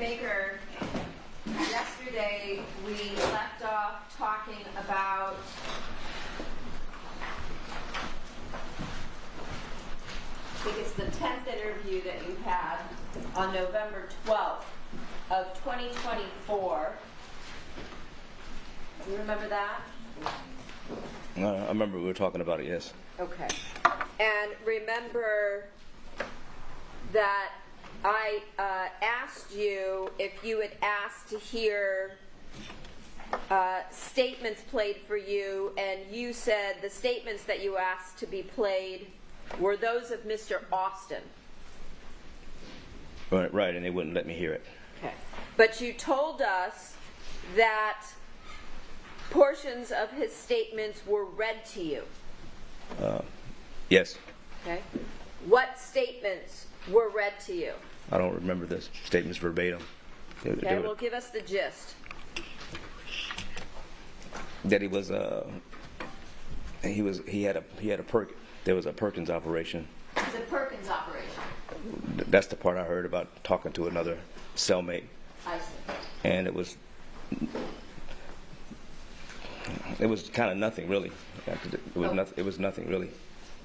Baker, yesterday we left off talking about I think it's the 10th interview that you had on November 12th of 2024. Do you remember that? I remember we were talking about it, yes. Okay. And remember that I asked you if you had asked to hear statements played for you, and you said the statements that you asked to be played were those of Mr. Austin. Right, and they wouldn't let me hear it. Okay. But you told us that portions of his statements were read to you. Yes. Okay. What statements were read to you? I don't remember the statements verbatim. Okay, well, give us the gist. That he was there was a Perkins operation. It's a Perkins operation. That's the part I heard about talking to another cellmate. I see. And it was kind of nothing really. It was nothing really.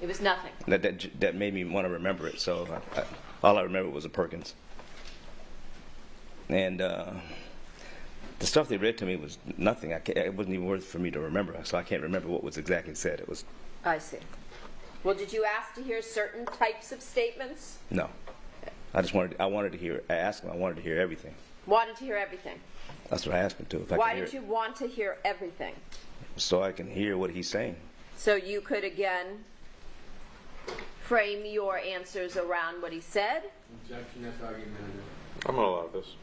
It was nothing. That made me want to remember it. So all I remember was a Perkins. And the stuff they read to me was nothing. It wasn't even worth for me to remember. So I can't remember what was exactly said. It was. I see. Well, did you ask to hear certain types of statements? No. Okay. I wanted to hear. I asked him. I wanted to hear everything. Wanted to hear everything. That's what I asked him to. Why did you want to hear everything? So I can hear what he's saying. So you could again frame your answers around what he said? Objection, that's argumentative. I'm going to allow this.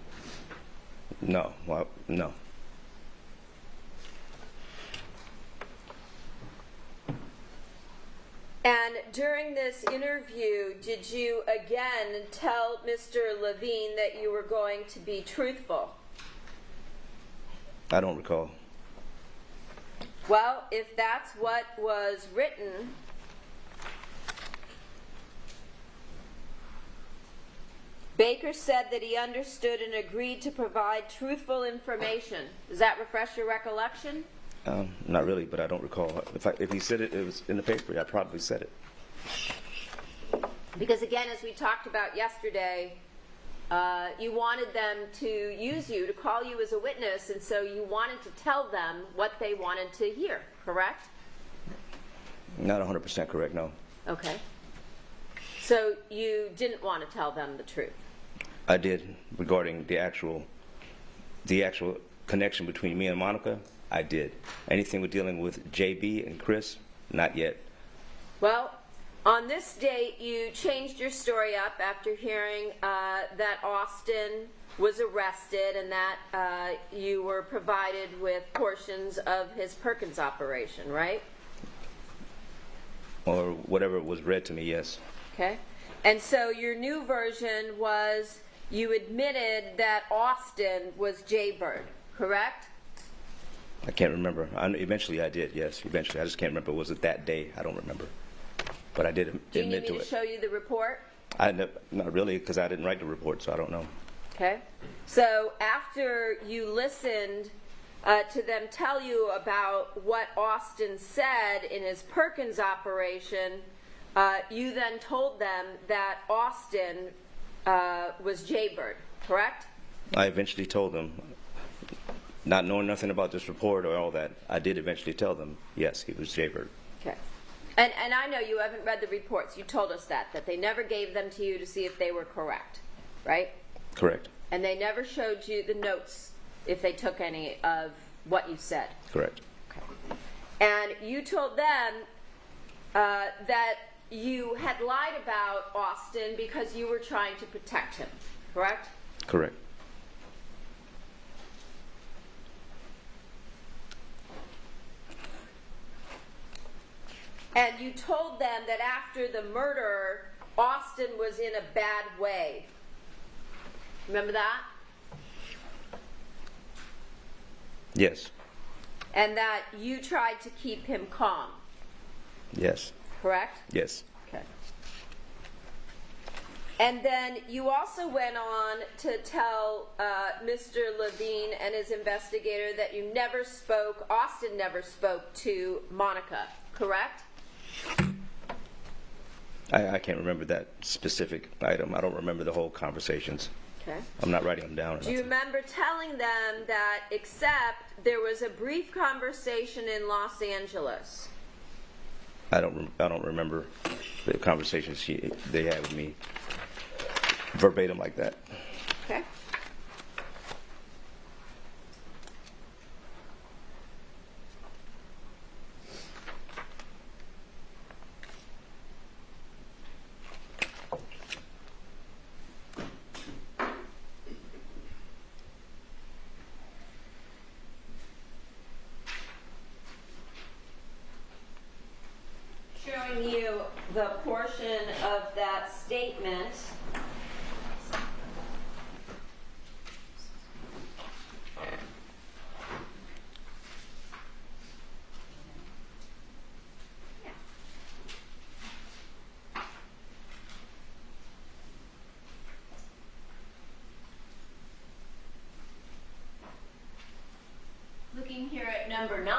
No. Well, no. And during this interview, did you again tell Mr. Levine that you were going to be truthful? I don't recall. Well, if that's what was written, Baker said that he understood and agreed to provide truthful information. Does that refresh your recollection? Not really, but I don't recall. If he said it, it was in the paper. I probably said it. Because again, as we talked about yesterday, you wanted them to use you, to call you as a witness, and so you wanted to tell them what they wanted to hear, correct? Not 100% correct, no. Okay. So you didn't want to tell them the truth? I did, regarding the actual connection between me and Monica. I did. Anything with dealing with JB and Chris, not yet. Well, on this date, you changed your story up after hearing that Austin was arrested and that you were provided with portions of his Perkins operation, right? Or whatever was read to me, yes. Okay. And so your new version was you admitted that Austin was Jaybird, correct? I can't remember. Eventually I did, yes. Eventually. I just can't remember. Was it that day? I don't remember. But I did admit to it. Do you need me to show you the report? Not really, because I didn't write the report, so I don't know. Okay. So after you listened to them tell you about what Austin said in his Perkins operation, you then told them that Austin was Jaybird, correct? I eventually told them, not knowing nothing about this report or all that, I did eventually tell them, yes, he was Jaybird. Okay. And I know you haven't read the reports. You told us that they never gave them to you to see if they were correct, right? Correct. And they never showed you the notes if they took any of what you said. Correct. Okay. And you told them that you had lied about Austin because you were trying to protect him, correct? Correct. And you told them that after the murder, Austin was in a bad way. Remember that? Yes. And that you tried to keep him calm. Yes. Correct? Yes. Okay. And then you also went on to tell Mr. Levine and his investigator that Austin never spoke to Monica, correct? I can't remember that specific item. I don't remember the whole conversations. Okay. I'm not writing them down. Or Do you nothing. remember telling them that except there was a brief conversation in Los Angeles? I don't remember the conversations they had with me verbatim like that. Okay. Showing you the portion of that statement. Looking here at number 9,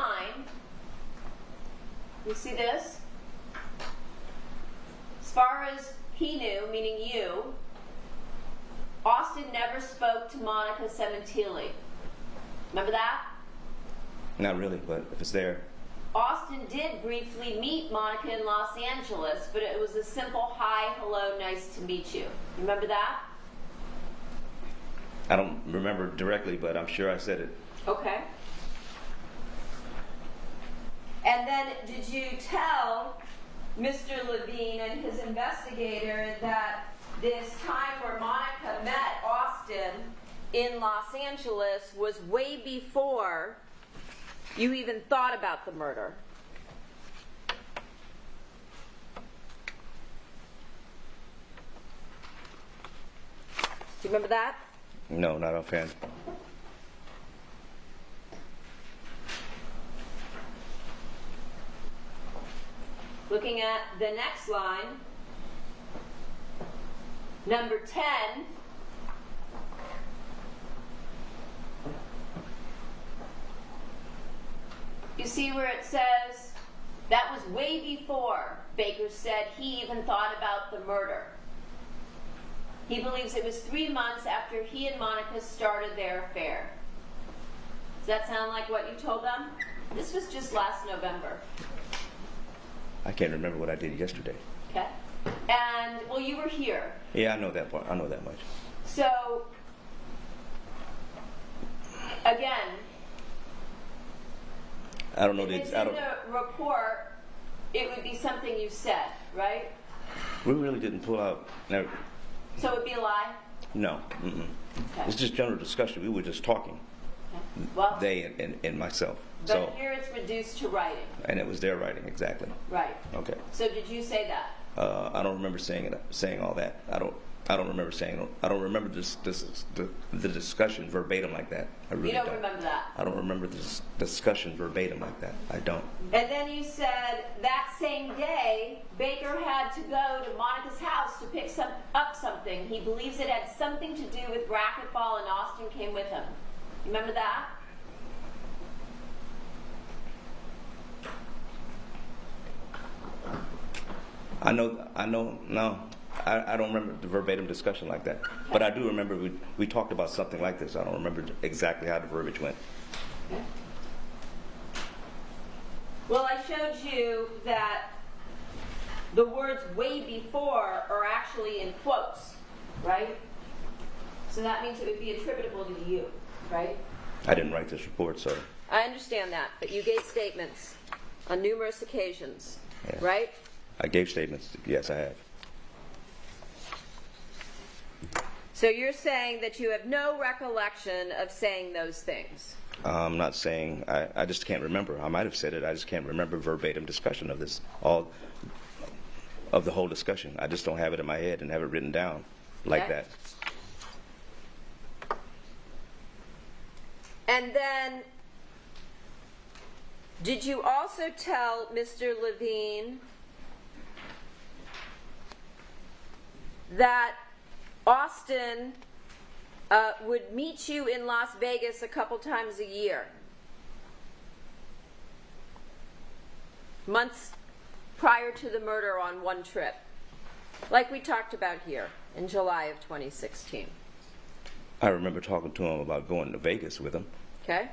you see this? As far as he knew, meaning you, Austin never spoke to Monica Sementilli. Remember that? Not really, but if it's there, Austin did briefly meet Monica in Los Angeles, but it was a simple hi, hello, nice to meet you. Remember that? I don't remember directly, but I'm sure I said it. Okay. And then did you tell Mr. Levine and his investigator that this time where Monica met Austin in Los Angeles was way before you even thought about the murder? Do you remember that? No, not offhand. Looking at the next line, number 10, you see where it says, that was way before Baker said he even thought about the murder. He believes it was 3 months after he and Monica started their affair. Does that sound like what you told them? This was just last November. I can't remember what I did yesterday. Okay. And, well, you were here. Yeah, I know that part. I know that much. So, again, I don't know if the. it's I in don't. the report, it would be something you said, right? We really didn't pull out. No. So it would be a lie? No. Mm-mm. Okay. It's just general discussion. We were just talking. Okay. Well, They and myself. but So, here it's reduced to writing. and it was their writing exactly. Right. Okay. So did you say that? I don't remember saying all that. I don't remember saying. I don't remember the discussion verbatim like that. I really You don't remember that? I don't remember this discussion verbatim like that. I don't. And then you said that same day, Baker had to go to Monica's house to pick up something. He believes it had something to do with racquetball, and Austin came with him. You remember that? I know. No, I don't remember the verbatim discussion like that. But I do remember we talked about something like this. I don't remember exactly how the verbiage went. Okay. Well, I showed you that the words way before are actually in quotes, right? So that means it would be attributable to you, right? I didn't write this report, so I understand that, but you gave statements on numerous occasions, Yeah. right? I gave statements. Yes, I have. So you're saying that you have no recollection of saying those things. I'm not saying. I just can't remember. I might have said it. I just can't remember verbatim discussion of this. All of the whole discussion. I just don't have it in my head and have it written down like Okay. that. And then, did you also tell Mr. Levine that Austin would meet you in Las Vegas a couple times a year. Months prior to the murder on one trip. Like we talked about here in July of 2016. I remember talking to him about going to Vegas with him. Okay?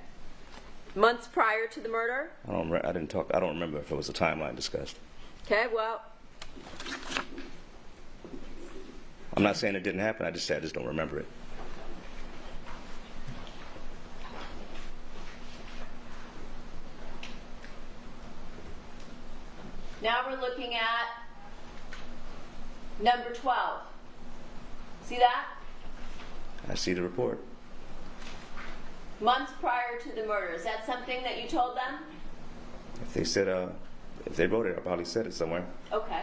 Months prior to the murder? I don't remember if it was a timeline discussed. Okay, well, I'm not saying it didn't happen. I just don't remember it. now we're looking at number 12. See that? I see the report. Months prior to the murder. Is that something that you told them? If they wrote it, I probably said it somewhere. Okay.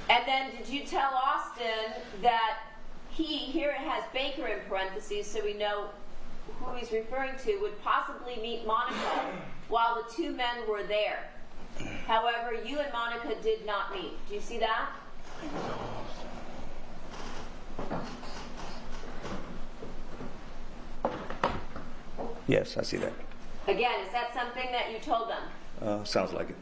And then did you tell Austin that here it has Baker in parentheses so we know who he's referring to, would possibly meet Monica while the two men were there? However, you and Monica did not meet. Do you see that? Yes, I see that. Again, is that something that you told them? Sounds like it.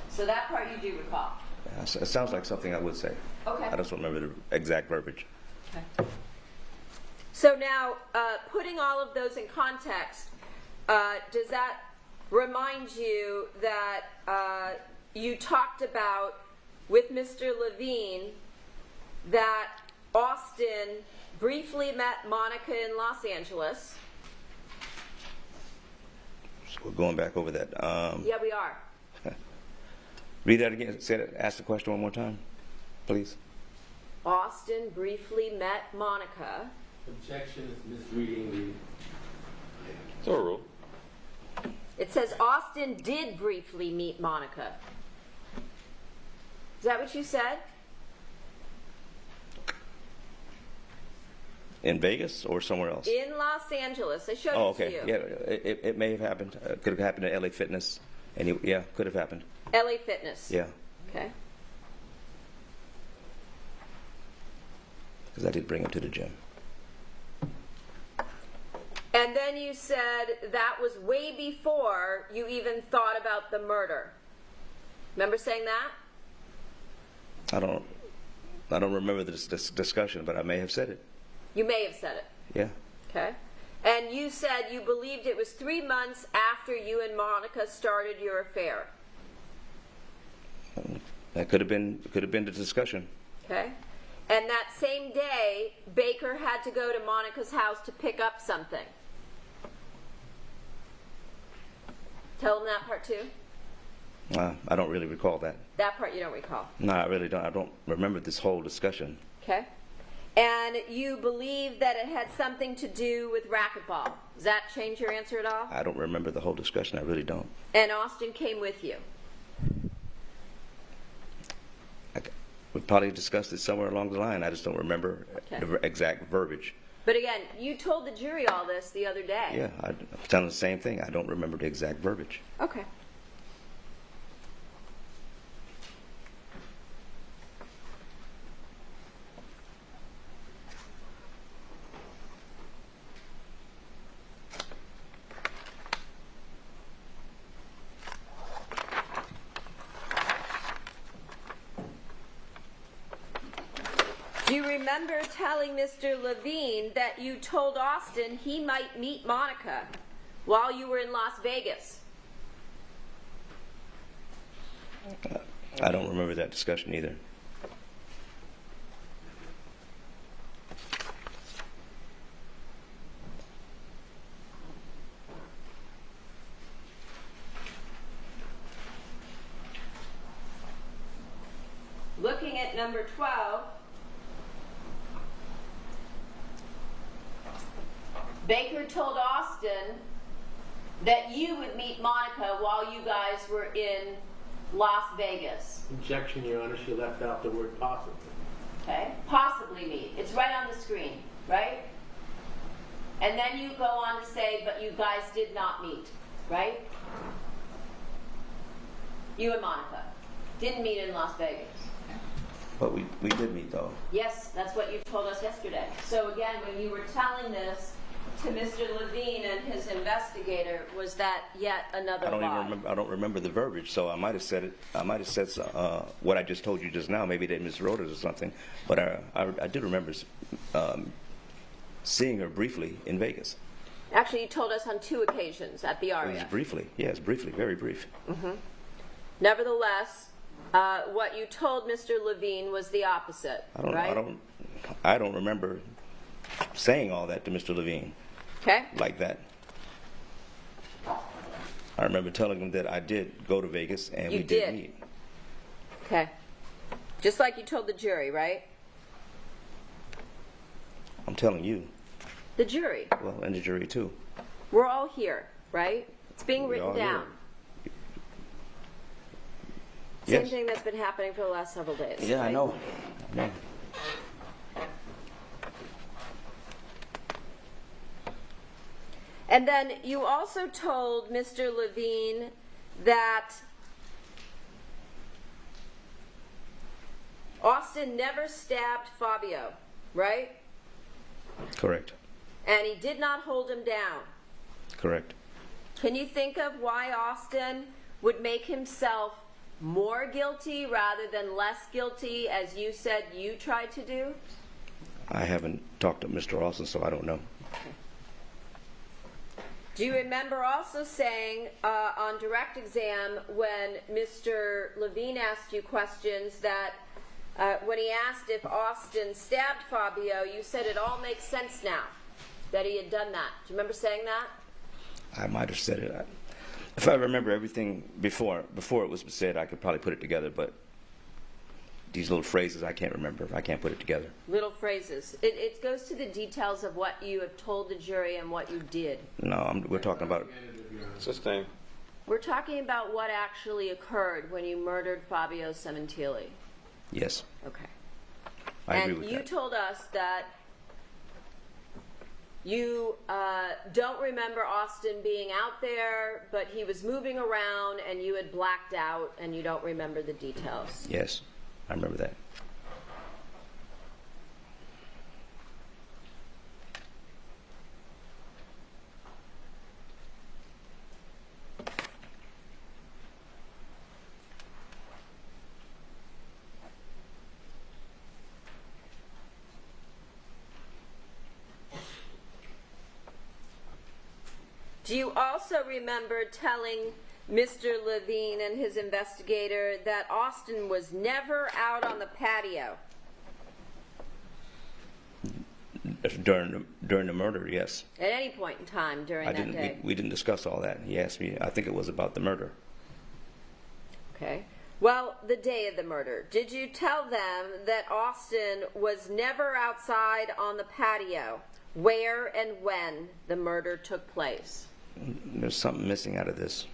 So that part you do recall. Yeah, it sounds like something I would say. Okay. I just don't remember the exact verbiage. Okay. So now, putting all of those in context, does that remind you that you talked about with Mr. Levine that Austin briefly met Monica in Los Angeles? So we're going back over that. Yeah, we are. Read that again. Ask the question one more time, please. Austin briefly met Monica. Objection is misreading the... It's a rule. It says Austin did briefly meet Monica. Is that what you said? In Vegas or somewhere else? In Los Angeles. I showed Oh, it to okay. you. Yeah, it may have happened. Could have happened at LA Fitness. Yeah, could have happened. LA Fitness. Yeah, Okay. because I did bring him to the gym. And then you said that was way before you even thought about the murder. Remember saying that? I don't remember this discussion, but I may have said it. You may have said it. Yeah. Okay. And you said you believed it was 3 months after you and Monica started your affair. That could have been the discussion. Okay. And that same day, Baker had to go to Monica's house to pick up something. Tell him that part too? I don't really recall that. That part you don't recall. No, I really don't. I don't remember this whole discussion. Okay. And you believe that it had something to do with racquetball. Does that change your answer at all? I don't remember the whole discussion. I really don't. And Austin came with you. We probably discussed it somewhere along the line. I just don't remember Okay. the exact verbiage. But again, you told the jury all this the other day. Yeah, I'm telling the same thing. I don't remember the exact verbiage. Okay. Do you remember telling Mr. Levine that you told Austin he might meet Monica while you were in Las Vegas? I don't remember that discussion either. Looking at number 12, Baker told Austin that you would meet Monica while you guys were in Las Vegas. Objection, Your Honor, she left out the word possibly. Okay? Possibly meet. It's right on the screen, right? And then you go on to say, but you guys did not meet, right? You and Monica didn't meet in Las Vegas. But we did meet, though. Yes, that's what you told us yesterday. So again, when you were telling this to Mr. Levine and his investigator, was that yet another I don't lie? even remember. I don't remember the verbiage, so I might have said it. I might have said what I just told you just now. Maybe they miswrote it or something. But I did remember seeing her briefly in Vegas. Actually, you told us on 2 occasions at the It was Aria. briefly. Yes, briefly, very brief. Nevertheless, what you told Mr. Levine was the opposite, right? I don't remember saying all that to Mr. Levine Okay. like that. I remember telling him that I did go to Vegas and You we did. did meet. Okay. Just like you told the jury, right? I'm telling you. The jury. Well, and the jury too. We're all here, right? It's being We're written all here. down. Same Yes. thing that's been happening for the last several days. Yeah, I right? know. I know. And then you also told Mr. Levine that Austin never stabbed Fabio, right? Correct. And he did not hold him down. Correct. Can you think of why Austin would make himself more guilty rather than less guilty, as you said you tried to do? I haven't talked to Mr. Austin, so I don't know. Do you remember also saying on direct exam when Mr. Levine asked you questions that when he asked if Austin stabbed Fabio, you said it all makes sense now that he had done that. Do you remember saying that? I might have said it. If I remember everything before it was said, I could probably put it together, but these little phrases I can't remember. I can't put it together. Little phrases. It goes to the details of what you have told the jury and what you did. No, we're talking about Sustain. We're talking about what actually occurred when you murdered Fabio Sementilli. yes. Okay. I and agree with you that. told us that you don't remember Austin being out there, but he was moving around and you had blacked out and you don't remember the details. Yes, I remember that. Do you also remember telling Mr. Levine and his investigator that Austin was never out on the patio? During the murder, yes. At any point in time during that day? We didn't discuss all that. He asked me. I think it was about the murder. Okay. Well, the day of the murder, did you tell them that Austin was never outside on the patio where and when the murder took place? There's something missing out of this.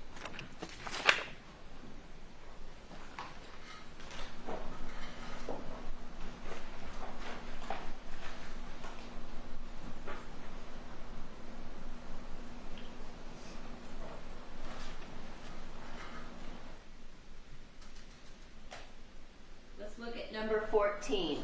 Let's look at number 14.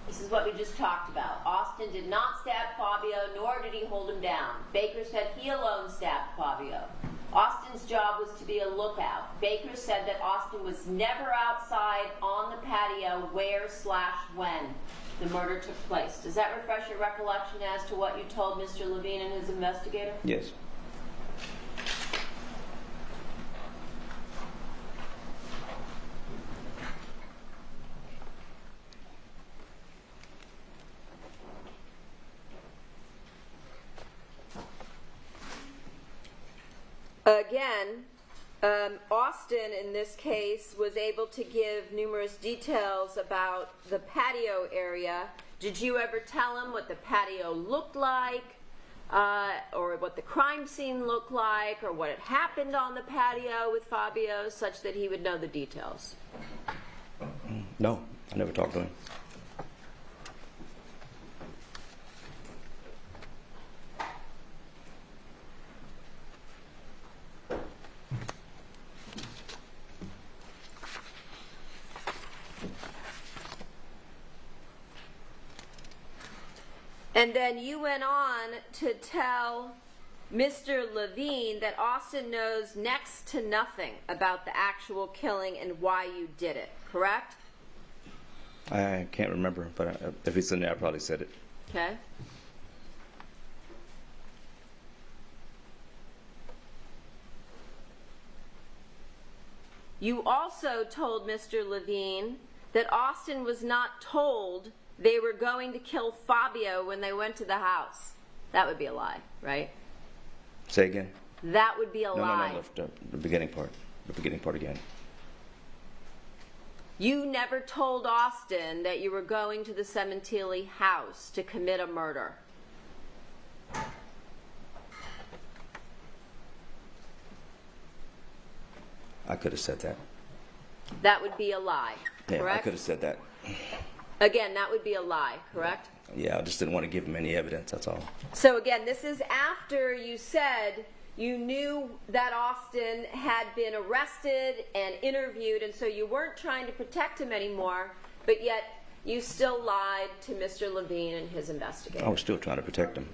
This is what we just talked about. Austin did not stab Fabio, nor did he hold him down. Baker said he alone stabbed Fabio. Austin's job was to be a lookout. Baker said that Austin was never outside on the patio where/when the murder took place. Does that refresh your recollection as to what you told Mr. Levine and his investigator? Yes. Again, Austin in this case was able to give numerous details about the patio area. Did you ever tell him what the patio looked like, or what the crime scene looked like, or what had happened on the patio with Fabio, such that he would know the details? No, I never talked to him. And then you went on to tell Mr. Levine that Austin knows next to nothing about the actual killing and why you did it, correct? I can't remember, but if it's in there, I probably said it. Okay. You also told Mr. Levine that Austin was not told they were going to kill Fabio when they went to the house. That would be a lie, right? Say again? That would be a No, lie. no, the beginning part. The beginning part again. You never told Austin that you were going to the Sementilli house to commit a murder. I could have said that. That would be a lie, Yeah, correct? I could have said that. Again, that would be a lie, correct? Yeah, I just didn't want to give him any evidence, that's all. So again, this is after you said you knew that Austin had been arrested and interviewed, and so you weren't trying to protect him anymore, but yet you still lied to Mr. Levine and his investigator. I was still trying to protect him.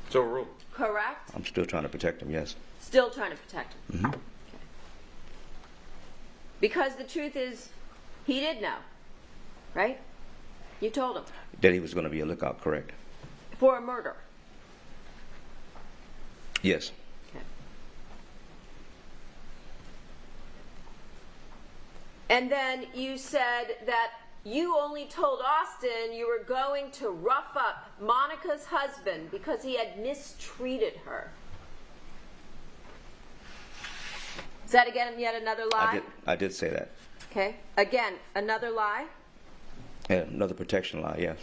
So rule. Correct? I'm still trying to protect him, yes. Still trying to protect him. Mm-hmm. Okay. Because the truth is, he did know, right? You told him. That he was going to be a lookout, correct? For a murder. Yes. Okay. And then you said that you only told Austin you were going to rough up Monica's husband because he had mistreated her. Is that again yet another lie? I did say that. Okay. Again, another lie? Yeah, another protection lie, yes.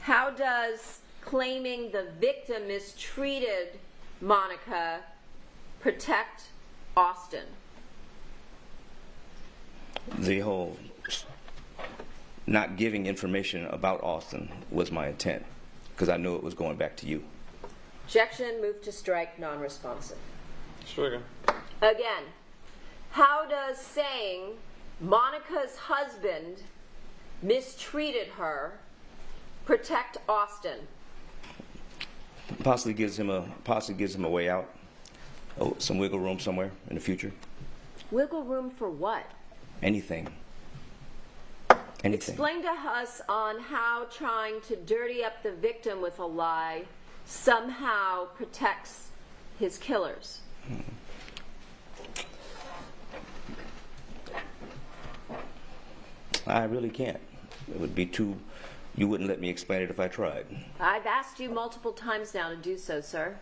How does claiming the victim mistreated Monica protect Austin? The whole not giving information about Austin was my intent because I knew it was going back to you. Objection, move to strike, non-responsive. Stricken. Again, how does saying Monica's husband mistreated her protect Austin? Possibly gives him a way out. Oh, some wiggle room somewhere in the future. Wiggle room for what? Anything. Anything. Explain to us on how trying to dirty up the victim with a lie somehow protects his killers. I really can't. It would be too. You wouldn't let me explain it if I tried. I've asked you multiple times now to do so, sir.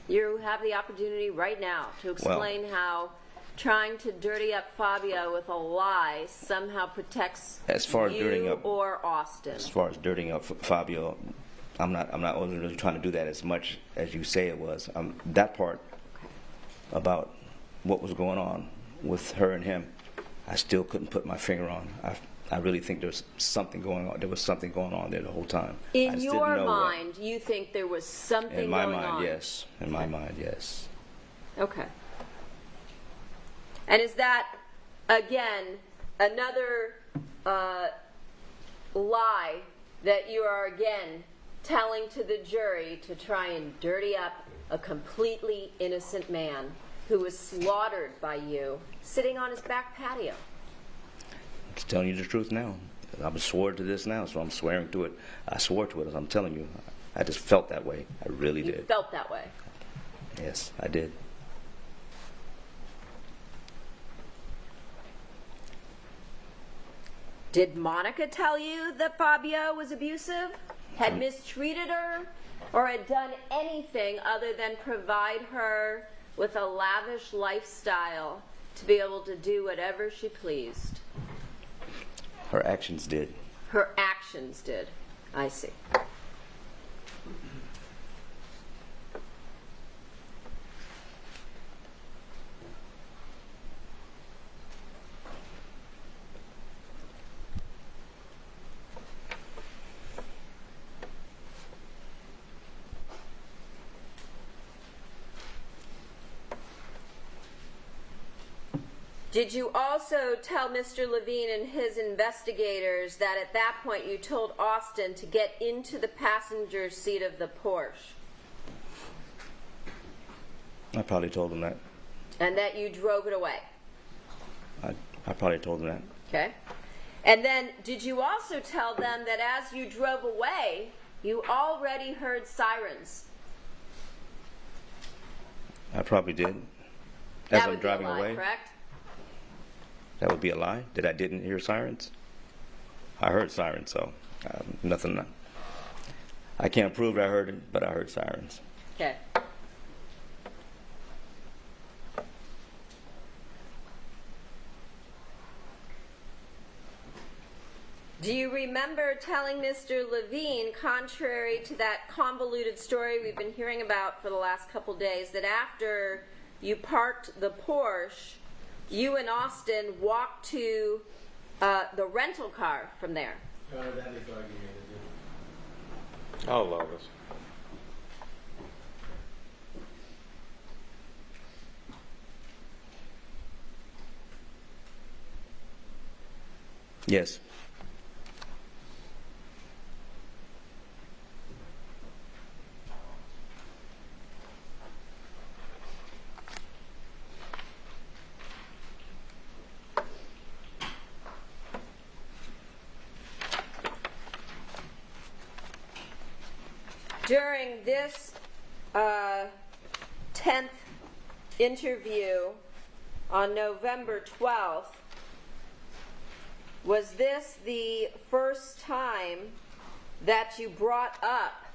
You have the opportunity right now to explain how trying to dirty up Fabio with a lie somehow protects As far as dirtying you up- or Austin. As far as dirtying up Fabio, I wasn't really trying to do that as much as you say it was. That part about what was going on with her and him, I still couldn't put my finger on. I really think there's something going on. There was something going on there the whole time. I In just your didn't know what. mind, you think there was something In my going mind, on? yes. In my mind, yes. Okay. And is that, again, another lie that you are, again, telling to the jury to try and dirty up a completely innocent man who was slaughtered by you sitting on his back patio? I'm just telling you the truth now. I'm swore to this now, so I'm swearing to it. I swore to it, as I'm telling you. I just felt that way. I really You did. felt that way. Yes, I did. Did Monica tell you that Fabio was abusive, had mistreated her, or had done anything other than provide her with a lavish lifestyle to be able to do whatever she pleased? Her actions did. Her actions did. I see. Did you also tell Mr. Levine and his investigators that at that point you told Austin to get into the passenger seat of the Porsche? I probably told him that. And that you drove it away? I probably told him that. Okay. And then did you also tell them that as you drove away, you already heard sirens? I probably did. As That I'm would driving be a lie, away. correct? That would be a lie. That I didn't hear sirens. I heard sirens, so nothing. I can't prove I heard it, but I heard sirens. Okay. Do you remember telling Mr. Levine, contrary to that convoluted story we've been hearing about for the last couple days, that after you parked the Porsche, you and Austin walked to the rental car from there? That is argumentative. I'll allow this. Yes. During this 10th interview on November 12th, was this the first time that you brought up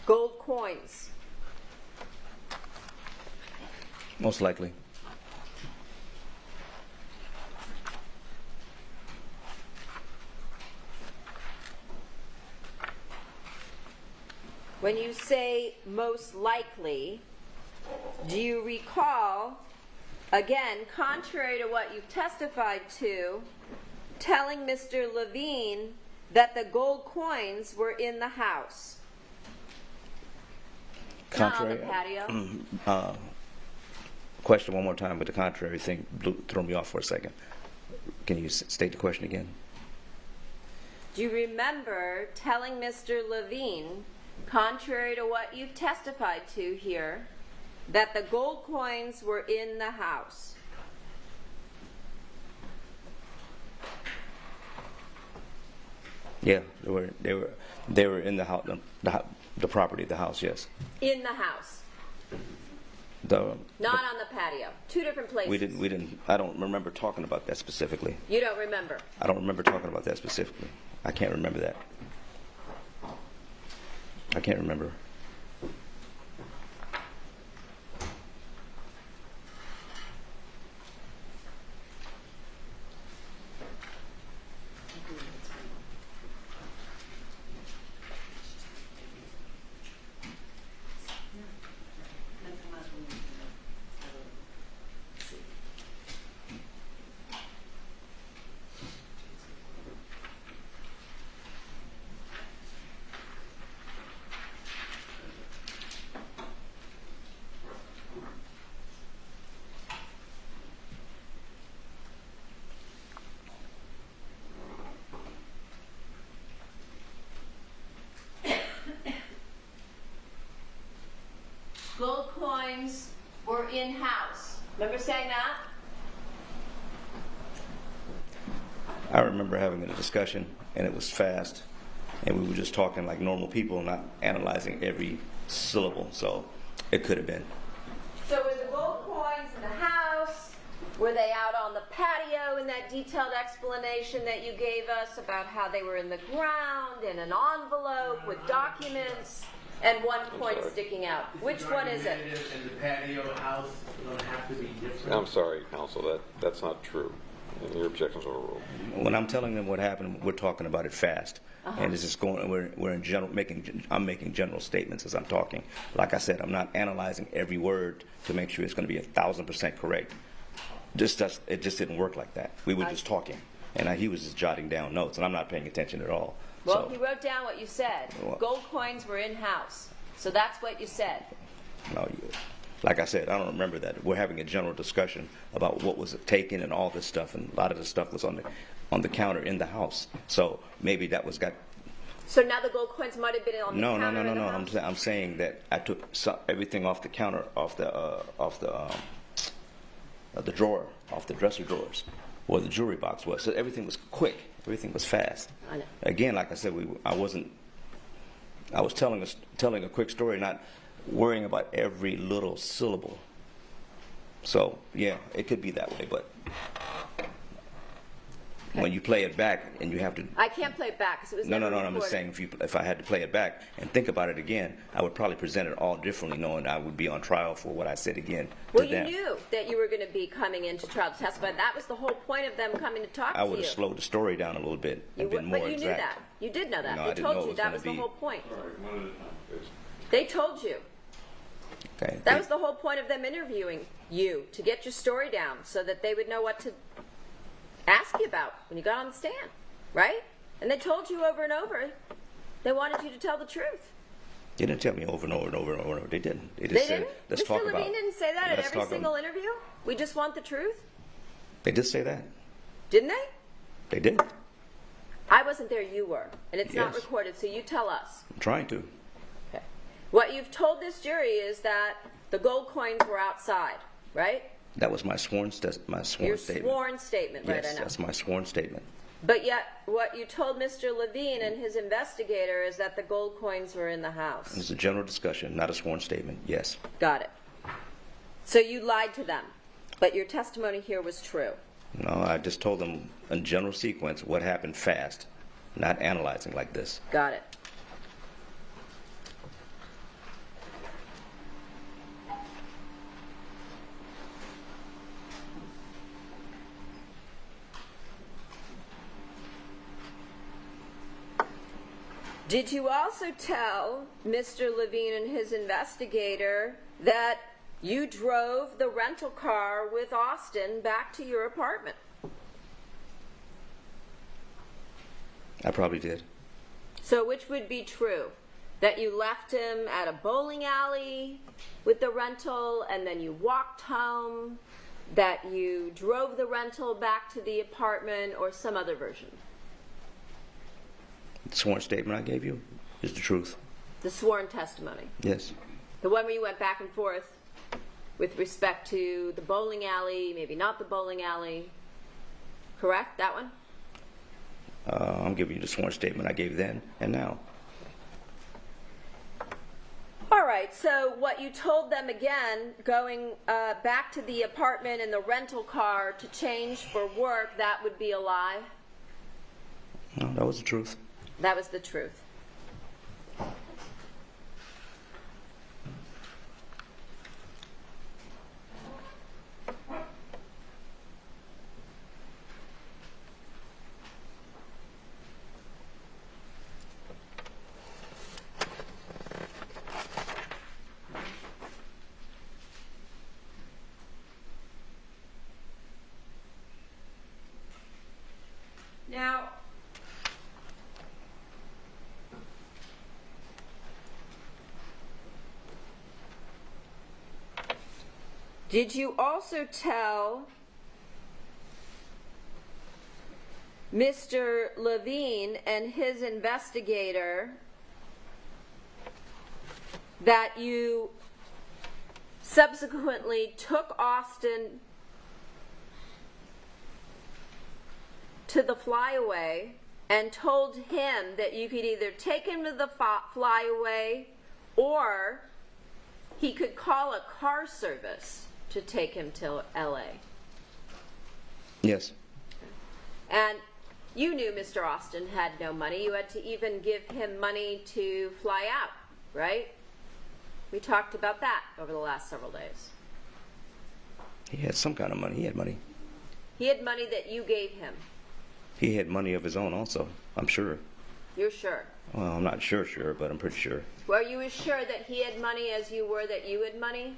gold coins? Most likely. When you say most likely, do you recall, again, contrary to what you've testified to, telling Mr. Levine that the gold coins were in the house? Contrary. Not on the patio. Question one more time, but the contrary thing threw me off for a second. Can you state the question again? Do you remember telling Mr. Levine, contrary to what you've testified to here, that the gold coins were in the house? Yeah, they were in the house, the property, the house. Yes. In the house, not on the patio. Two different places. We didn't. I don't remember talking about that specifically. You don't remember? I don't remember talking about that specifically. I can't remember that. I can't remember. Gold coins were in-house. Remember saying that? I remember having a discussion, and it was fast, and we were just talking like normal people, not analyzing every syllable. So it could have been. So were the gold coins in the house? Were they out on the patio in that detailed explanation that you gave us about how they were in the ground, in an envelope with documents, and one coin sticking out? Which one is it? And the patio house don't have to be different. I'm sorry, counsel. That's not true. And your objections are overruled. When I'm telling them what happened, we're talking about it fast, and it's just going. We're in general I'm making general statements as I'm talking. Like I said, I'm not analyzing every word to make sure it's going to be 1,000% correct. It just didn't work like that. We were just talking, and he was just jotting down notes, and I'm not paying attention at all. Well, So, he wrote down what you said. Well- Gold coins were in-house. So that's what you said. no, Like I said, I don't remember that. We're having a general discussion about what was taken and all this stuff, and a lot of the stuff was on the counter in the house. So maybe that was got. So now the gold coins might have been on the No, counter no, no, in no, the no. house? I'm saying that I took everything off the counter, off the drawer, off the dresser drawers, where the jewelry box was. So everything was quick. Everything was fast. I know. Again, like I said, I was telling a quick story, not worrying about every little syllable. So yeah, it could be that way, but when you play it back and you have to. I can't play it back because it was No, never I'm just recorded. saying if I had to play it back and think about it again, I would probably present it all differently, knowing I would be on trial for what I said again. Well, to you them. knew that you were going to be coming into trial to testify. That was the whole point of them coming to talk I to would you. have slowed the story down a little bit and been more but you exact. knew that. You did know that. No, I They didn't told know it you was that gonna was the be- whole point. All right, one at a time, please. They told you. Okay. That was the whole point of them interviewing you, to get your story down so that they would know what to ask you about when you got on the stand, right? And they told you over and over they wanted you to tell the truth. They didn't tell me over and over and over and over. They didn't. They They just said, didn't? let's Mr. talk Levine about. didn't say that at let's every talk single about- interview? We just want the truth? They did say that. Didn't they? They did. I wasn't there, you were. And it's not Yes. recorded, so you tell us. I'm trying to. Okay. What you've told this jury is that the gold coins were outside, right? That was my sworn Your statement. sworn statement, right? Yes, I know. that's my sworn statement. But yet, what you told Mr. Levine and his investigator is that the gold coins were in the house. It's a general discussion, not a sworn statement. Yes. Got it. So you lied to them, but your testimony here was true. No, I just told them in general sequence what happened fast, not analyzing like this. Got it. Did you also tell Mr. Levine and his investigator that you drove the rental car with Austin back to your apartment? I probably did. So which would be true? That you left him at a bowling alley with the rental and then you walked home? That you drove the rental back to the apartment, or some other version? The sworn statement I gave you is the truth. The sworn testimony. Yes. The one where you went back and forth with respect to the bowling alley, maybe not the bowling alley. Correct? That one? I'm giving you the sworn statement I gave then and now. All right, so what you told them again, going back to the apartment in the rental car to change for work, that would be a lie? No, that was the truth. That was the truth. Now, did you also tell Mr. Levine and his investigator that you subsequently took Austin to the flyaway and told him that you could either take him to the flyaway or he could call a car service to take him to LA? Yes. And you knew Mr. Austin had no money. You had to even give him money to fly out, right? We talked about that over the last several days. He had some kind of money. He had money. He had money that you gave him. He had money of his own also, I'm sure. You're sure? Well, I'm not sure, but I'm pretty sure. Were you as sure that he had money as you were that you had money?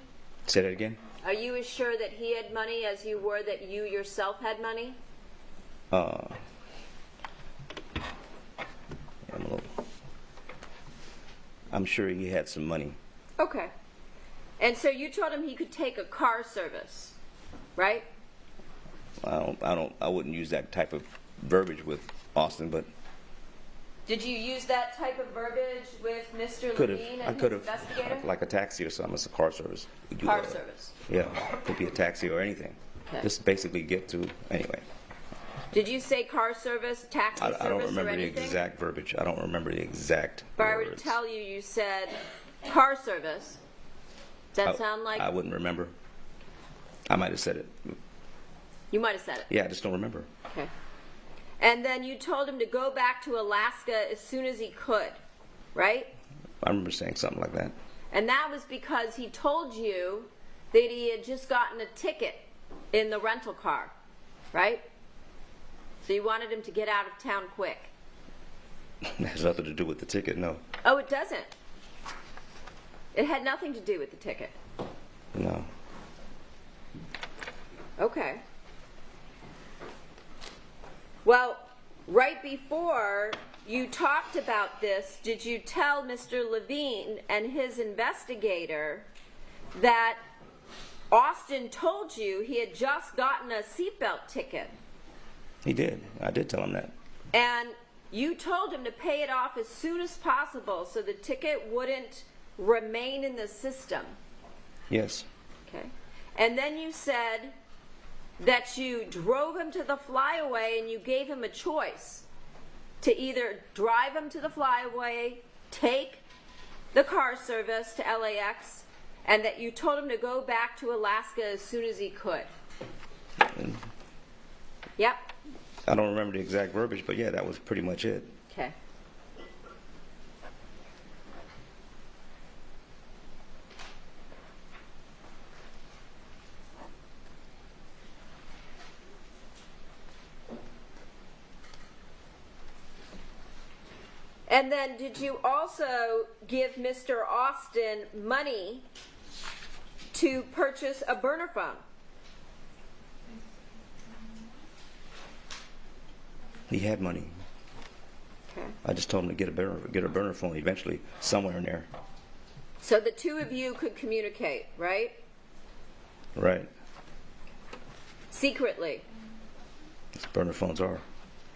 Say that again? Are you as sure that he had money as you were that you yourself had money? I'm sure he had some money. Okay. And so you told him he could take a car service, right? I wouldn't use that type of verbiage with Austin, but Did you use that type of verbiage with Mr. could have. Levine I and could his have, investigator? like a taxi or something. It's a car service. We do, Car service. Yeah, could be a taxi or anything. Okay. Just basically get to anyway. Did you say car service, taxi service, I don't or remember the anything? exact verbiage. I don't remember the exact If I were to words. tell you, you said car service. Does that I- sound like I wouldn't remember. I might have said it. you might have said it? Yeah, I just don't remember. Okay. And then you told him to go back to Alaska as soon as he could, right? I remember saying something like that. And that was because he told you that he had just gotten a ticket in the rental car, right? So you wanted him to get out of town quick. It has nothing to do with the ticket, no. Oh, it doesn't. It had nothing to do with the ticket. No. Okay. Well, right before you talked about this, did you tell Mr. Levine and his investigator that Austin told you he had just gotten a seatbelt ticket? He did. I did tell him that. And you told him to pay it off as soon as possible so the ticket wouldn't remain in the system. Yes. Okay. And then you said that you drove him to the flyaway and you gave him a choice to either drive him to the flyaway, take the car service to LAX, and that you told him to go back to Alaska as soon as he could. Yep. I don't remember the exact verbiage, but yeah, that was pretty much it. Okay. And then did you also give Mr. Austin money to purchase a burner phone? He had money. Okay. I just told him to get a burner phone eventually, somewhere in there. So the two of you could communicate, right? Right. Secretly. That's what burner phones are.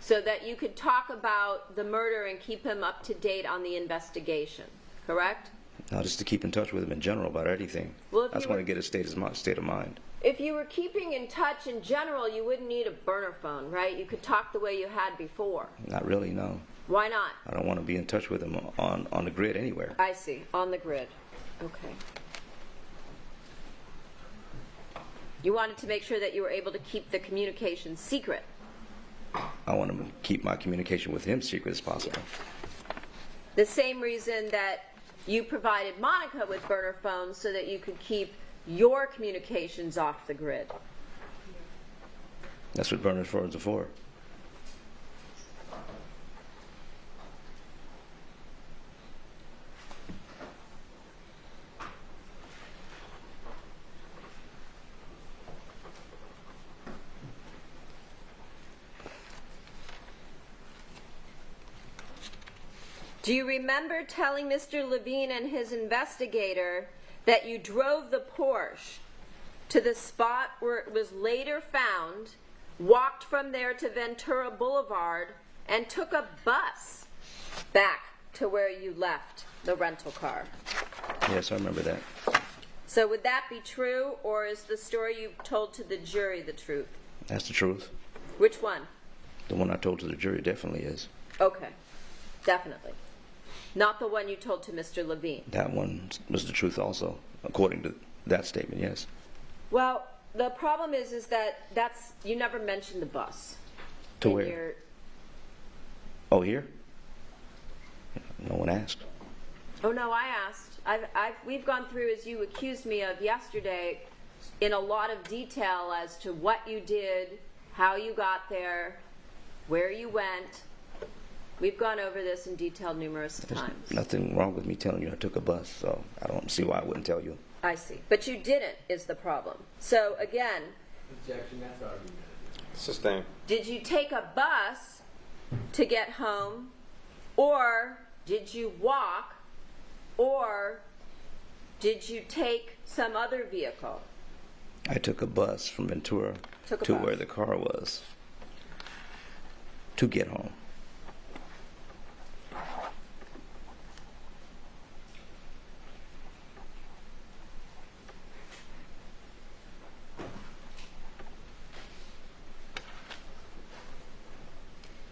So that you could talk about the murder and keep him up to date on the investigation, correct? Now, just to keep in touch with him in general about anything. Well, if I just you want were- to get his state of mind. If you were keeping in touch in general, you wouldn't need a burner phone, right? You could talk the way you had before. Not really, no. Why not? I don't want to be in touch with him on the grid anywhere. I see. On the grid. Okay. You wanted to make sure that you were able to keep the communication secret. I want to keep my communication with him secret as possible. The same reason that you provided Monica with burner phones so that you could keep your communications off the grid. That's what burner phones are for. Do you remember telling Mr. Levine and his investigator that you drove the Porsche to the spot where it was later found, walked from there to Ventura Boulevard, and took a bus back to where you left the rental car? Yes, I remember that. So would that be true, or is the story you told to the jury the truth? That's the truth. Which one? The one I told to the jury definitely is. Okay, definitely. Not the one you told to Mr. Levine. That one was the truth also, according to that statement, yes. Well, the problem is that you never mentioned the bus. To in where? your- Oh, here? No one asked. Oh no, I asked. We've gone through, as you accused me of yesterday, in a lot of detail as to what you did, how you got there, where you went. We've gone over this in detail numerous There's times. nothing wrong with me telling you I took a bus, so I don't see why I wouldn't tell you. I see. But you didn't, is the problem. So again, Objection, that's argument. Sustained. did you take a bus to get home, or did you walk, or did you take some other vehicle? I took a bus from Ventura Took a to bus. where the car was to get home.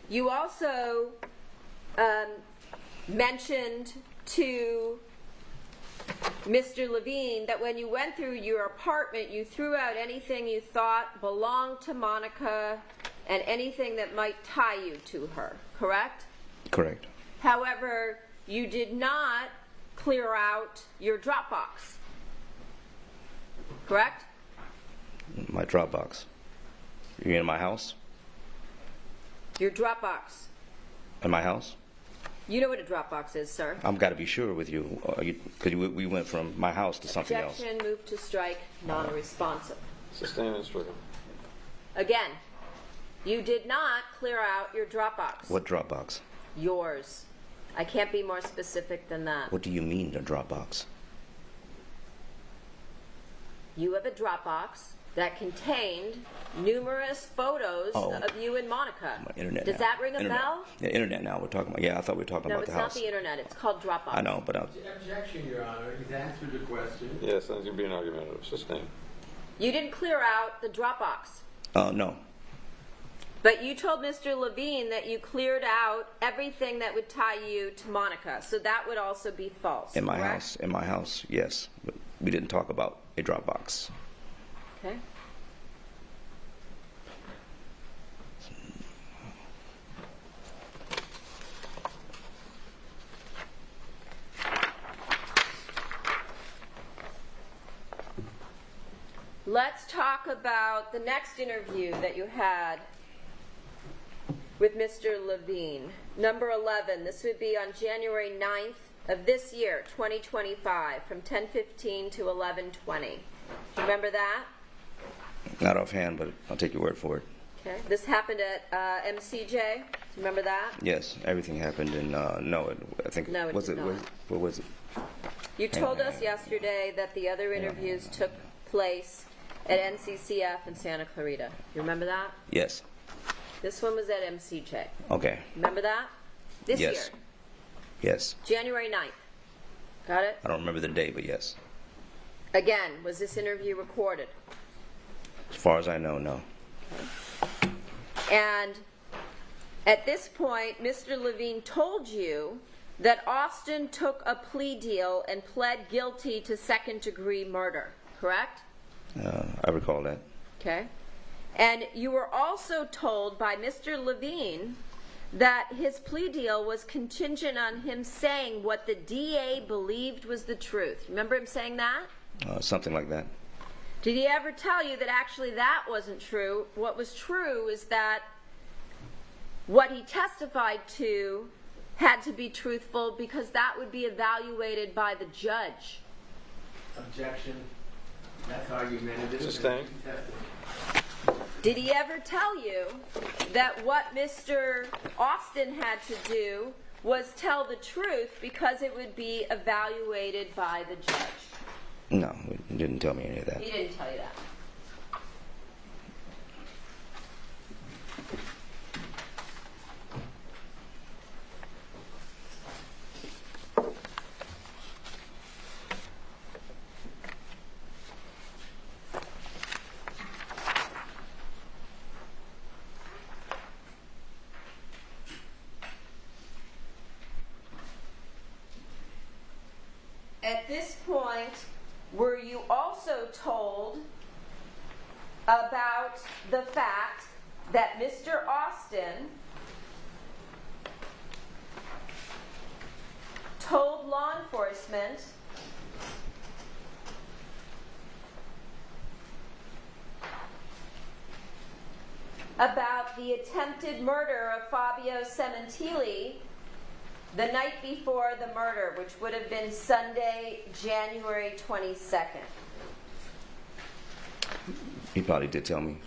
You also mentioned to Mr. Levine that when you went through your apartment, you threw out anything you thought belonged to Monica and anything that might tie you to her, correct? Correct. However, you did not clear out your Dropbox, correct? My Dropbox. You in my house? Your Dropbox. In my house? You know what a Dropbox is, sir. I've got to be sure with you, because we went from my house to something else. Objection, move to strike, non-responsive. Sustain and stricken. Again, you did not clear out your Dropbox. What Dropbox? Yours. I can't be more specific than that. What do you mean, a Dropbox? You have a Dropbox that contained numerous photos of you and Monica. My internet. Does now. that ring a Internet. bell? Yeah, internet now we're talking about. Yeah, I thought we were talking No, about it's the house. not the internet. It's called Dropbox. I know, but Objection, Your Honor. He's answered the question. Yes, that's going to be an argumentative. Sustain. You didn't clear out the Dropbox. no. But you told Mr. Levine that you cleared out everything that would tie you to Monica. So that would also be false. In my correct? house, yes. But we didn't talk about a Dropbox. Okay. Let's talk about the next interview that you had with Mr. Levine. Number 11, this would be on January 9th of this year, 2025, from 10:15 to 11:20. Do you remember that? Not offhand, but I'll take your word for it. Okay. This happened at MCJ. Do you remember that? Yes, everything happened in, I think, No, it was did it, not. what was it? You told us yesterday that the other interviews took place at NCCF in Santa Clarita. You remember that? Yes. This one was at MCJ. Okay. Remember that? This Yes. year, Yes. January 9th. Got it? I don't remember the day, but yes. Again, was this interview recorded? As far as I know, no. And at this point, Mr. Levine told you that Austin took a plea deal and pled guilty to second-degree murder, correct? I recall that. Okay. And you were also told by Mr. Levine that his plea deal was contingent on him saying what the DA believed was the truth. Remember him saying that? Something like that. Did he ever tell you that actually that wasn't true? What was true is that what he testified to had to be truthful because that would be evaluated by the judge. Objection. That's argumentative. Sustain. Did he ever tell you that what Mr. Austin had to do was tell the truth because it would be evaluated by the judge? No, he didn't tell me any of that. He didn't tell you that. At this point, were you also told about the fact that Mr. Austin told law enforcement about the attempted murder of Fabio Sementilli the night before the murder, which would have been Sunday, January 22nd? He probably did tell me.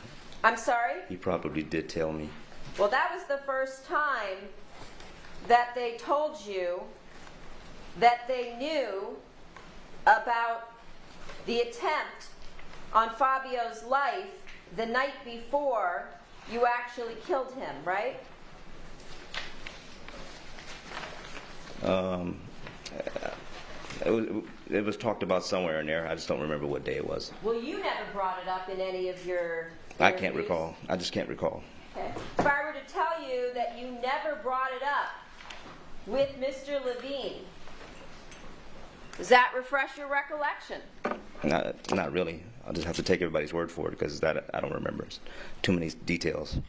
I'm sorry? He probably did tell me. Well, that was the first time that they told you that they knew about the attempt on Fabio's life the night before you actually killed him, right? It was talked about somewhere in there. I just don't remember what day it was. Well, you never brought it up in any of your I can't interviews. recall. I just can't recall. Okay. If I were to tell you that you never brought it up with Mr. Levine, does that refresh your recollection? Not really. I'll just have to take everybody's word for it because that I don't remember. It's too many details.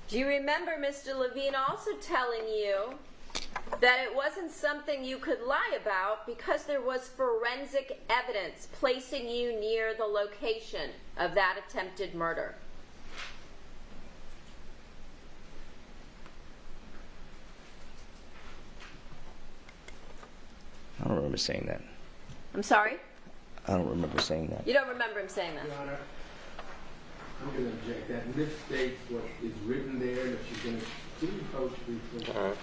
Do you remember Mr. Levine also telling you that it wasn't something you could lie about because there was forensic evidence placing you near the location of that attempted murder? I don't remember saying that. I'm sorry? I don't remember saying that. You don't remember him saying that? Your Honor, I'm going to object that misstates what is written there, and if she's going to please approach briefly. All right.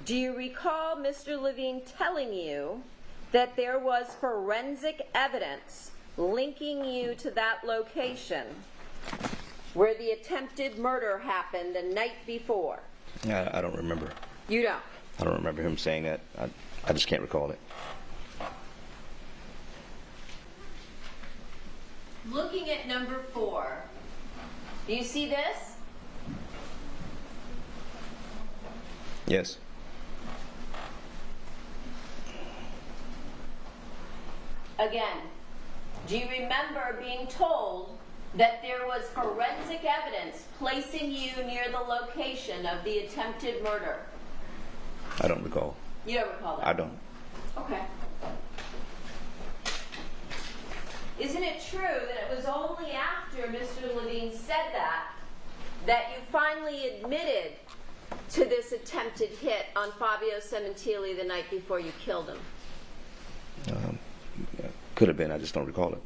Do you recall Mr. Levine telling you that there was forensic evidence linking you to that location where the attempted murder happened the night before? I don't remember. You don't? I don't remember him saying that. I just can't recall it. Looking at number 4, do you see this? Yes. Again, do you remember being told that there was forensic evidence placing you near the location of the attempted murder? I don't recall. You don't recall that? I don't. Okay. Isn't it true that it was only after Mr. Levine said that you finally admitted to this attempted hit on Fabio Sementilli the night before you killed him? Could have been. I just don't recall it.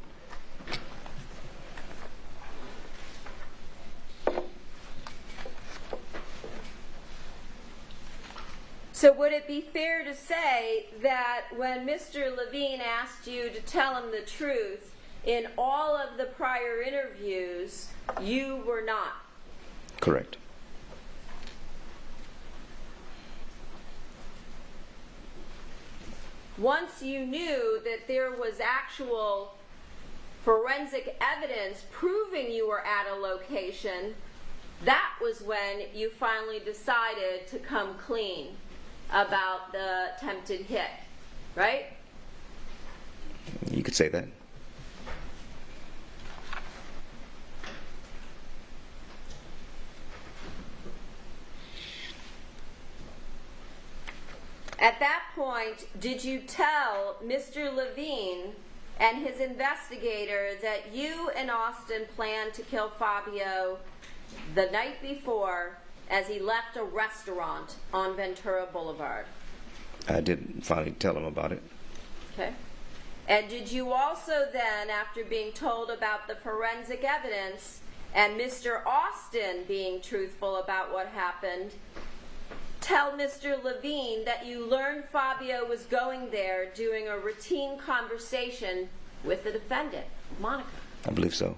So would it be fair to say that when Mr. Levine asked you to tell him the truth in all of the prior interviews, you were not? Correct. Once you knew that there was actual forensic evidence proving you were at a location, that was when you finally decided to come clean about the attempted hit, right? You could say that. At that point, did you tell Mr. Levine and his investigator that you and Austin planned to kill Fabio the night before as he left a restaurant on Ventura Boulevard? I did finally tell him about it. Okay. And did you also then, after being told about the forensic evidence and Mr. Austin being truthful about what happened, tell Mr. Levine that you learned Fabio was going there doing a routine conversation with the defendant, Monica? I believe so.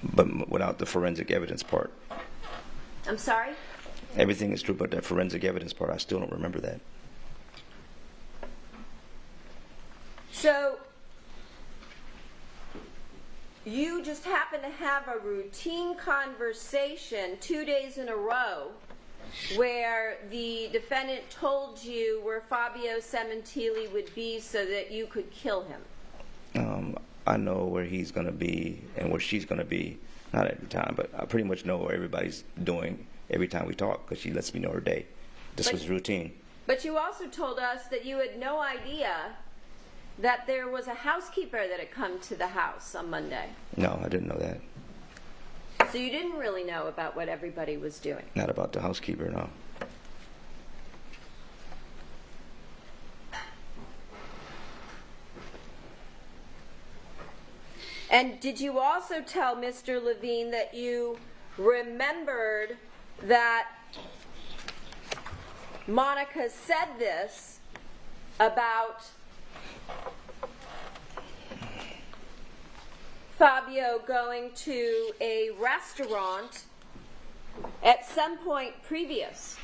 But without the forensic evidence part. I'm sorry? Everything is true, but that forensic evidence part, I still don't remember that. So, you just happen to have a routine conversation 2 days in a row where the defendant told you where Fabio Sementilli would be so that you could kill him. I know where he's going to be and where she's going to be. Not every time, but I pretty much know where everybody's doing every time we talk because she lets me know her day. This was routine. But you also told us that you had no idea that there was a housekeeper that had come to the house on Monday. No, I didn't know that. So you didn't really know about what everybody was doing. Not about the housekeeper, no. And did you also tell Mr. Levine that you remembered that Monica said this about Fabio going to a restaurant at some point previous?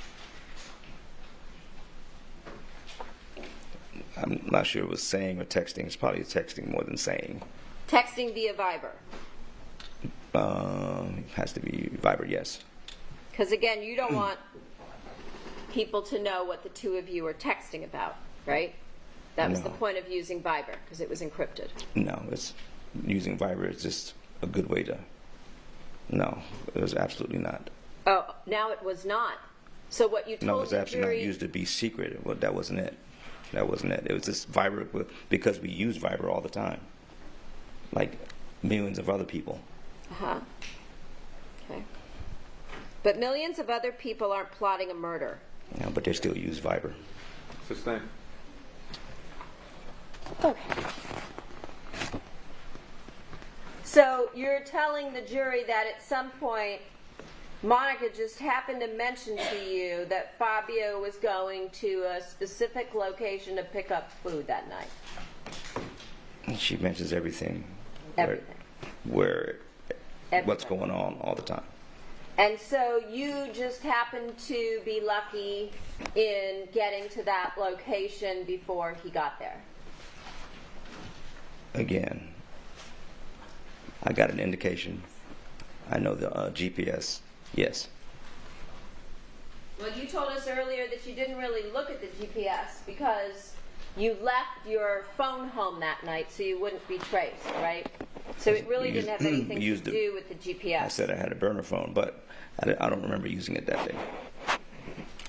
I'm not sure it was saying or texting. It's probably texting more than saying. Texting via Viber. It has to be Viber, yes. Because again, you don't want people to know what the two of you are texting about, right? That was the No. point of using Viber, because it was encrypted. No, it's using Viber is just a good way to. No, it was absolutely not. Oh, now it was not. So what you told No, it was the absolutely jury... not used to be secret. Well, that wasn't it. That wasn't it. It was just Viber because we use Viber all the time, like millions of other people. Uh-huh. Okay. But millions of other people aren't plotting a murder. You know, but they still use Viber. What's his name? Okay. So you're telling the jury that at some point Monica just happened to mention to you that Fabio was going to a specific location to pick up food that night. And she mentions everything. Everything. Where what's Everything. going on all the time. And so you just happened to be lucky in getting to that location before he got there. Again, I got an indication. I know the GPS. Yes. Well, you told us earlier that you didn't really look at the GPS because you left your phone home that night so you wouldn't be traced, right? So it really didn't have anything to do with the GPS. I said I had a burner phone, but I don't remember using it that day.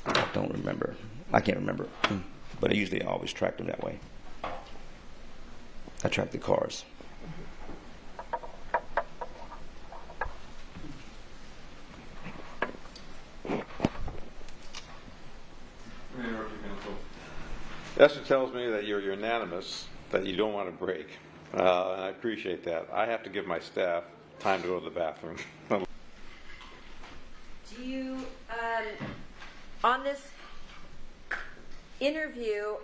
I don't remember. I can't remember. But I usually always track them that way. I track the cars. Esther tells me that you're unanimous, that you don't want to break. And I appreciate that. I have to give my staff time to go to the bathroom. Do you, on this interview,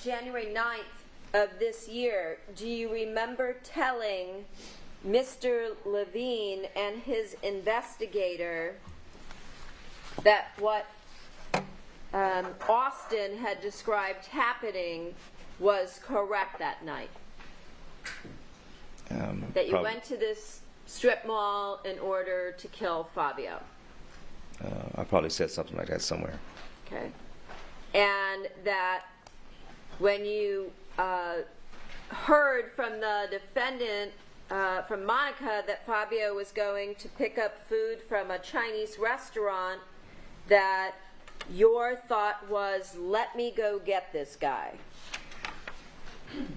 January 9th of this year, do you remember telling Mr. Levine and his investigator that what Austin had described happening was correct that night? That you Probably- went to this strip mall in order to kill Fabio? I probably said something like that somewhere. Okay. And that when you heard from the defendant, from Monica, that Fabio was going to pick up food from a Chinese restaurant, that your thought was, let me go get this guy.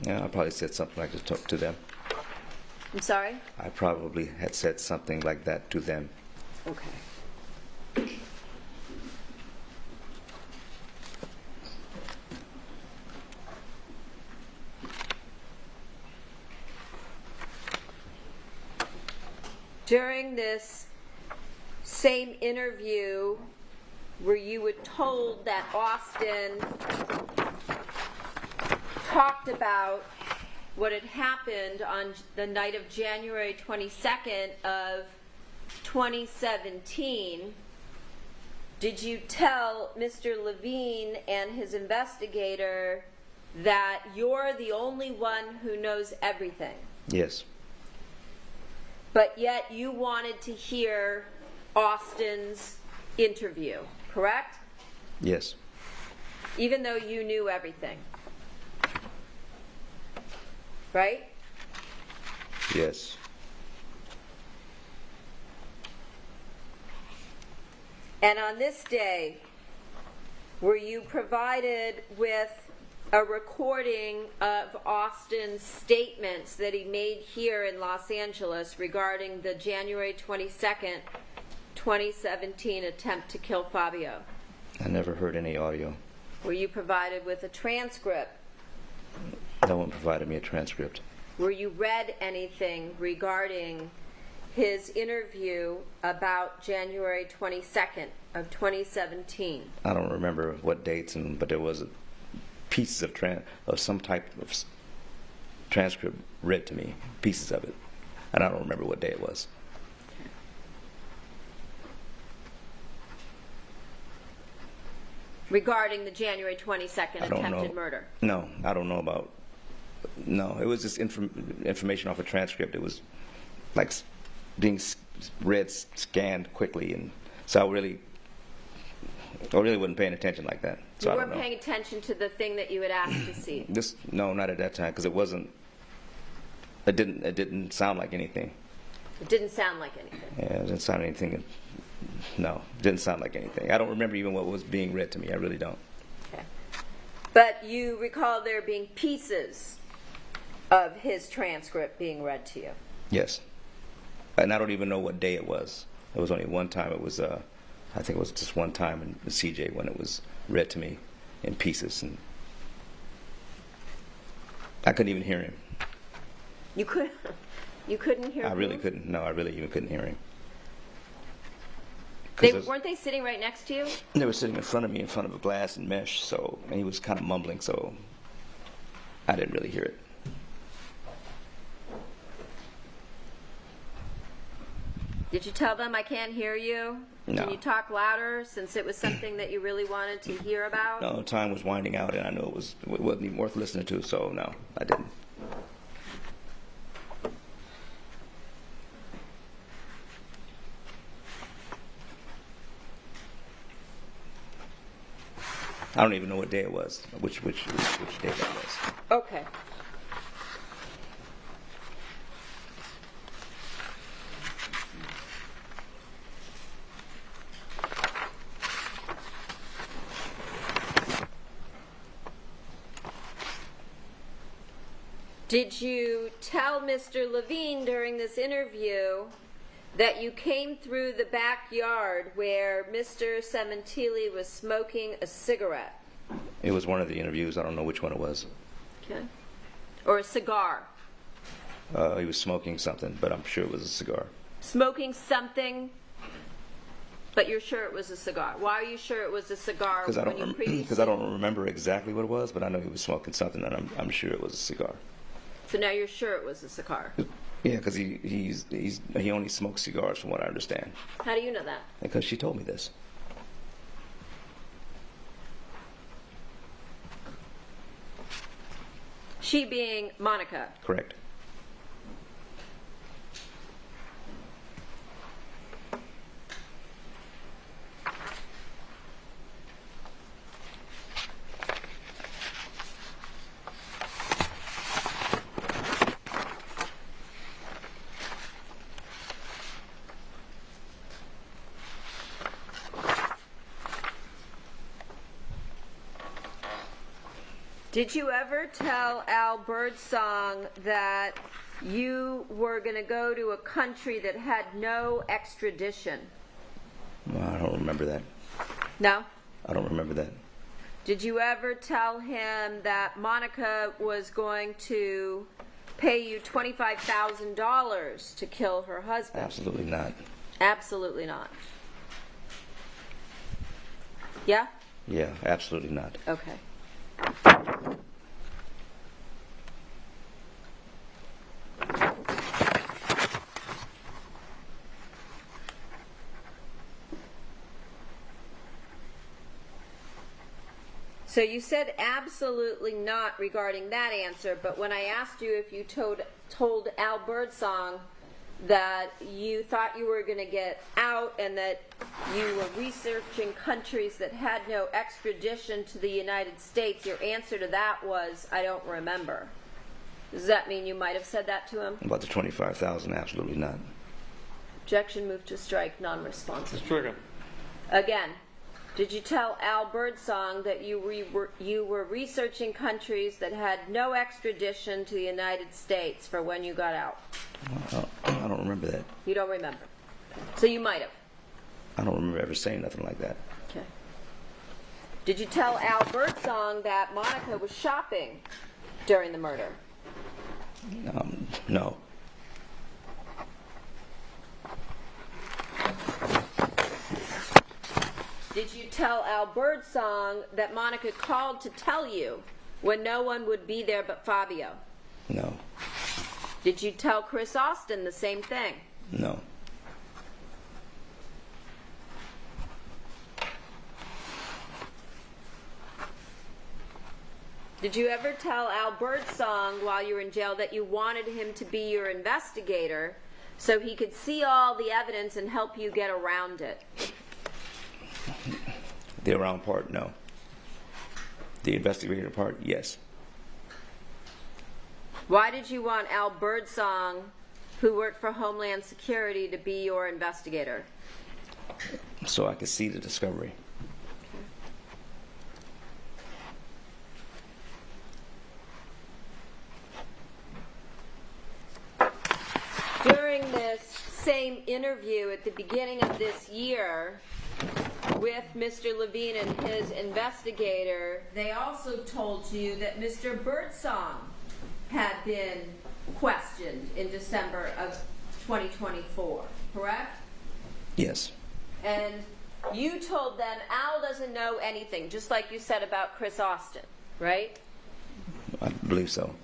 Yeah, I probably said something like that to them. I'm sorry? I probably had said something like that to them. Okay. During this same interview where you were told that Austin talked about what had happened on the night of January 22nd of 2017, did you tell Mr. Levine and his investigator that you're the only one who knows everything? Yes. But yet you wanted to hear Austin's interview, correct? Yes. Even though you knew everything. Right? Yes. And on this day, were you provided with a recording of Austin's statements that he made here in Los Angeles regarding the January 22nd, 2017 attempt to kill Fabio? I never heard any audio. Were you provided with a transcript? No one provided me a transcript. where you read anything regarding his interview about January 22nd of 2017. I don't remember what dates, but there was pieces of some type of transcript read to me, pieces of it, and I don't remember what day it was. Regarding the January 22nd I don't attempted know. murder. No, I don't know about. No, it was just information off a transcript. It was like being read, scanned quickly, and so I really wasn't paying attention like that. So You I weren't don't know. paying attention to the thing that you had asked to see. No, not at that time, because it wasn't. It didn't sound like anything. It didn't sound like anything. Yeah, it didn't sound anything. No, it didn't sound like anything. I don't remember even what was being read to me. I really don't. Okay. But you recall there being pieces of his transcript being read to you. Yes, and I don't even know what day it was. It was only one time. It was, I think it was just one time in the CJ when it was read to me in pieces, and I couldn't even hear him. You couldn't hear I really who? couldn't. No, I really even couldn't hear him. Weren't they sitting right next to you? They were sitting in front of me, in front of a glass and mesh, and he was kind of mumbling, so I didn't really hear it. Did you tell them I can't hear you? No. Can you talk louder, since it was something that you really wanted to hear about? No, time was winding out, and I knew it wasn't even worth listening to, so no, I didn't. I don't even know what day it was, which day that was. Okay. Did you tell Mr. Levine during this interview that you came through the backyard where Mr. Sementilli was smoking a cigarette? It was one of the interviews. I don't know which one it was. Okay. Or a cigar? He was smoking something, but I'm sure it was a cigar. Smoking something, but you're sure it was a cigar. Why are you sure it was a cigar? Because I when you don't previously... remember exactly what it was, but I know he was smoking something, and I'm sure it was a cigar. So now you're sure it was a cigar. Yeah, because he only smokes cigars, from what I understand. How do you know that? Because she told me this. She being Monica. Correct. Did you ever tell Al Birdsong that you were going to go to a country that had no extradition? No, I don't remember that. No? I don't remember that. Did you ever tell him that Monica was going to pay you $25,000 to kill her husband? Absolutely not. Absolutely not. Yeah? Yeah, absolutely not. Okay. So you said absolutely not regarding that answer, but when I asked you if you told Al Birdsong that you thought you were going to get out and that you were researching countries that had no extradition to the United States, your answer to that was, I don't remember. Does that mean you might have said that to him? About the 25,000, absolutely not. Objection, move to strike, non-responsive. Stricken. Again, did you tell Al Birdsong that you were researching countries that had no extradition to the United States for when you got out? I don't remember that. You don't remember. So you might have. I don't remember ever saying nothing like that. Okay. Did you tell Al Birdsong that Monica was shopping during the murder? No. Did you tell Al Birdsong that Monica called to tell you when no one would be there but Fabio? No. Did you tell Chris Austin the same thing? No. Did you ever tell Al Birdsong while you were in jail that you wanted him to be your investigator so he could see all the evidence and help you get around it? The around part, no. The investigator part, yes. Why did you want Al Birdsong, who worked for Homeland Security, to be your investigator? So I could see the discovery. During this same interview at the beginning of this year with Mr. Levine and his investigator, they also told you that Mr. Birdsong had been questioned in December of 2024, correct? Yes. And you told them Al doesn't know anything, just like you said about Chris Austin, right? I believe so.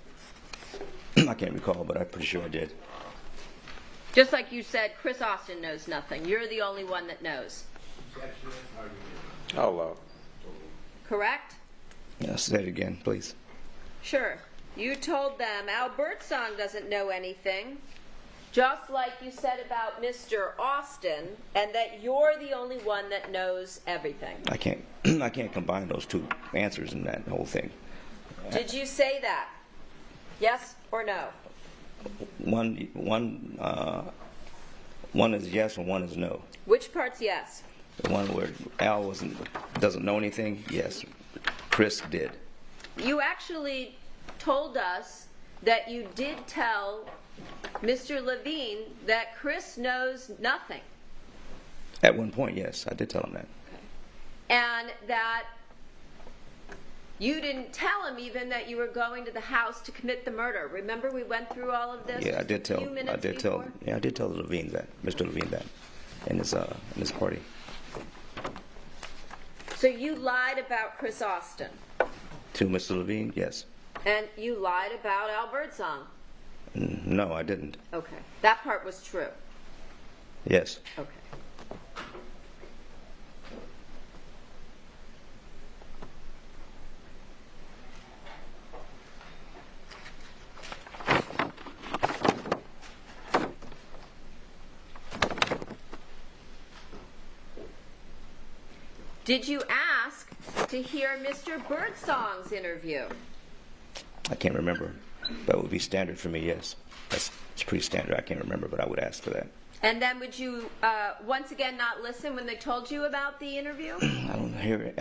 I can't recall, but I'm pretty sure I did. Just like you said, Chris Austin knows nothing. You're the only one that knows. Objection, argument. Oh, well. Correct? Yeah, say it again, please. Sure. You told them Al Birdsong doesn't know anything, just like you said about Mr. Austin, and that you're the only one that knows everything. I can't combine those two answers in that whole thing. Did you say that? Yes or no? One is yes and one is no. Which part's yes? The one where Al doesn't know anything, yes. Chris did. You actually told us that you did tell Mr. Levine that Chris knows nothing. At one point, yes, I did tell him that. And that you didn't tell him even that you were going to the house to commit the murder. Remember we went through all of this? Yeah, I did tell. A few minutes I did before? tell. Yeah, I did tell Levine that, Mr. Levine that, in his party. So you lied about Chris Austin. To Mr. Levine, yes. And you lied about Al Birdsong. No, I didn't. Okay. That part was true. Yes. Okay. Did you ask to hear Mr. Birdsong's interview? I can't remember. That would be standard for me, yes. It's pretty standard. I can't remember, but I would ask for that. And then would you once again not listen when they told you about the interview? I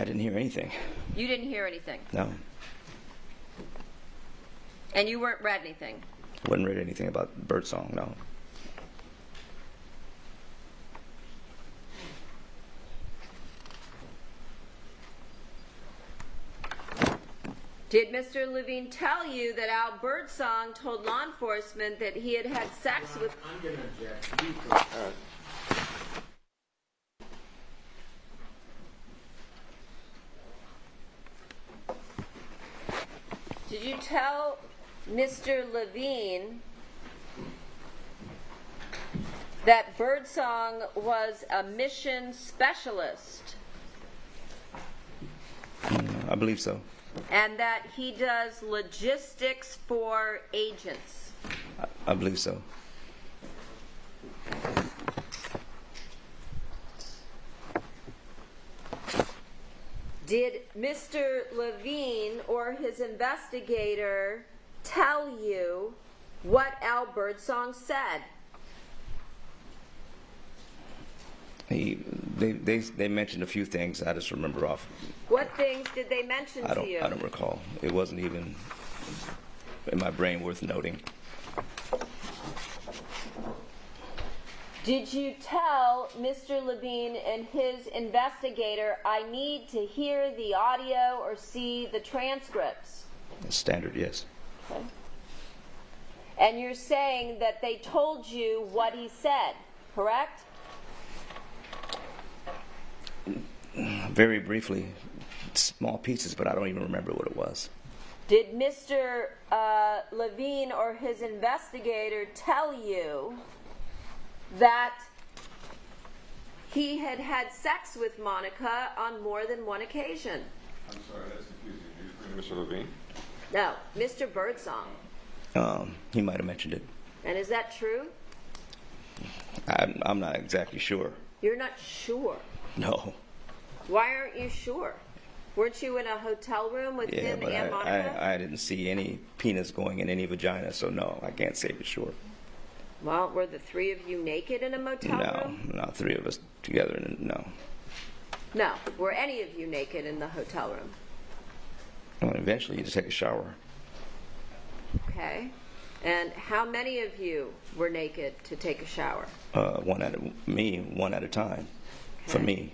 didn't hear anything. You didn't hear anything. No. And you weren't read anything. I wouldn't read anything about Birdsong, no. Did Mr. Levine tell you that Al Birdsong told law enforcement that he had had sex with... I'm going to object. You All first. right. Did you tell Mr. Levine that Birdsong was a mission specialist I believe so. and that he does logistics for agents? I believe so. Did Mr. Levine or his investigator tell you what Al Birdsong said? They mentioned a few things. I just remember off. What things did they mention I to you? don't recall. It wasn't even in my brain worth noting. Did you tell Mr. Levine and his investigator, I need to hear the audio or see the transcripts? Standard, yes. Okay. And you're saying that they told you what he said, correct? Very briefly, small pieces, but I don't even remember what it was. Did Mr. Levine or his investigator tell you that he had had sex with Monica on more than one occasion? I'm sorry, that's confusing. Mr. Levine? No, Mr. Birdsong. He might have mentioned it. And is that true? I'm not exactly sure. You're not sure. No. Why aren't you sure? Weren't you in a hotel room with Yeah, him but and Monica? I didn't see any penis going in any vagina, so no, I can't say for sure. Well, were the three of you naked in a motel room? No, three of us together, no. No. Were any of you naked in the hotel room? Well, eventually, you just take a shower. Okay. And how many of you were naked to take a shower? One at a time. For Okay. me,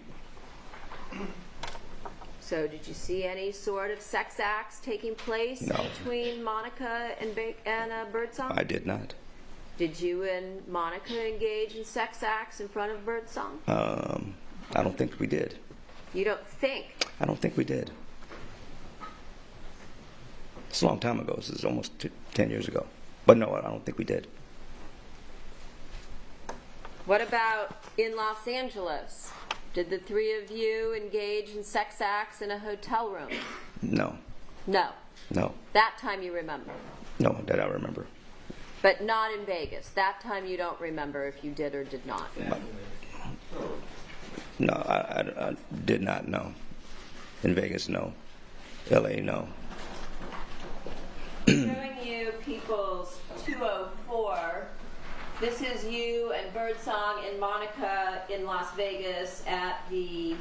So did you see any sort of sex acts taking place No. between Monica and Birdsong? I did not. Did you and Monica engage in sex acts in front of Birdsong? I don't think we did. You don't think? I don't think we did. It's a long time ago. This is almost 10 years ago. But no, I don't think we did. What about in Los Angeles? Did the three of you engage in sex acts in a hotel room? No. No. No. That time you remember. No, that I remember. But not in Vegas. That time you don't remember if you did or did not. No, I did not know. In Vegas, no. LA, no. Showing you People's 204. This is you and Birdsong and Monica in Las Vegas at the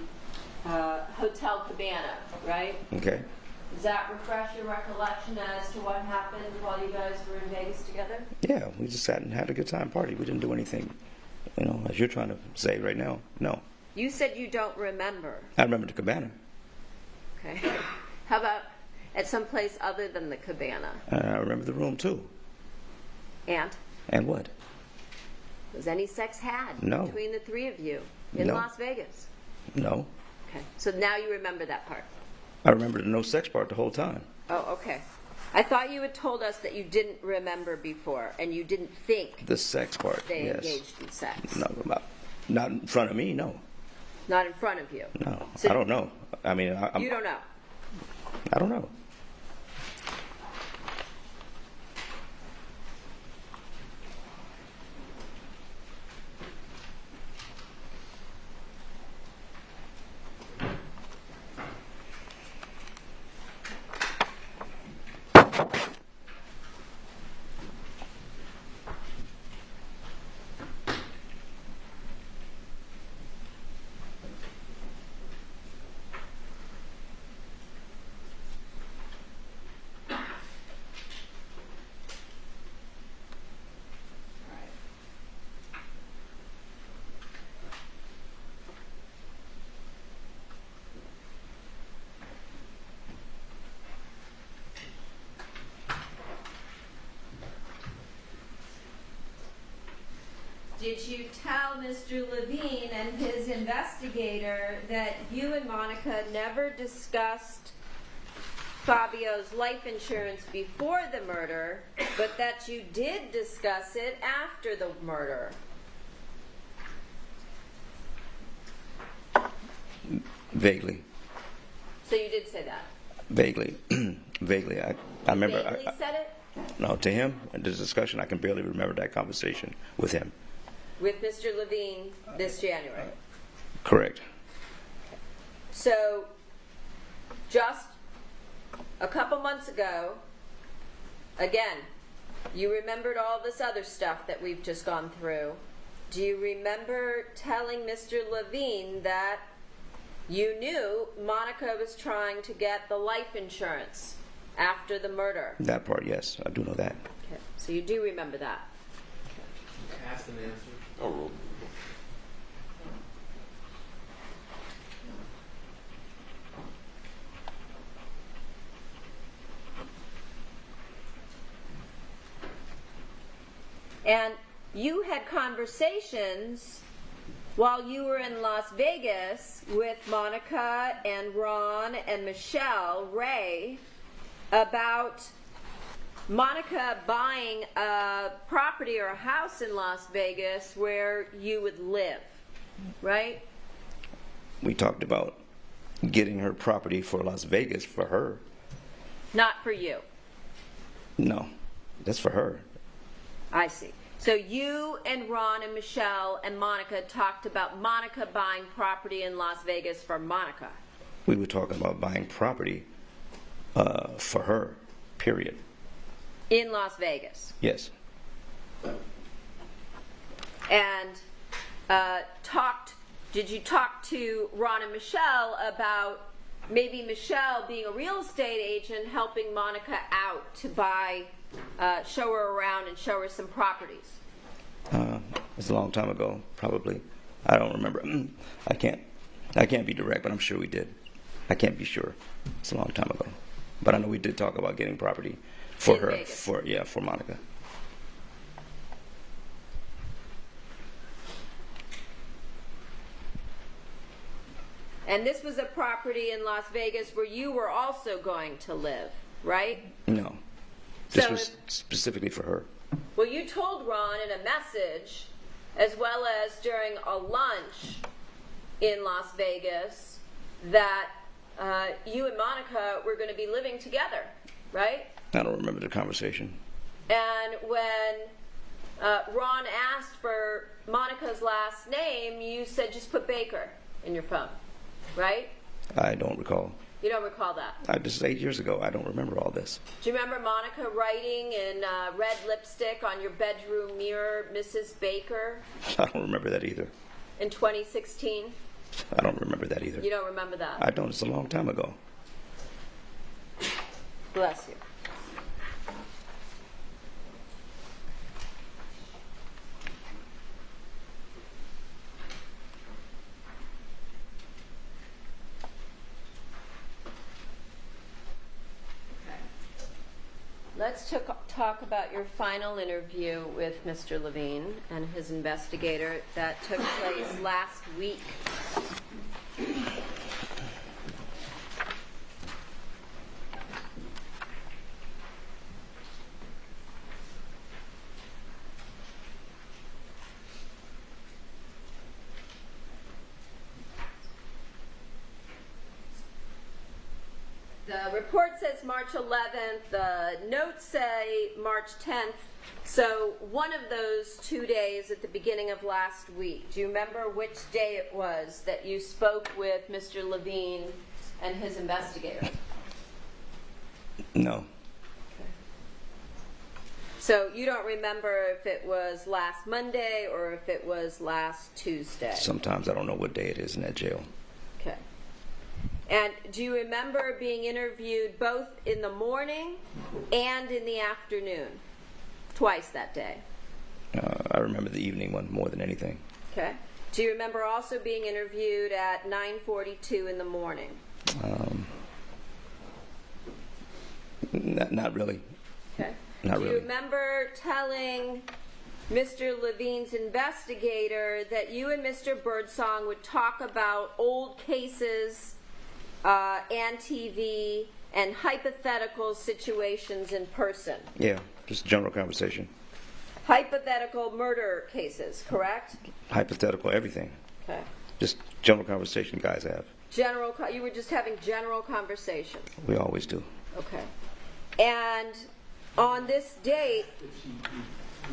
Hotel Cabana, right? Okay. Does that refresh your recollection as to what happened while you guys were in Vegas together? Yeah, we just sat and had a good time party. We didn't do anything, as you're trying to say right now. No. You said you don't remember. I remember the cabana. Okay. How about at some place other than the Cabana? I remember the room, too. And And what? was any sex had No. between the three of you in No. Las Vegas? No. Okay. So now you remember that part. I remember the no sex part the whole time. Oh, okay. I thought you had told us that you didn't remember before and you didn't think The sex part, they yes. engaged in sex. No, not in front of me, no. Not in front of you. No, So I don't know. I mean, You don't know. I don't know. Did you tell Mr. Levine and his investigator that you and Monica never discussed Fabio's life insurance before the murder, but that you did discuss it after the murder? Vaguely. So you did say that? Vaguely. Vaguely. I remember. Vaguely said it? No, to him, in this discussion, I can barely remember that conversation with him. With Mr. Levine this January? Correct. So, just a couple months ago, again, you remembered all this other stuff that we've just gone through. Do you remember telling Mr. Levine that you knew Monica was trying to get the life insurance after the murder? That part, yes, I do know that. Okay, so you do remember that. Asked and answered. Oh, rule. And you had conversations while you were in Las Vegas with Monica and Ron and Michelle Ray about Monica buying a property or a house in Las Vegas where you would live, right? We talked about getting her property for Las Vegas for her. Not for you. No, that's for her. I see. So you and Ron and Michelle and Monica talked about Monica buying property in Las Vegas for Monica. We were talking about buying property for her, period. In Las Vegas. Yes. And did you talk to Ron and Michelle about maybe Michelle being a real estate agent helping Monica out to buy, show her around and show her some properties? It's a long time ago, probably. I don't remember. I can't be direct, but I'm sure we did. I can't be sure. It's a long time ago. But I know we did talk about getting property for In her, Vegas. for Monica. And this was a property in Las Vegas where you were also going to live, right? No. This So was if- specifically for her. Well, you told Ron in a message, as well as during a lunch in Las Vegas, that you and Monica were going to be living together, right? I don't remember the conversation. And when Ron asked for Monica's last name, you said just put Baker in your phone, right? I don't recall. You don't recall that. This is 8 years ago. I don't remember all this. Do you remember Monica writing in red lipstick on your bedroom mirror, Mrs. Baker, I don't remember that either. in 2016? I don't remember that either. You don't remember that? I don't. It's a long time ago. Bless you. Let's talk about your final interview with Mr. Levine and his investigator that took place last week. The report says March 11th, the notes say March 10th, so one of those 2 days at the beginning of last week. Do you remember which day it was that you spoke with Mr. Levine and his investigator? No. So you don't remember if it was last Monday or if it was last Tuesday? Sometimes I don't know what day it is in that jail. Okay. And do you remember being interviewed both in the morning and in the afternoon? Twice that day. I remember the evening one more than anything. Okay. Do you remember also being interviewed at 9:42 in the morning? Not really. Okay. Not Do you really. remember telling Mr. Levine's investigator that you and Mr. Birdsong would talk about old cases, and TV, and hypothetical situations in person? Yeah, just general conversation. Hypothetical murder cases, correct? Hypothetical, everything. Okay. Just general conversation guys have. You were just having general conversation. We always do. Okay. And on this date, Did she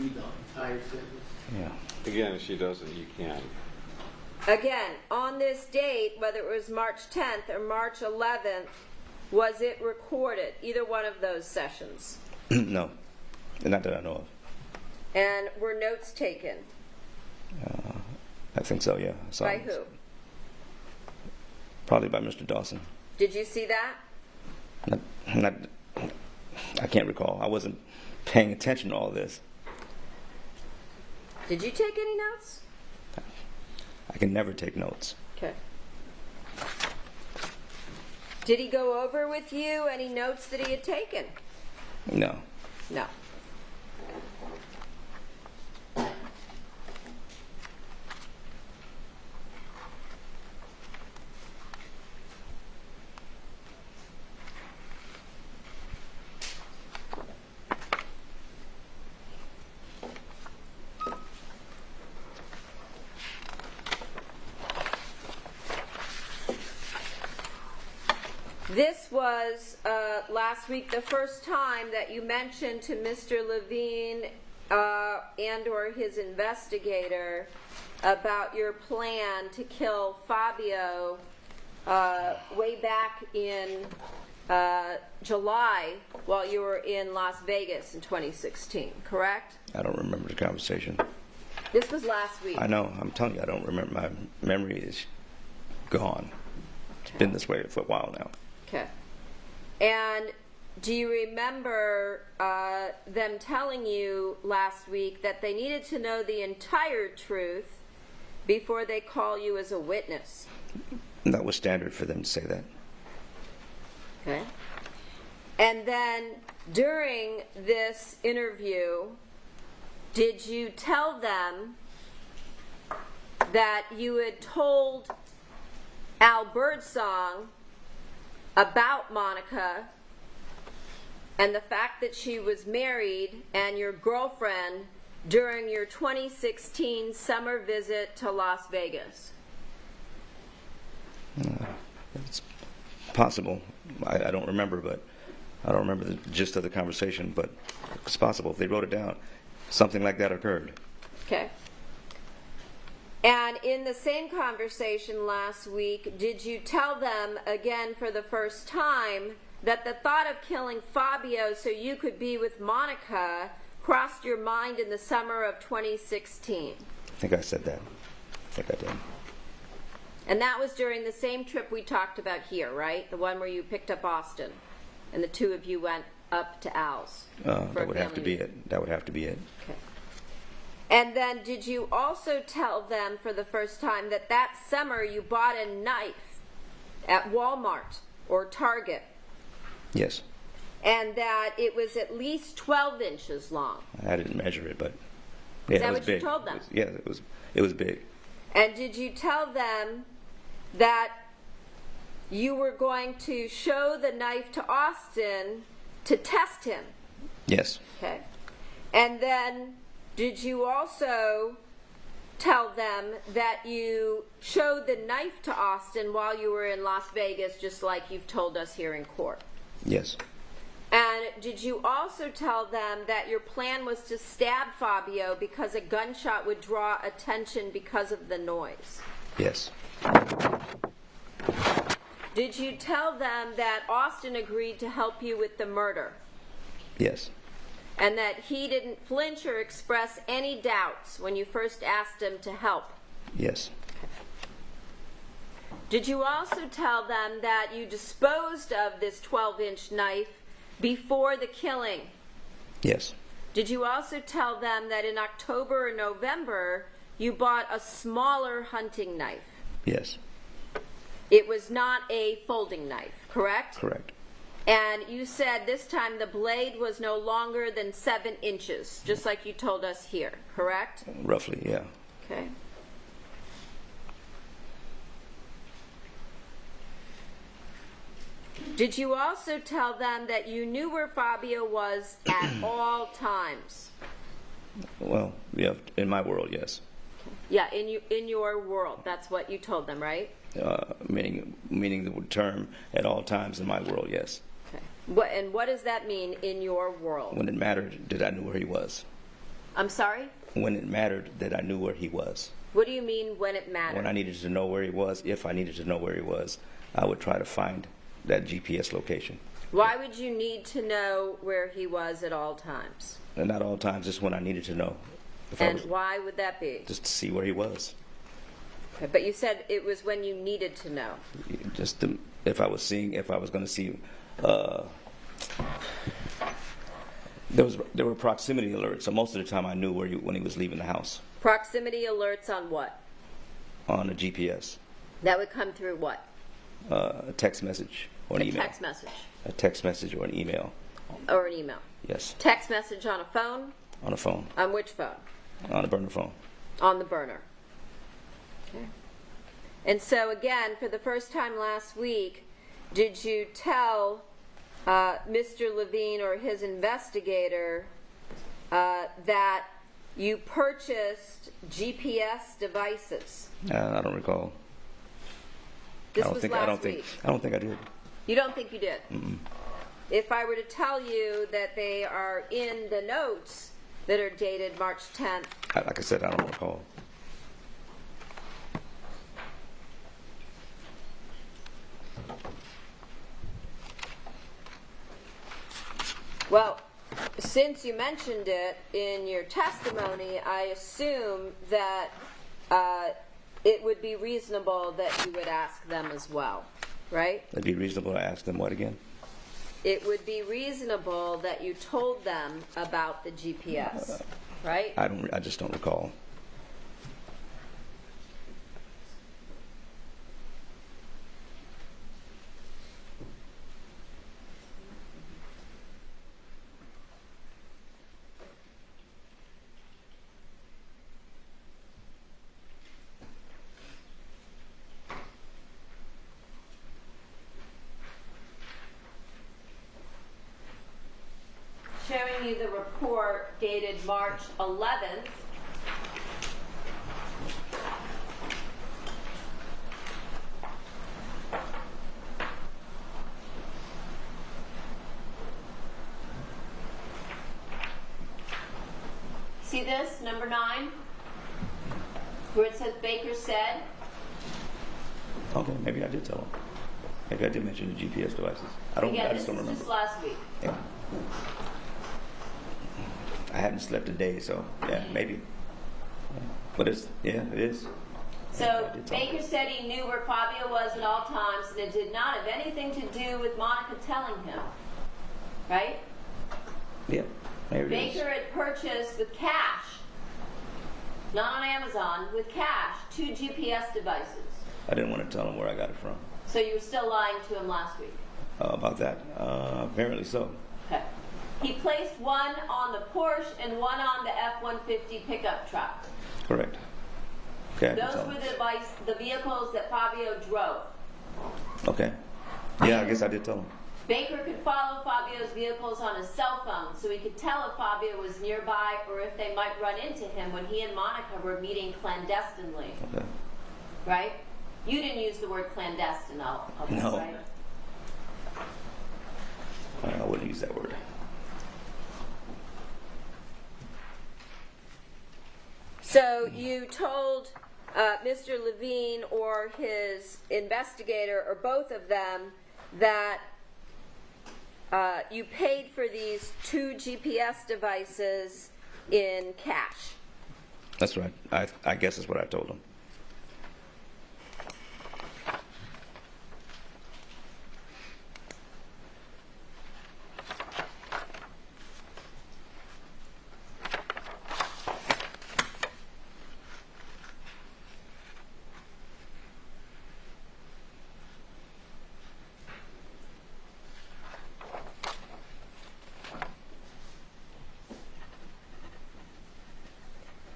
read the entire sentence? Yeah. Again, if she doesn't, you can. again, on this date, whether it was March 10th or March 11th, was it recorded, either one of those sessions? No. Not that I know of. And were notes taken? I think so, yeah. By who? Probably by Mr. Dawson. Did you see that? I can't recall. I wasn't paying attention to all this. Did you take any notes? I can never take notes. Okay. Did he go over with you any notes that he had taken? No. No. This was last week the first time that you mentioned to Mr. Levine and or his investigator about your plan to kill Fabio way back in July while you were in Las Vegas in 2016, correct? I don't remember the conversation. This was last week. I know. I'm telling you, I don't remember. My memory is gone. It's been this way for a while now. Okay. And do you remember them telling you last week that they needed to know the entire truth before they call you as a witness? That was standard for them to say that. Okay. And then during this interview, did you tell them that you had told Al Birdsong about Monica and the fact that she was married and your girlfriend during your 2016 summer visit to Las Vegas? It's possible. I don't remember, but I don't remember the gist of the conversation, but it's possible. If they wrote it down, something like that occurred. Okay. And in the same conversation last week, did you tell them again for the first time that the thought of killing Fabio so you could be with Monica crossed your mind in the summer of 2016? I think I said that. I think I did. And that was during the same trip we talked about here, right? The one where you picked up Austin and the two of you went up to Al's. That would have to be it. That would have to be it. Okay. And then did you also tell them for the first time that that summer you bought a knife at Walmart or Target? Yes. And that it was at least 12 inches long? I didn't measure it, but yeah, Is that it was what big. you told them? It was big. And did you tell them that you were going to show the knife to Austin to test him? Yes. Okay. And then did you also tell them that you showed the knife to Austin while you were in Las Vegas, just like you've told us here in court? Yes. And did you also tell them that your plan was to stab Fabio because a gunshot would draw attention because of the noise? Yes. Did you tell them that Austin agreed to help you with the murder? Yes. And that he didn't flinch or express any doubts when you first asked him to help? Yes. Did you also tell them that you disposed of this 12-inch knife before the killing? Yes. Did you also tell them that in October or November you bought a smaller hunting knife? Yes. It was not a folding knife, correct? Correct. And you said this time the blade was no longer than 7 inches, just like you told us here, correct? Roughly, yeah. Okay. Did you also tell them that you knew where Fabio was at all times? Well, yeah, in my world, yes. Yeah, in your world, that's what you told them, right? Meaning the term at all times in my world, yes. Okay. And what does that mean in your world? When it mattered that I knew where he was. I'm sorry? When it mattered that I knew where he was. What do you mean when it mattered? When I needed to know where he was, if I needed to know where he was, I would try to find that GPS location. Why would you need to know where he was at all times? And not all times, just when I needed to know. And why would that be? Just to see where he was. Okay, but you said it was when you needed to know. Just if I was going to see, there were proximity alerts. So most of the time, I knew when he was leaving the house. Proximity alerts on what? On a GPS. That would come through what? A text message or an email. A text message. A text message or an email. Or an email. Yes. Text message on a phone? On a phone. On which phone? On a burner phone. On the burner. Okay. And so again, for the first time last week, did you tell Mr. Levine or his investigator that you purchased GPS devices? I don't recall. This was last week. I don't think I did. You don't think you did? If I were to tell you that they are in the notes that are dated March 10th, Like I said, I don't recall. well, since you mentioned it in your testimony, I assume that it would be reasonable that you would ask them as well, right? It'd be reasonable to ask them what again? It would be reasonable that you told them about the GPS, right? I just don't recall. Showing you the report dated March 11th. See this, number 9? Where it says Baker said? Okay, maybe I did tell them. Maybe I did mention the GPS devices. I Again, just this don't is remember. just last week. Yeah. I haven't slept a day, so yeah, maybe. But it is. So I did tell Baker said he knew where Fabio was at all times, and it did not have anything to do with Monica telling him. Right? Yeah, there it is. Baker had purchased with cash, not on Amazon, with cash, 2 GPS devices. I didn't want to tell him where I got it from. So you were still lying to him last week. About that. Apparently so. Okay. He placed one on the Porsche and one on the F-150 pickup truck. Correct. Okay. I can Those tell were him. the vehicles that Fabio drove. Okay. Yeah, I guess I did tell him. Baker could follow Fabio's vehicles on his cell phone, so he could tell if Fabio was nearby or if they might run into him when he and Monica were meeting clandestinely. Okay. Right? You didn't use the word clandestine, I'll bet, No. right? I wouldn't use that word. So you told Mr. Levine or his investigator, or both of them, that you paid for these 2 GPS devices in cash. That's right. I guess that's what I told him.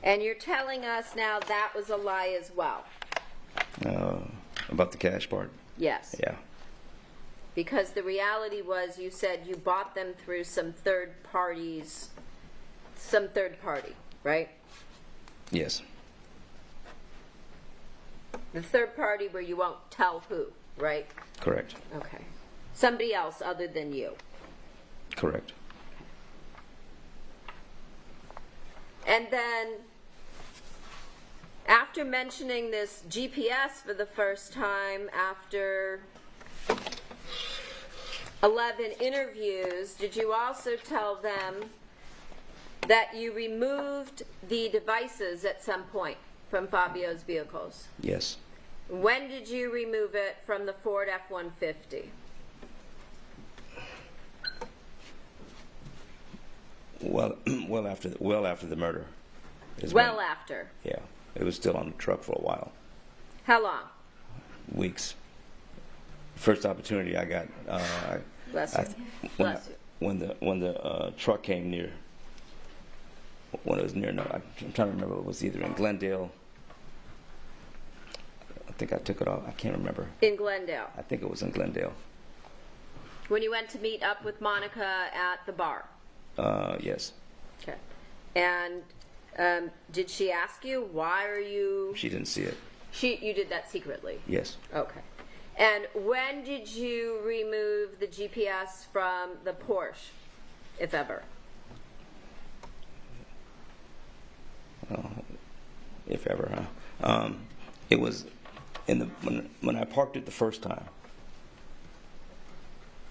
And you're telling us now that was a lie as well. About the cash part? Yes. Yeah. Because the reality was you said you bought them through some third party, right? Yes. The third party where you won't tell who, right? Correct. Okay. Somebody else other than you. Correct. And then, after mentioning this GPS for the first time, after 11 interviews, did you also tell them that you removed the devices at some point from Fabio's vehicles? Yes. When did you remove it from the Ford F-150? Well after the murder. is Well when- after. Yeah. It was still on the truck for a while. How long? Weeks. First opportunity I got. Bless you. Bless you. When the truck came near. When it was near, no, I'm trying to remember. It was either in Glendale. I think I took it off. I can't remember. In Glendale. I think it was in Glendale. When you went to meet up with Monica at the bar. Yes. Okay. And did she ask you, why are you... She didn't see it. You did that secretly? Yes. Okay. And when did you remove the GPS from the Porsche, if ever? If ever, huh? It was when I parked it the first time.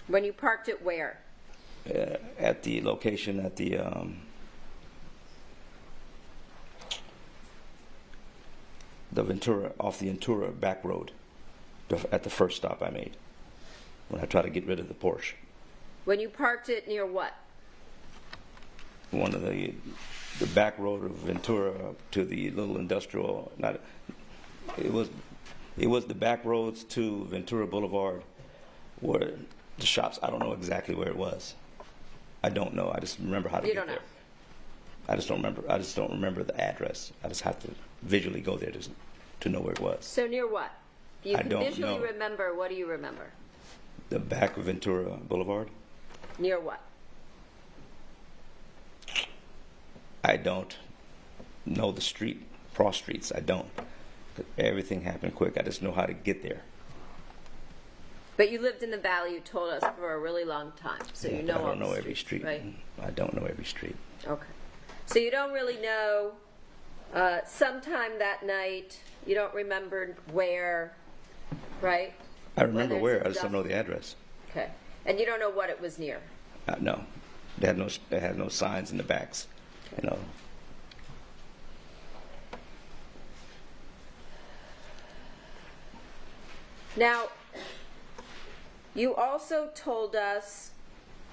When you parked it where? At the location at the Ventura, off the Ventura back road, at the first stop I made, when I tried to get rid of the Porsche. When you parked it near what? One of the back road of Ventura to the little industrial, it was the back roads to Ventura Boulevard, where the shops, I don't know exactly where it was. I don't know. I just remember how to You get don't know. there. I just don't remember the address. I just have to visually go there to know where it was. So near what? If you I can don't visually know. remember, what do you remember? The back of Ventura Boulevard? Near what? I don't know the street, cross streets. I don't. Everything happened quick. I just know how to get there. But you lived in the valley, you told us, for a really long time, so you know I all don't the know every streets, street. right? I don't know every street. Okay. So you don't really know, sometime that night, you don't remember where, right? I remember Whether where. it's I just don't know the address. Okay. And you don't know what it was near? No, they had no signs in the backs. You know. Now, you also told us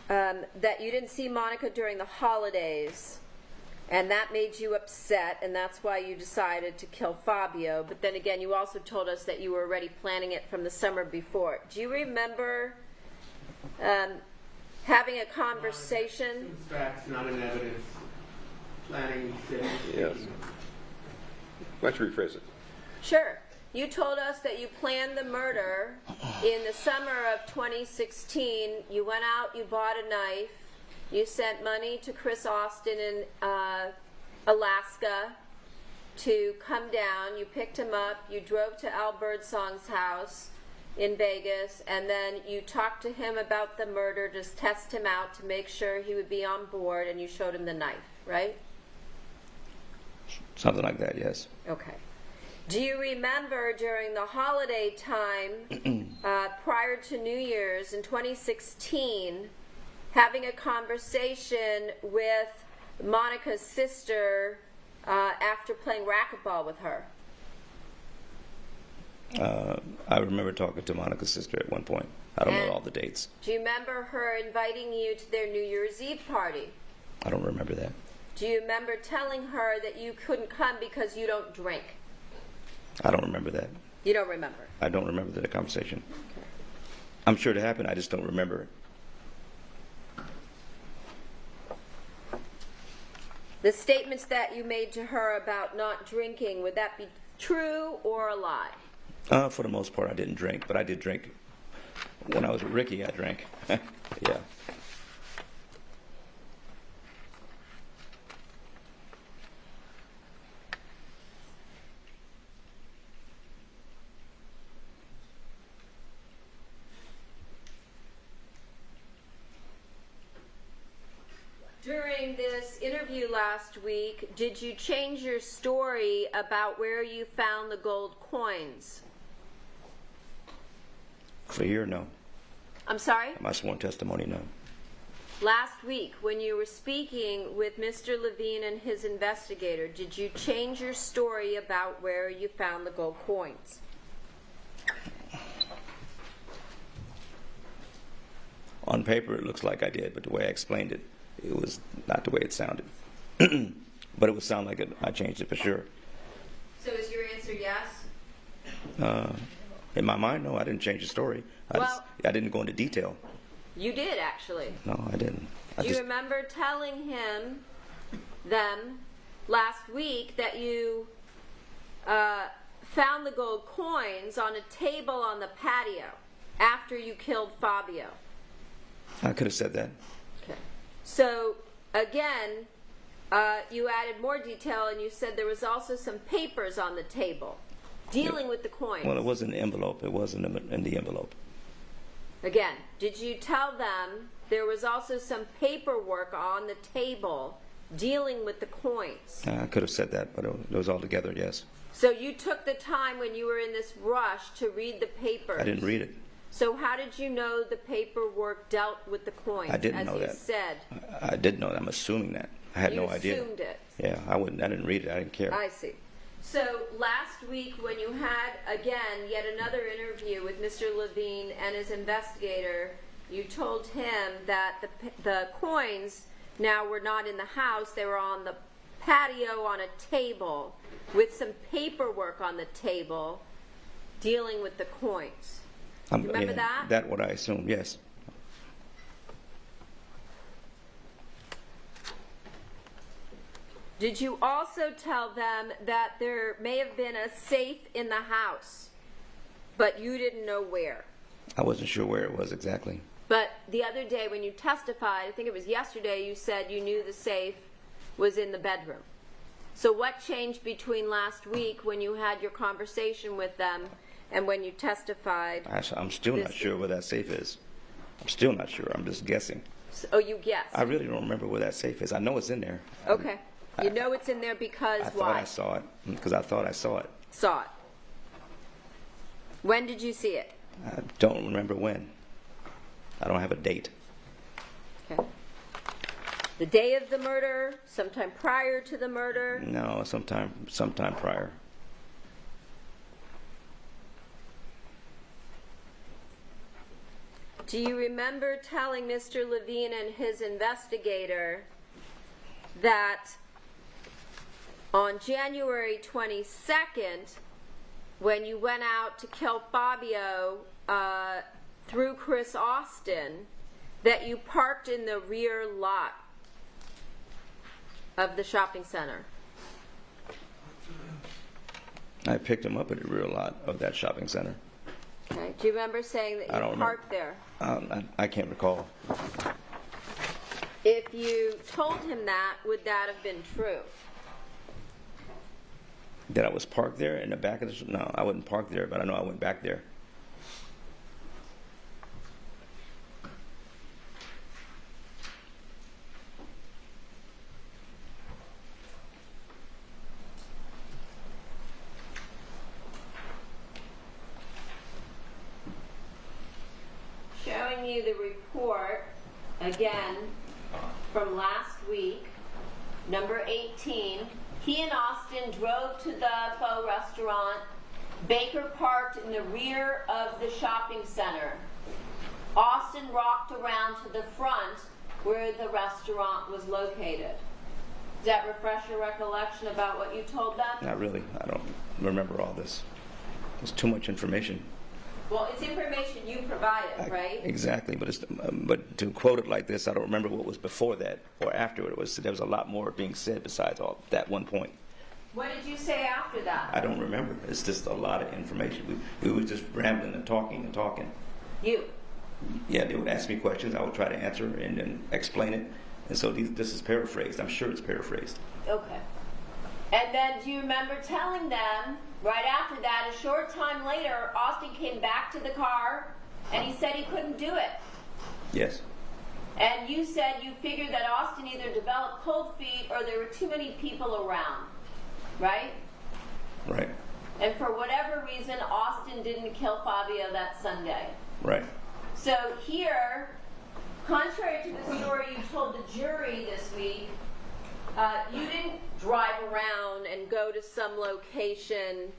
that you didn't see Monica during the holidays, and that made you upset, and that's why you decided to kill Fabio. But then again, you also told us that you were already planning it from the summer before. Do you remember having a conversation? It's facts, not an evidence. Planning, setting. Yes. Why don't you rephrase it? Sure. You told us that you planned the murder in the summer of 2016. You went out, you bought a knife, you sent money to Chris Austin in Alaska to come down. You picked him up, you drove to Al Birdsong's house in Vegas, and then you talked to him about the murder, just test him out to make sure he would be on board, and you showed him the knife, right? Something like that, yes. Okay. Do you remember during the holiday time prior to New Year's in 2016 having a conversation with Monica's sister after playing racquetball with her? I remember talking to Monica's sister at one point. I don't know all the dates. Do you remember her inviting you to their New Year's Eve party? I don't remember that. Do you remember telling her that you couldn't come because you don't drink? I don't remember that. You don't remember? I don't remember that conversation. I'm sure it happened. I just don't remember it. The statements that you made to her about not drinking, would that be true or a lie? For the most part, I didn't drink, but I did drink. When I was with Ricky, I drank. Yeah. During this interview last week, did you change your story about where you found the gold coins? For here, no. I'm sorry? My sworn testimony, no. Last week, when you were speaking with Mr. Levine and his investigator, did you change your story about where you found the gold coins? On paper, it looks like I did, but the way I explained it, it was not the way it sounded. But it would sound like I changed it for sure. So is your answer yes? In my mind, no, I didn't change the story. I didn't go into detail. You did, actually. No, I didn't. Do you remember telling them last week that you found the gold coins on a table on the patio after you killed Fabio? I could have said that. Okay. So, again, you added more detail and you said there was also some papers on the table. dealing with the coins. Well, it was in the envelope. It wasn't in the envelope. Again, did you tell them there was also some paperwork on the table dealing with the coins? I could have said that, but it was all together, yes. So you took the time when you were in this rush to read the papers. I didn't read it. So how did you know the paperwork dealt with the coins? I didn't know that. As you said. I didn't know that. I'm assuming that. I had no idea. You assumed it. Yeah, I didn't read it. I didn't care. I see. So last week when you had, again, yet another interview with Mr. Levine and his investigator, you told him that the coins now were not in the house. They were on the patio on a table with some paperwork on the table dealing with the coins. Do you remember that? That's what I assumed, yes. Did you also tell them that there may have been a safe in the house, but you didn't know where? I wasn't sure where it was exactly. But the other day when you testified, I think it was yesterday, you said you knew the safe was in the bedroom. So what changed between last week when you had your conversation with them and when you testified? I'm still not sure where that safe is. I'm still not sure. I'm just guessing. Oh, you guessed. I really don't remember where that safe is. I know it's in there. Okay. You know it's in there because I why? thought I saw it because I thought I saw it. Saw it. When did you see it? I don't remember when. I don't have a date. Okay. The day of the murder, sometime prior to the murder? No, sometime prior. Do you remember telling Mr. Levine and his investigator that on January 22nd, when you went out to kill Fabio through Chris Austin, that you parked in the rear lot of the shopping center? I picked him up at the rear lot of that shopping center. Okay. Do you remember saying that I don't you remember. parked there? I can't recall. If you told him that, would that have been true? That I was parked there in the back of the... No, I wasn't parked there, but I know I went back there. Showing you the report, again, from last week, number 18. He and Austin drove to the Faux restaurant. Baker parked in the rear of the shopping center. Austin walked around to the front where the restaurant was located. Does that refresh your recollection about what you told them? Not really. I don't remember all this. There's too much information. Well, it's information you provided, right? Exactly, but to quote it like this, I don't remember what was before that or after it. There was a lot more being said besides all that one point. What did you say after that? I don't remember. It's just a lot of information. We were just rambling and talking and talking. You? Yeah, they would ask me questions. I would try to answer and then explain it. And so this is paraphrased. I'm sure it's paraphrased. Okay. And then do you remember telling them, right after that, a short time later, Austin came back to the car and he said he couldn't do it? Yes. And you said you figured that Austin either developed cold feet or there were too many people around, right? Right. And for whatever reason, Austin didn't kill Fabio that Sunday. Right. So here, contrary to the story you told the jury this week, you didn't drive around and go to some location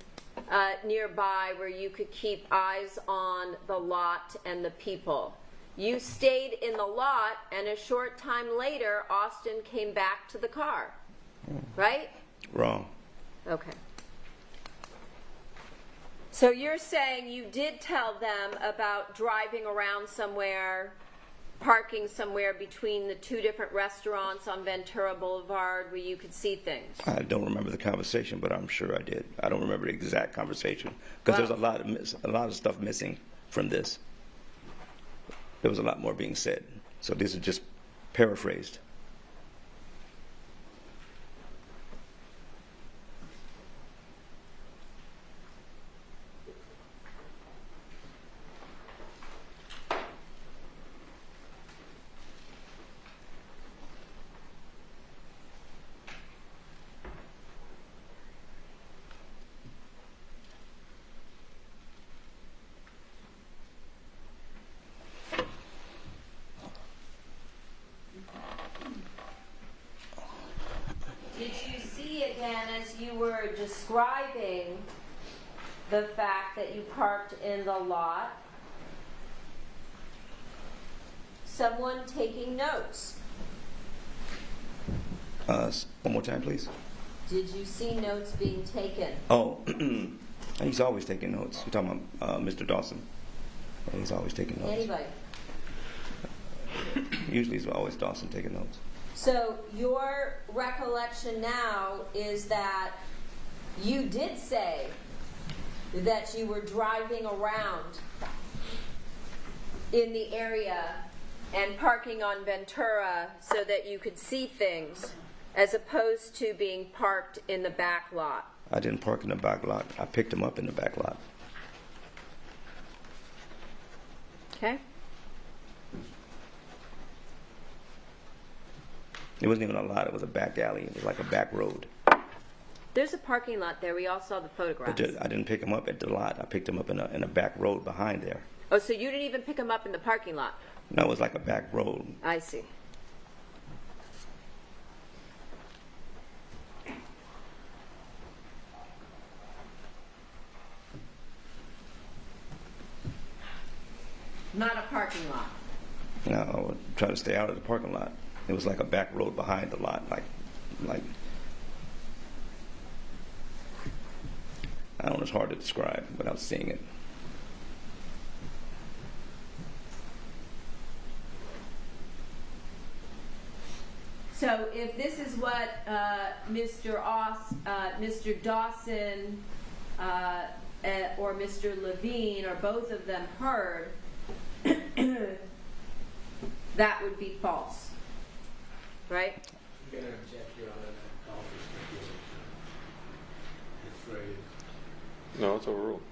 nearby where you could keep eyes on the lot and the people. You stayed in the lot, and a short time later, Austin came back to the car. Right? Wrong. Okay. So you're saying you did tell them about driving around somewhere, parking somewhere between the two different restaurants on Ventura Boulevard where you could see things? I don't remember the conversation, but I'm sure I did. I don't remember the exact conversation because there's a lot of stuff missing from this. There was a lot more being said, so these are just paraphrased. describing the fact that you parked in the lot. Someone taking notes. One more time, please. Did you see notes being taken? Oh, he's always taking notes. You're talking about Mr. Dawson. He's always taking notes. Anybody? Usually it's always Dawson taking notes. So your recollection now is that you did say that you were driving around in the area and parking on Ventura so that you could see things, as opposed to being parked in the back lot. I didn't park in the back lot. I picked him up in the back lot. Okay? It wasn't even a lot. It was a back alley. It was like a back road. There's a parking lot there. We all saw the photographs. I didn't pick him up at the lot. I picked him up in a back road behind there. Oh, so you didn't even pick him up in the parking lot? No, it was like a back road. I see. Not a parking lot. You know, I would try to stay out of the parking lot. It was like a back road behind the lot, like I don't know, it's hard to describe without seeing it. So if this is what Mr. Dawson or Mr. Levine or both of them heard, that would be false, right? I'm going to object, Your Honor, that office phrase. No, it's overruled.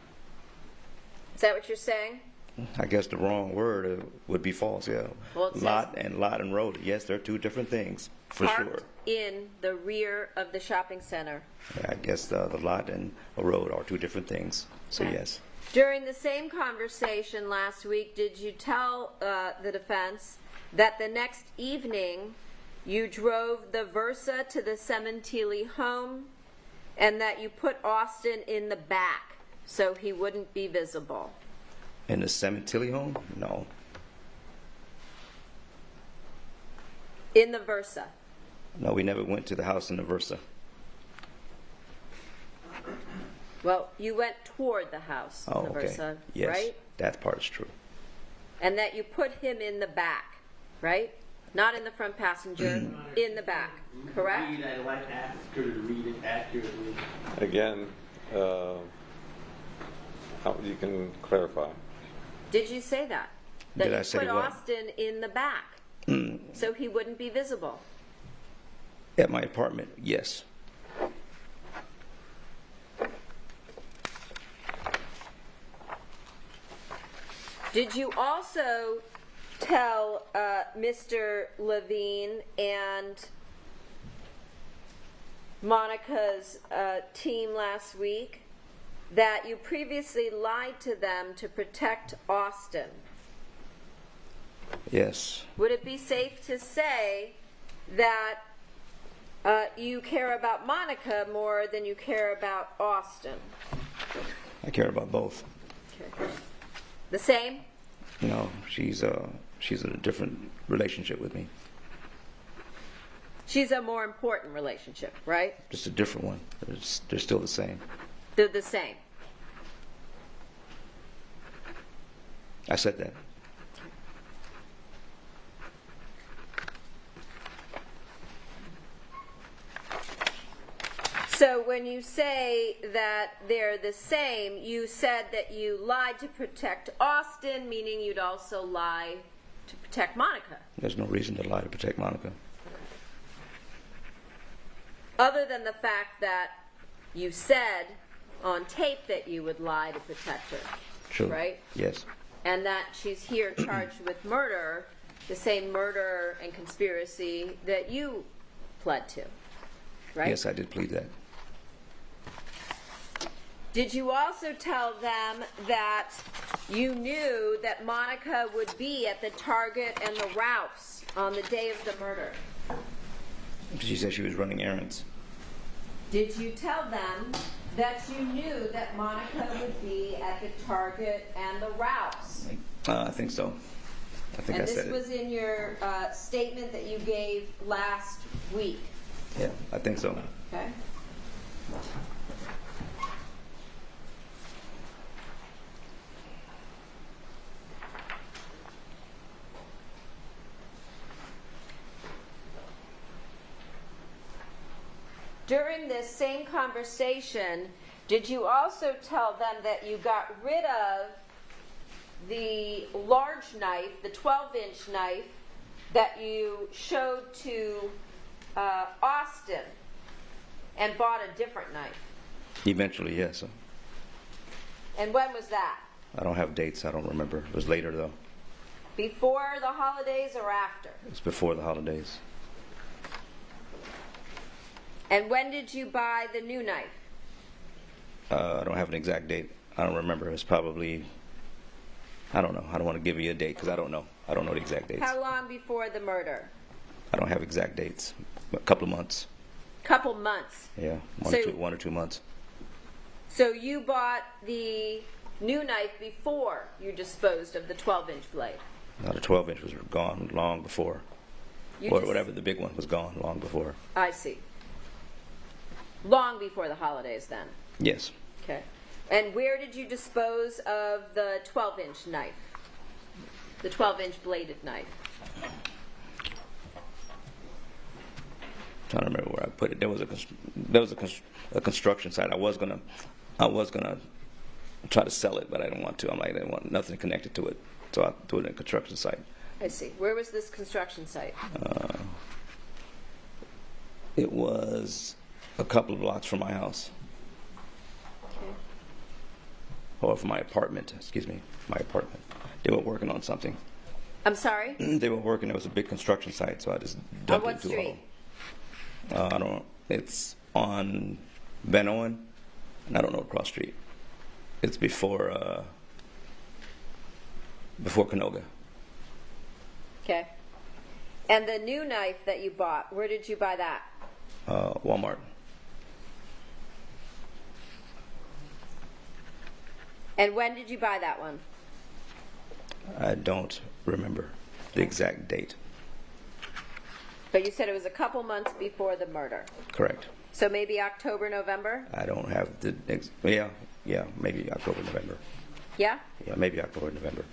Is that what you're saying? I guess the wrong word would be false, yeah. Well, it says- lot and road. Yes, they're two different things, for Parked sure. in the rear of the shopping center. Yeah, I guess the lot and a road are two different things. So Okay. yes. During the same conversation last week, did you tell the defense that the next evening you drove the Versa to the Sementilli home and that you put Austin in the back so he wouldn't be visible? In the Sementilli home? No. In the Versa. No, we never went to the house in the Versa. Well, you went toward the house Oh, in the okay. Versa, Yes, right? that part is true. And that you put him in the back, right? Not in the front passenger, in the back, correct? Read, I'd like to ask her to read it accurately. Again, you can clarify. Did you say that? That Did you I say put what? Austin in the back so he wouldn't be visible? At my apartment, yes. Did you also tell Mr. Levine and Monica's team last week that you previously lied to them to protect Austin? Yes. Would it be safe to say that you care about Monica more than you care about Austin? I care about both. Okay. The same? No, she's in a different relationship with me. She's a more important relationship, right? Just a different one. They're still the same. They're the same. I said that. So when you say that they're the same, you said that you lied to protect Austin, meaning you'd also lie to protect Monica. There's no reason to lie to protect Monica. Other than the fact that you said on tape that you would lie to protect her. True. Right? Yes. And that she's here charged with murder, the same murder and conspiracy that you pled to. Right? Yes, I did plead that. Did you also tell them that you knew that Monica would be at the Target and the Ralph's on the day of the murder? She said she was running errands. Did you tell them that you knew that Monica would be at the Target and the Ralph's. I think so. I think I And said this was it. in your statement that you gave last week, Yeah, I think so. okay? During this same conversation, did you also tell them that you got rid of the large knife, the 12-inch knife, that you showed to Austin and bought a different knife? Eventually, yes. And when was that? I don't have dates. I don't remember. It was later, though. Before the holidays or after? It was before the holidays. And when did you buy the new knife? I don't have an exact date. I don't remember. It was probably, I don't know. I don't want to give you a date because I don't know. I don't know the exact dates. How long before the murder? I don't have exact dates. A couple of months. Couple months. Yeah, So- 1 or 2 months. So you bought the new knife before you disposed of the 12-inch blade? Now the 12-inch was gone long before. You Or just- whatever, the big one was gone long before. I see. Long before the holidays then? Yes. Okay. And where did you dispose of the 12-inch knife? The 12-inch bladed knife? Trying to remember where I put it. There was a construction site. I was gonna try to sell it, but I didn't want to. I didn't want nothing connected to it, so I threw it in a construction site. I see. Where was this construction site? It was a couple of blocks from my house, Okay. or from my apartment. Excuse me, my apartment. They were working on something. I'm sorry? They were working. It was a big construction site, so I just On dumped what it into a street? hole. I don't know. It's on Van Owen, and I don't know the cross street. It's before Canoga. Okay. And the new knife that you bought, where did you buy that? Walmart. And when did you buy that one? I don't remember the exact date. But you said it was a couple months before the murder. Correct. So maybe October, November? I don't have the yeah, maybe October, November. Yeah? Yeah, maybe October, November.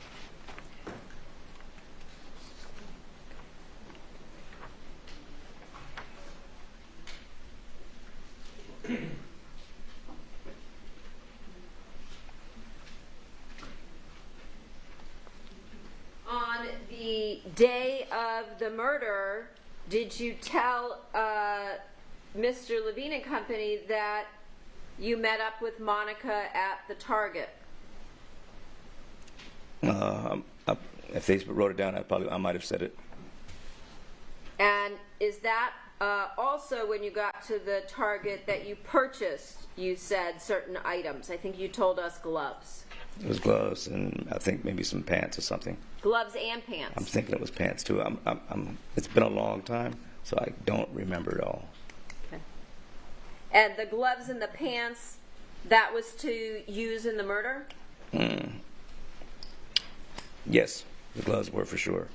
On the day of the murder, did you tell Mr. Levine and Company that you met up with Monica at the Target? If they wrote it down, I might have said it. And is that also when you got to the Target that you purchased, you said certain items? I think you told us gloves. It was gloves and I think maybe some pants or something. Gloves and pants. I'm thinking it was pants too. It's been a long time, so I don't remember it all. Okay. And the gloves and the pants, that was to use in the murder? Yes, the gloves were for sure.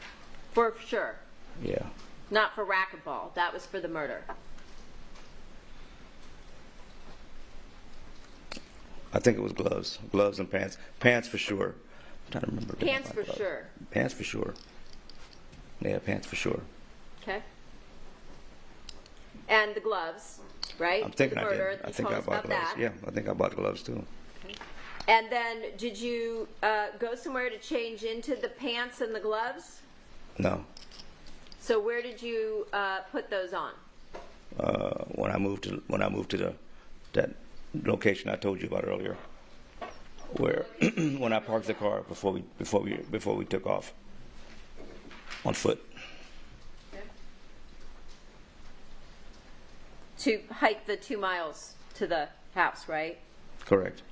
For sure. Yeah. Not for racquetball. That was for the murder. I think it was gloves and pants. Pants for sure. I'm trying to remember. Pants for sure. Pants for sure. Yeah, pants for sure. Okay. And the gloves, right? I'm thinking the I murder. did. I You think told I us bought about gloves. that. Yeah, I think I bought gloves too. And then did you go somewhere to change into the pants and the gloves? No. So where did you put those on? When I moved to that location I told you about earlier, where when I parked the car before we took off on foot. To hike the 2 miles to the house, right? Correct.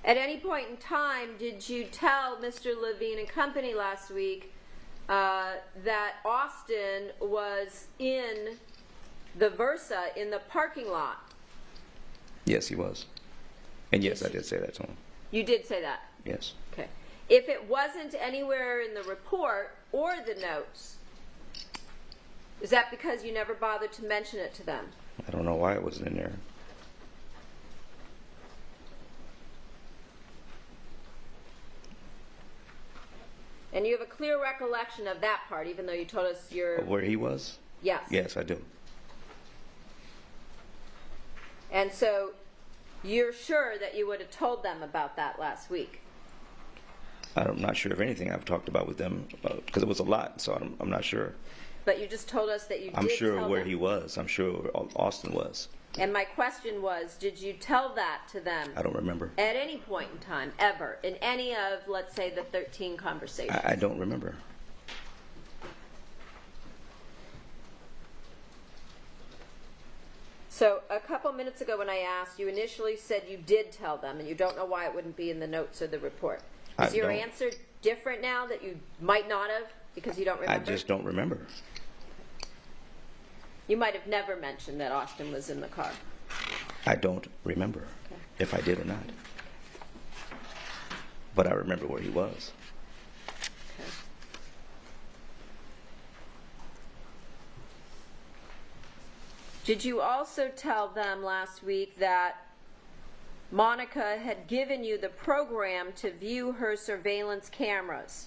At any point in time, did you tell Mr. Levine and company last week that Austin was in the Versa in the parking lot? Yes, he was. And yes, I did say that to him. You did say that? Yes. Okay. If it wasn't anywhere in the report or the notes, is that because you never bothered to mention it to them? I don't know why it wasn't in there. And you have a clear recollection of that part, even though you told us your... Where he was? Yes. Yes, I do. And so you're sure that you would have told them about that last week? I'm not sure of anything I've talked about with them because it was a lot, so I'm not sure. But you just told us that you I'm did sure tell where them. he was. I'm sure where Austin was. And my question was, did you tell that to them I don't remember. at any point in time, ever, in any of, let's say, the 13 conversations? I don't remember. So a couple minutes ago when I asked, you initially said you did tell them, and you don't know why it wouldn't be in the notes or the report. Is your don't. answer different now that you might not have because you don't remember? I just don't remember. You might have never mentioned that Austin was in the car. I don't remember if I did or not. But I remember where he was. Okay. Did you also tell them last week that Monica had given you the program to view her surveillance cameras?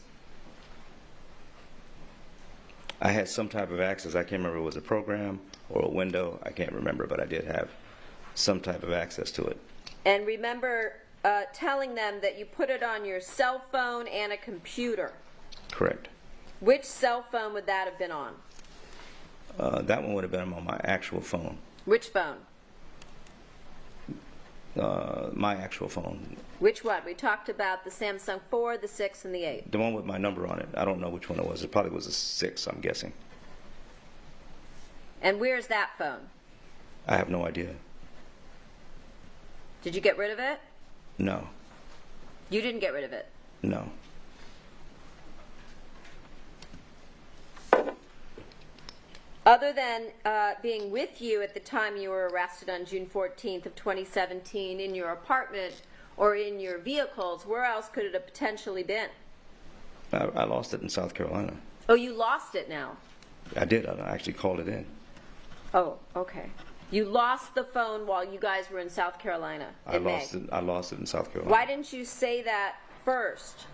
I had some type of access. I can't remember if it was a program or a window. I can't remember, but I did have some type of access to it. And remember telling them that you put it on your cell phone and a computer. Correct. Which cell phone would that have been on? That one would have been on my actual phone. Which phone? My actual phone. Which one? We talked about the Samsung 4, the 6, and the 8. The one with my number on it. I don't know which one it was. It probably was a 6, I'm guessing. And where's that phone? I have no idea. Did you get rid of it? No. You didn't get rid of it. No. Other than being with you at the time you were arrested on June 14th of 2017 in your apartment or in your vehicles, where else could it have potentially been? I lost it in South Carolina. Oh, you lost it now. I did. I actually called it in. Oh, okay. You lost the phone while you guys were in South Carolina in May. I lost it in South Carolina. Why didn't you say that first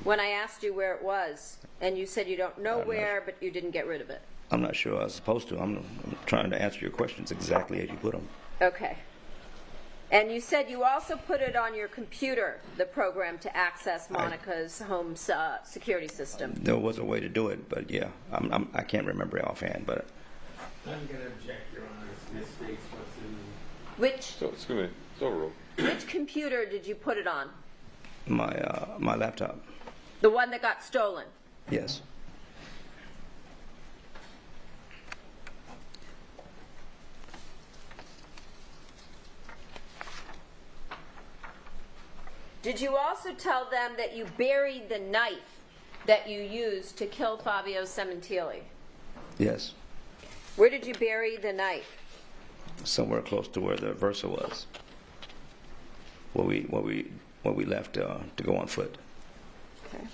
when I asked you where it was? And you said you don't know where, but you didn't get rid of it. I'm not sure I was supposed to. I'm trying to answer your questions exactly as you put them. Okay. And you said you also put it on your computer, the program to access Monica's home security system. There was a way to do it, but yeah, I can't remember it offhand. But I'm going to object, Your Honor. This states what's in Which So, excuse me, it's overruled. which computer did you put it on? my laptop. The one that got stolen. Yes. Did you also tell them that you buried the knife that you used to kill Fabio Sementilli? Yes. Where did you bury the knife? Somewhere close to where the Versa was. Where we left to go on foot. Okay.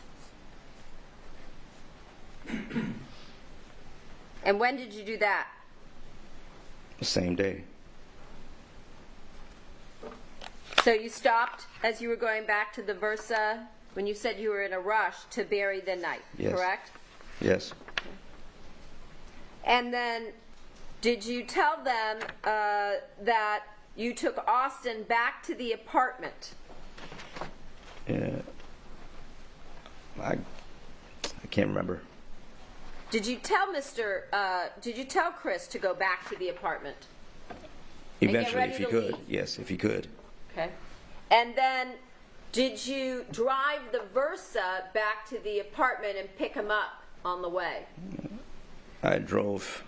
And when did you do that? The same day. So you stopped as you were going back to the Versa when you said you were in a rush to bury the knife, Yes. correct? Yes. And then did you tell them that you took Austin back to the apartment? Yeah. I can't remember. Did you tell Chris to go back to the apartment? get Eventually, ready if he to could. leave. Yes, if he could. Okay. And then did you drive the Versa back to the apartment and pick him up on the way? I drove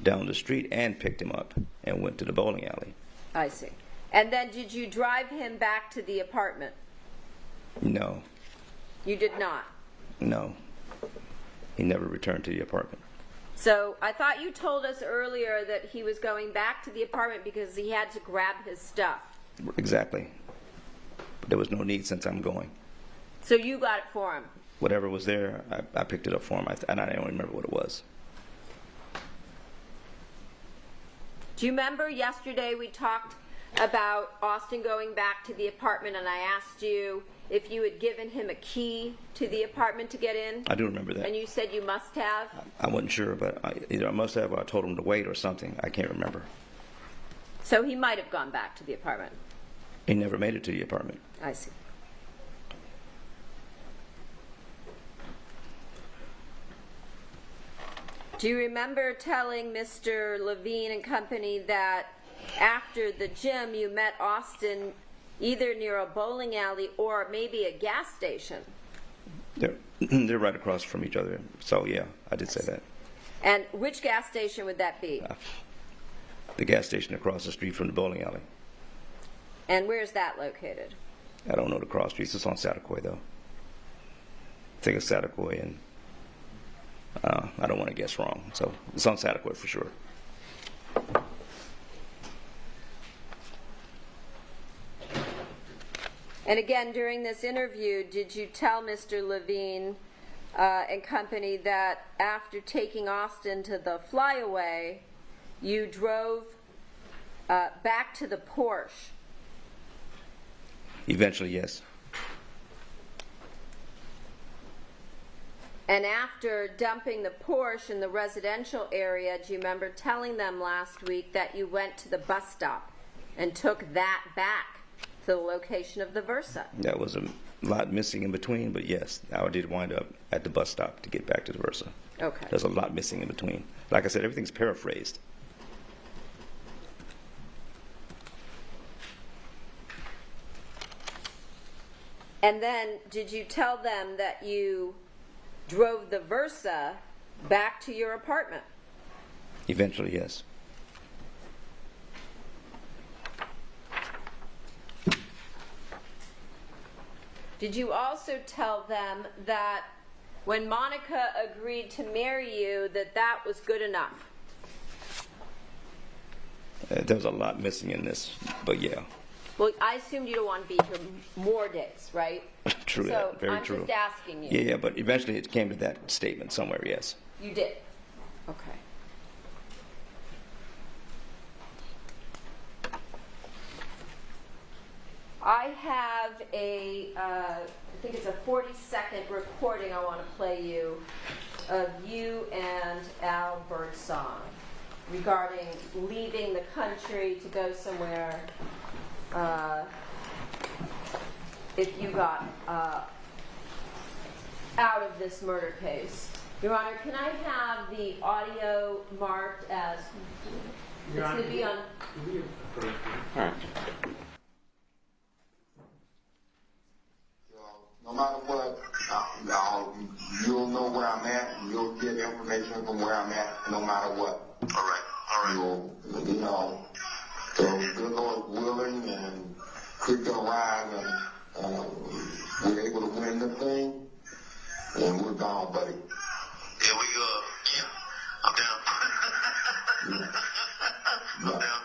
down the street and picked him up and went to the bowling alley. I see. And then did you drive him back to the apartment? No, You did not. no. He never returned to the apartment. So I thought you told us earlier that he was going back to the apartment because he had to grab his stuff. Exactly. But there was no need since I'm going. So you got it for him. Whatever was there, I picked it up for him, and I don't remember what it was. Do you remember yesterday we talked about Austin going back to the apartment, and I asked you if you had given him a key to the apartment to get in? I do remember that. And you said you must have? I wasn't sure, but either I must have or I told him to wait or something. I can't remember. So he might have gone back to the apartment. He never made it to the apartment. I see. Do you remember telling Mr. Levine and company that after the gym you met Austin either near a bowling alley or maybe a gas station? They're right across from each other. So, yeah, I did say that. And which gas station would that be? The gas station across the street from the bowling alley. And where's that located? I don't know the cross streets. It's on Satakoy, though. I think it's Satakoy, and I don't want to guess wrong. So it's on Satakoy for sure. And again, during this interview, did you tell Mr. Levine and company that after taking Austin to the flyaway, you drove back to the Porsche? Eventually, yes. And after dumping the Porsche in the residential area, do you remember telling them last week that you went to the bus stop and took that back to the location of the Versa? That was a lot missing in between, but yes, I did wind up at the bus stop to get back to the Versa. Okay. There's a lot missing in between. Like I said, everything's paraphrased. And then did you tell them that you drove the Versa back to your apartment? Eventually, yes. Did you also tell them that when Monica agreed to marry you, that that was good enough? There was a lot missing in this, but yeah. Well, I assumed you don't want to be here more days, right? True, So that. Very I'm true. just asking you. Yeah, but eventually it came to that statement somewhere, yes. You did? Okay. I have I think it's a 40-second recording I want to play you of you and Al Birdsong regarding leaving the country to go somewhere if you got out of this murder case. Your Honor, can I have the audio marked as it's going to be on? All right. No matter what, you'll know where I'm at, and you'll get information from where I'm at, no matter what. All right. You'll, so good Lord willing, and creek will arrive, and we're able to win the thing, and we're gone, buddy. Yeah, I'm down. I'm down.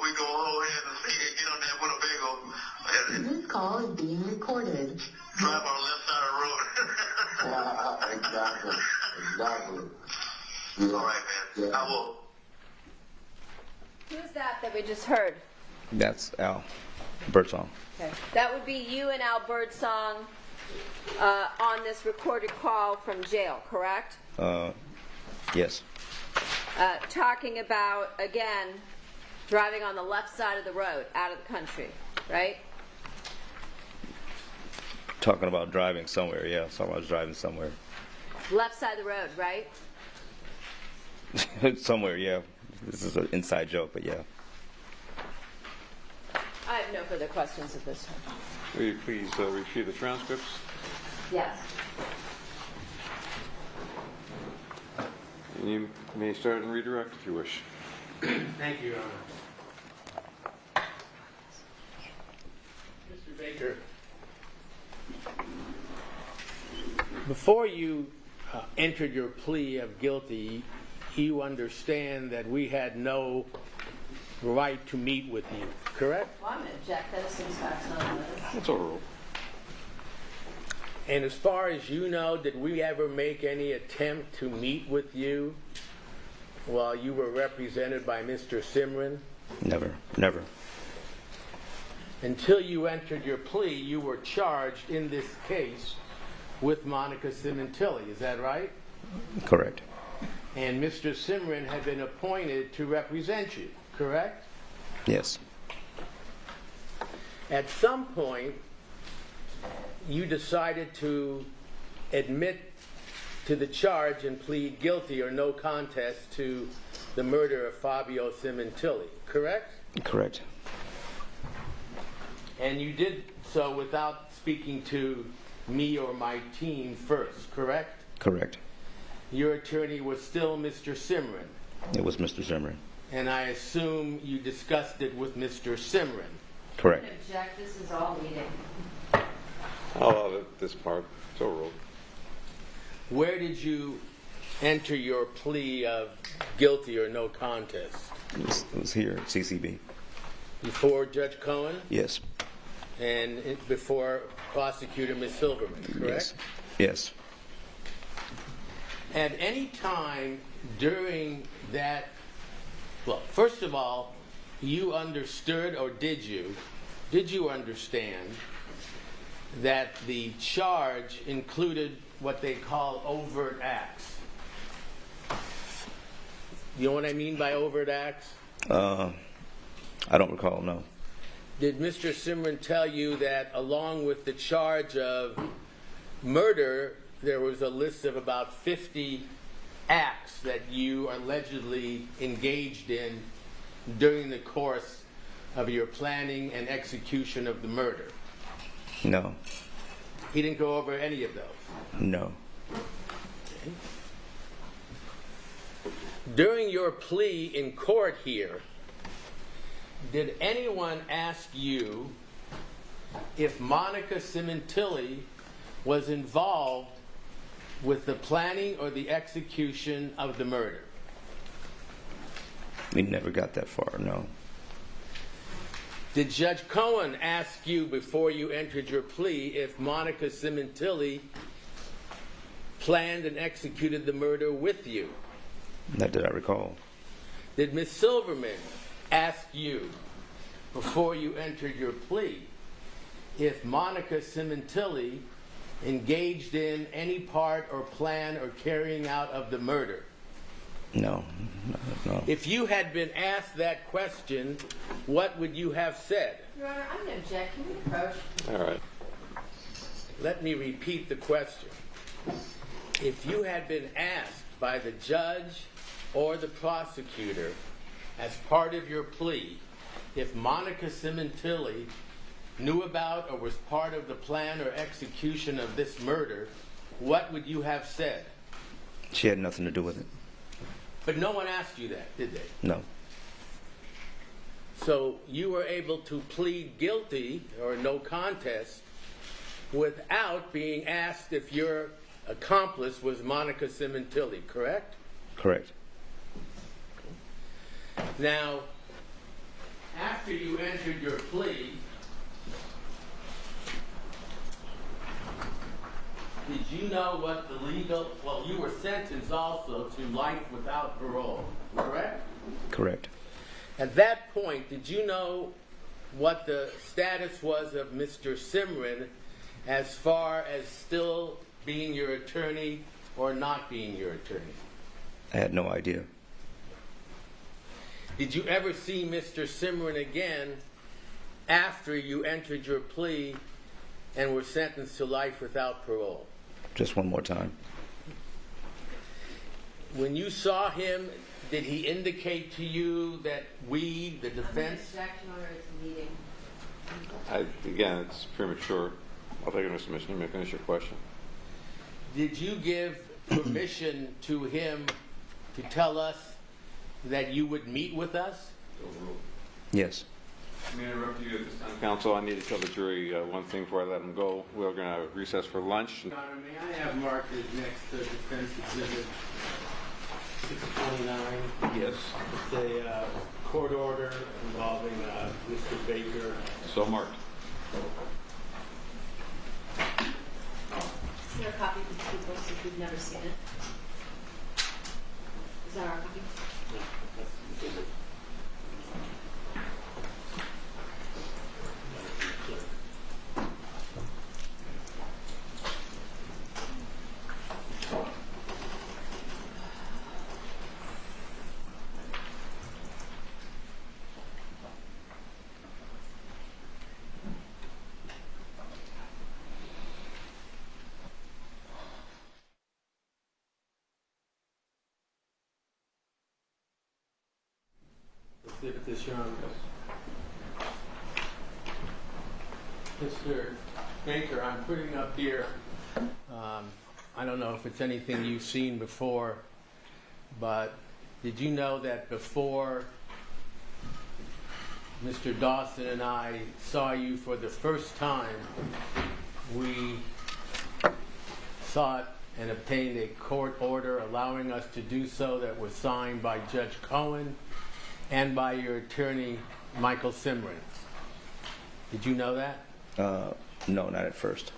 We go hold hands and get on that Winnebago. This call is being recorded. Drive on the left side of the road. Exactly. All right, man. Yeah. I will. Who's that we just heard? That's Al Birdsong. Okay. That would be you and Al Birdsong on this recorded call from jail, correct? Yes. Talking about, again, driving on the left side of the road out of the country, right? Talking about driving somewhere, yeah. Someone was driving somewhere. Left side of the road, right? Somewhere, yeah. This is an inside joke, but yeah. I have no further questions at this time. Will you please retrieve the transcripts? Yes. And you may start and redirect if you wish. Thank you, Your Honor. Baker, before you entered your plea of guilty, you understand that we had no right to meet with you, correct? Well, I'm going to object. That seems facts not on this. It's overruled. And as far as you know, did we ever make any attempt to meet with you while you were represented by Mr. Simran? Never, never. Until you entered your plea, you were charged in this case with Monica Sementilli, is that right? Correct. And Mr. Simran had been appointed to represent you, correct? Yes. At some point, you decided to admit to the charge and plead guilty or no contest to the murder of Fabio Sementilli, correct? Correct. And you did so without speaking to me or my team first, correct? Correct. Your attorney was still Mr. Simran, It was Mr. Zimmerman. and I assume you discussed it with Mr. Simran. Correct. I'm going to object. This is all meeting. I'll allow this part. It's overruled. Where did you enter your plea of guilty or no contest? It was here at CCB. Before Judge Cohen Yes. and before Prosecutor Ms. Silverman, correct? Yes. Yes. At any time during that, well, first of all, you understood, or did you understand that the charge included what they call overt acts? You know what I mean by overt acts? I don't recall, no. Did Mr. Simran tell you that along with the charge of murder, there was a list of about 50 acts that you allegedly engaged in during the course of your planning and execution of the murder? No. He didn't go over any of those. No. During your plea in court here, did anyone ask you if Monica Sementilli was involved with the planning or the execution of the murder? We never got that far, no. Did Judge Cohen ask you before you entered your plea if Monica Sementilli planned and executed the murder with you? That did I recall. Did Ms. Silverman ask you before you entered your plea if Monica Sementilli engaged in any part or plan or carrying out of the murder? No. No. If you had been asked that question, what would you have said? Your Honor, I'm going to object. Can we approach? All right. Let me repeat the question. If you had been asked by the judge or the prosecutor as part of your plea if Monica Sementilli knew about or was part of the plan or execution of this murder, what would you have said? She had nothing to do with it. But no one asked you that, did they? No. So you were able to plead guilty or no contest without being asked if your accomplice was Monica Sementilli, correct? Correct. Now, after you entered your plea, did you know what the legal, well, you were sentenced also to life without parole, correct? Correct. At that point, did you know what the status was of Mr. Simran as far as still being your attorney or not being your attorney? I had no idea. Did you ever see Mr. Simran again after you entered your plea and were sentenced to life without parole? Just one more time. When you saw him, did he indicate to you that we, the I'm going to defense... object, Your Honor. It's a meeting. Again, it's premature. I'll take it into submission. You may finish your question. Did you give permission to him to tell us that you would meet with us? Yes. May I interrupt you at this time, Counsel? I need to tell the jury one thing before I let them go. We're going to recess for lunch. Your Honor, may I have marked as next to defense exhibit 629? Yes. It's a court order involving Mr. Baker. So marked. Is there a copy of the two books if you've never seen it? Is that our copy? Exhibit this, Your Honor. Mr. Baker, I'm putting up here, I don't know if it's anything you've seen before, but did you know that before Mr. Dawson and I saw you for the first time, we sought and obtained a court order allowing us to do so that was signed by Judge Cohen and by your attorney, Michael Simran. Did you know that? No, not at first.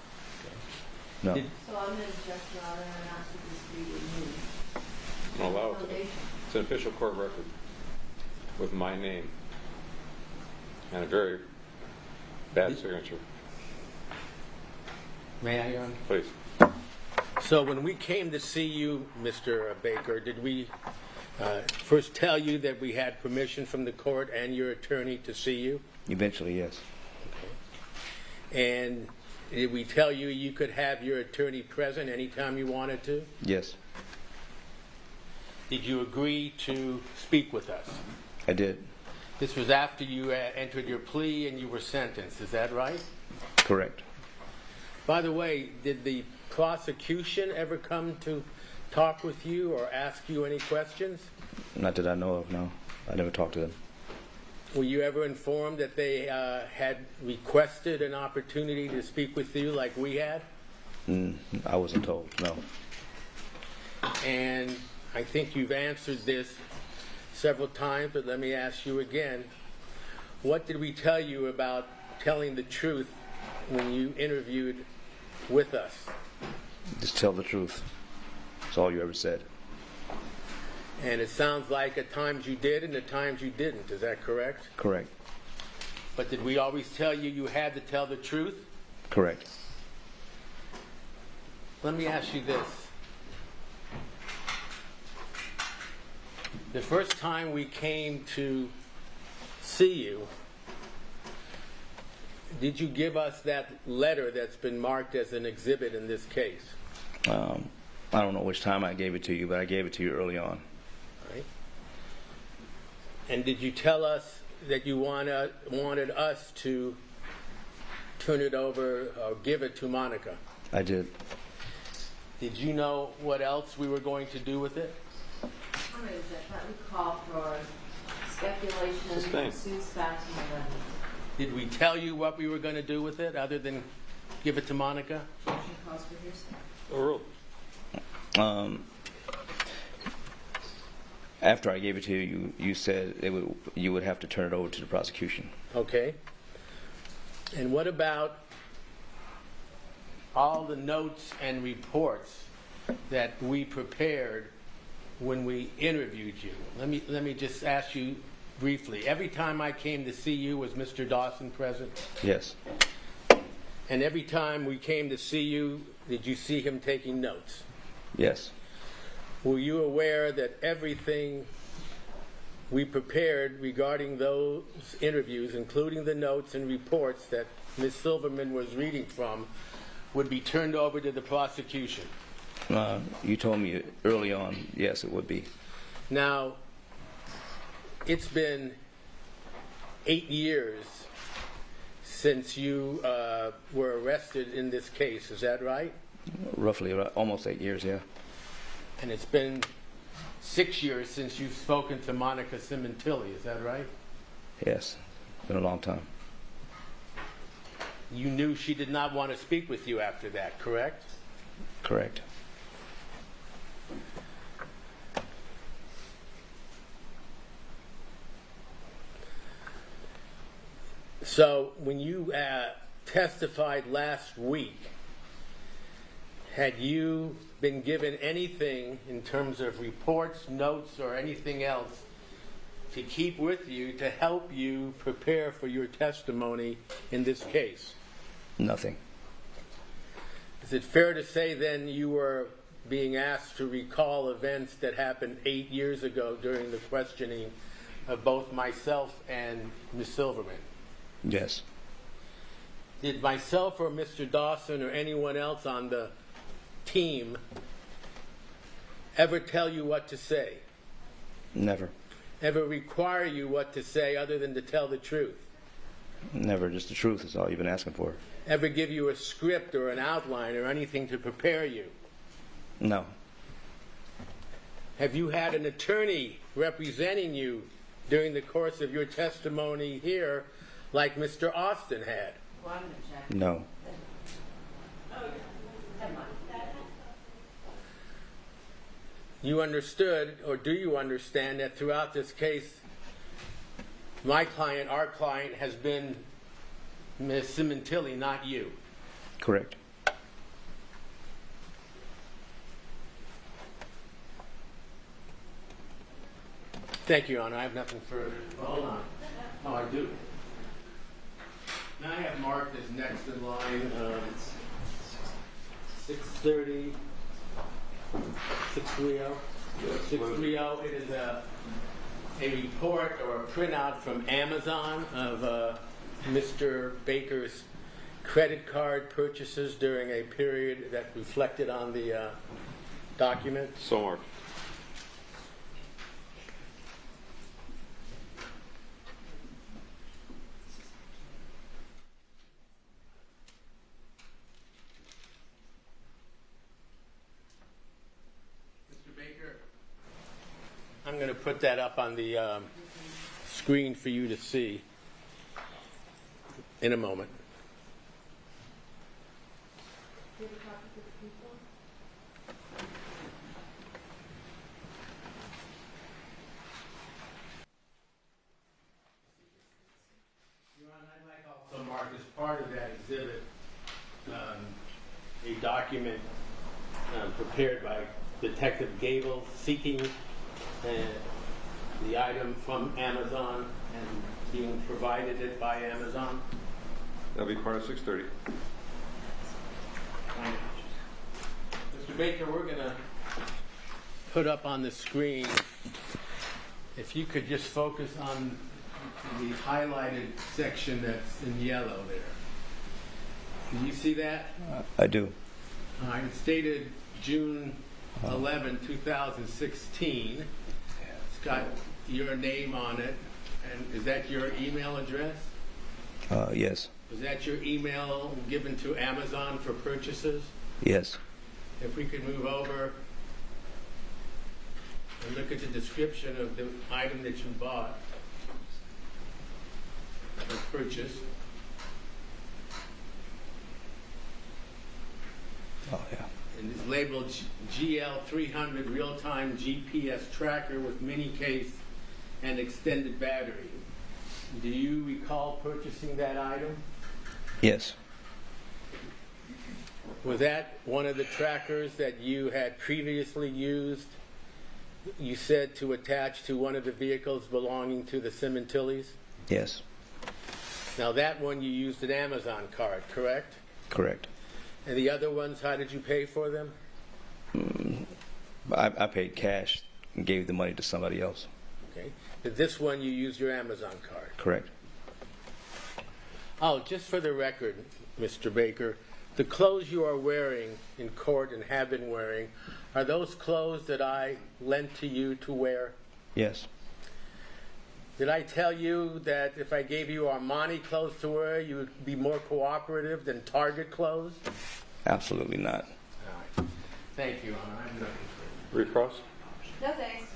No. So I'm going to object, Your Honor, and ask that this be removed. I'll allow it. Foundation. It's an official court record with my name and a very bad signature. May I, Your Honor? Please. So when we came to see you, Mr. Baker, did we first tell you that we had permission from the court and your attorney to see you? Eventually, yes. And did we tell you you could have your attorney present anytime you wanted to? Yes, Did you agree to speak with us? I did. This was after you entered your plea and you were sentenced, is that right? Correct. By the way, did the prosecution ever come to talk with you or ask you any questions? Not that I know of, no. I never talked to them. Were you ever informed that they had requested an opportunity to speak with you like we had? I wasn't told, no. And I think you've answered this several times, but let me ask you again. What did we tell you about telling the truth when you interviewed with us? Just tell the truth. That's all you ever said. And it sounds like at times you did and at times you didn't. Is that correct? Correct. But did we always tell you you had to tell the truth? Correct. Let me ask you this. The first time we came to see you, did you give us that letter that's been marked as an exhibit in this case? I don't know which time I gave it to you, but I gave it to you early on. Right. And did you tell us that you wanted us to turn it over or give it to Monica? I did. Did you know what else we were going to do with it? What is it? That we call for speculation, Sustained. pursuits, facts, and evidence. Did we tell you what we were going to do with it other than give it to Monica? Motion calls for hearsay. Overruled. After I gave it to you, you said you would have to turn it over to the prosecution. Okay. And what about all the notes and reports that we prepared when we interviewed you? Let me just ask you briefly. Every time I came to see you, was Mr. Dawson present? Yes. And every time we came to see you, did you see him taking notes? Yes. Were you aware that everything we prepared regarding those interviews, including the notes and reports that Ms. Silverman was reading from, would be turned over to the prosecution? You told me early on, yes, it would be. Now, it's been 8 years since you were arrested in this case, is that right? Roughly, almost 8 years, yeah. And it's been 6 years since you've spoken to Monica Sementilli, is that right? Yes. Been a long time. You knew she did not want to speak with you after that, correct? Correct. So when you testified last week, had you been given anything in terms of reports, notes, or anything else to keep with you to help you prepare for your testimony in this case? Nothing. Is it fair to say then you were being asked to recall events that happened 8 years ago during the questioning of both myself and Ms. Silverman? Yes. Did myself or Mr. Dawson or anyone else on the team ever tell you what to say? Never. Ever require you what to say other than to tell the truth? Never. Just the truth is all you've been asking for. Ever give you a script or an outline or anything to prepare you? No. Have you had an attorney representing you during the course of your testimony here like Mr. Austin had? No. You understood, or do you understand, that throughout this case, my client, our client, has been Ms. Sementilli, not you? Correct. Thank you, Your Honor. I have nothing further. Hold on. Oh, I do. Now I have marked as next in line 630. 630. 630. It is a report or a printout from Amazon of Mr. Baker's credit card purchases during a period that reflected on the document. So marked. I'm going to put that up on the screen for you to see in a moment. I'd like also, Mark, as part of that exhibit, a document prepared by Detective Gable seeking the item from Amazon and being provided it by Amazon. That'll be part of 630. Mr. Baker, we're going to put up on the screen, if you could just focus on the highlighted section that's in yellow there. Can you see that? I do. All right, it's dated June 11, 2016. It's got your name on it. And is that your email address? Yes. Was that your email given to Amazon for purchases? Yes. If we could move over and look at the description of the item that you bought or purchased. Oh, yeah. And it's labeled GL300 real-time GPS tracker with mini case and extended battery. Do you recall purchasing that item? Yes. Was that one of the trackers that you had previously used, you said, to attach to one of the vehicles belonging to the Sementillis? Yes. Now that one you used an Amazon card, correct? Correct. And the other ones, how did you pay for them? I paid cash and gave the money to somebody else. Okay. Did this one you used your Amazon card? Correct. Oh, just for the record, Mr. Baker, the clothes you are wearing in court and have been wearing, are those clothes that I lent to you to wear? Yes. Did I tell you that if I gave you Armani clothes to wear, you would be more cooperative than Target clothes? Absolutely not. All right. Thank you, Honor. I have nothing further. Recross? No thanks.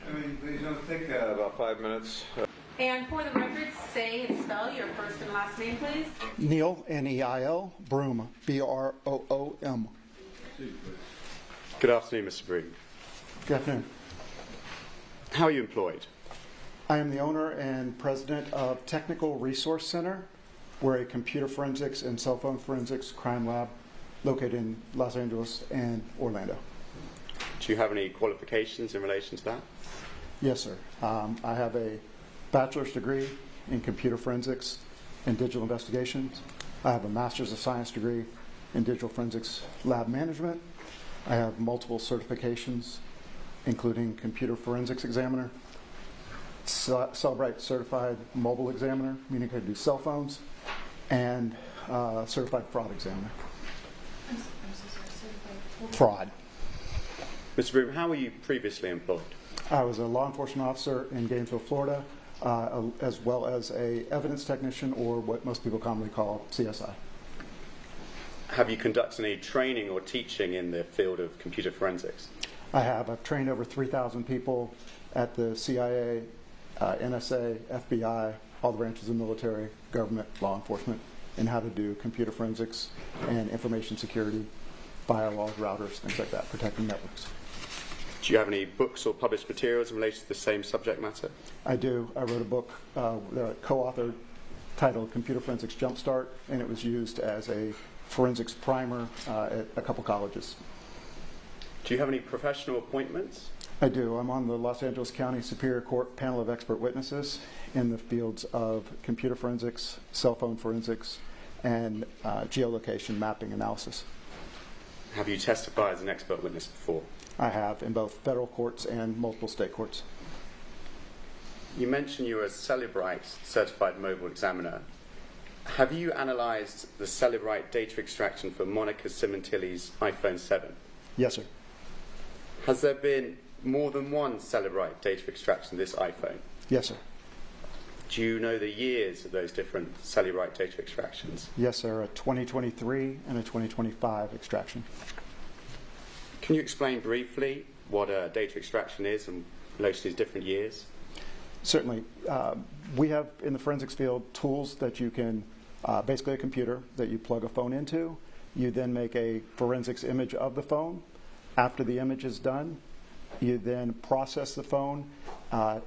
I mean, please don't take about 5 minutes. And for the record, say and spell your first and last name, please. Neil, Neil, Broom, Broom. Good afternoon, Mr. Broom. Good afternoon. How are you employed? I am the owner and president of Technical Resource Center. We're a computer forensics and cell phone forensics crime lab located in Los Angeles and Orlando. Do you have any qualifications in relation to that? Yes, sir. I have a bachelor's degree in computer forensics and digital investigations. I have a master's of science degree in digital forensics lab management. I have multiple certifications, including computer forensics examiner, Cellbrite certified mobile examiner, meaning I can do cell phones, and certified fraud examiner. I'm so sorry, certified. Fraud. Mr. Broom, how were you previously employed? I was a law enforcement officer in Gainesville, Florida, as well as a evidence technician, or what most people commonly call CSI. Have you conducted any training or teaching in the field of computer forensics? I have. I've trained over 3,000 people at the CIA, NSA, FBI, all the branches of military, government, law enforcement, in how to do computer forensics and information security, firewalls, routers, things like that, protecting networks. Do you have any books or published materials in relation to the same subject matter? I do. I wrote a book co-authored titled Computer Forensics Jumpstart, and it was used as a forensics primer at a couple colleges. Do you have any professional appointments? I do. I'm on the Los Angeles County Superior Court panel of expert witnesses in the fields of computer forensics, cell phone forensics, and geolocation mapping analysis. Have you testified as an expert witness before? I have, in both federal courts and multiple state courts. You mentioned you were a Cellbrite certified mobile examiner. Have you analyzed the Cellbrite data extraction for Monica Sementilli's iPhone 7? Yes, sir. Has there been more than one Cellbrite data extraction of this iPhone? Yes, sir. Do you know the years of those different Cellbrite data extractions? Yes, sir. A 2023 and a 2025 extraction. Can you explain briefly what a data extraction is in relation to these different years? Certainly. We have in the forensics field tools that you can, basically a computer that you plug a phone into. You then make a forensics image of the phone. After the image is done, you then process the phone,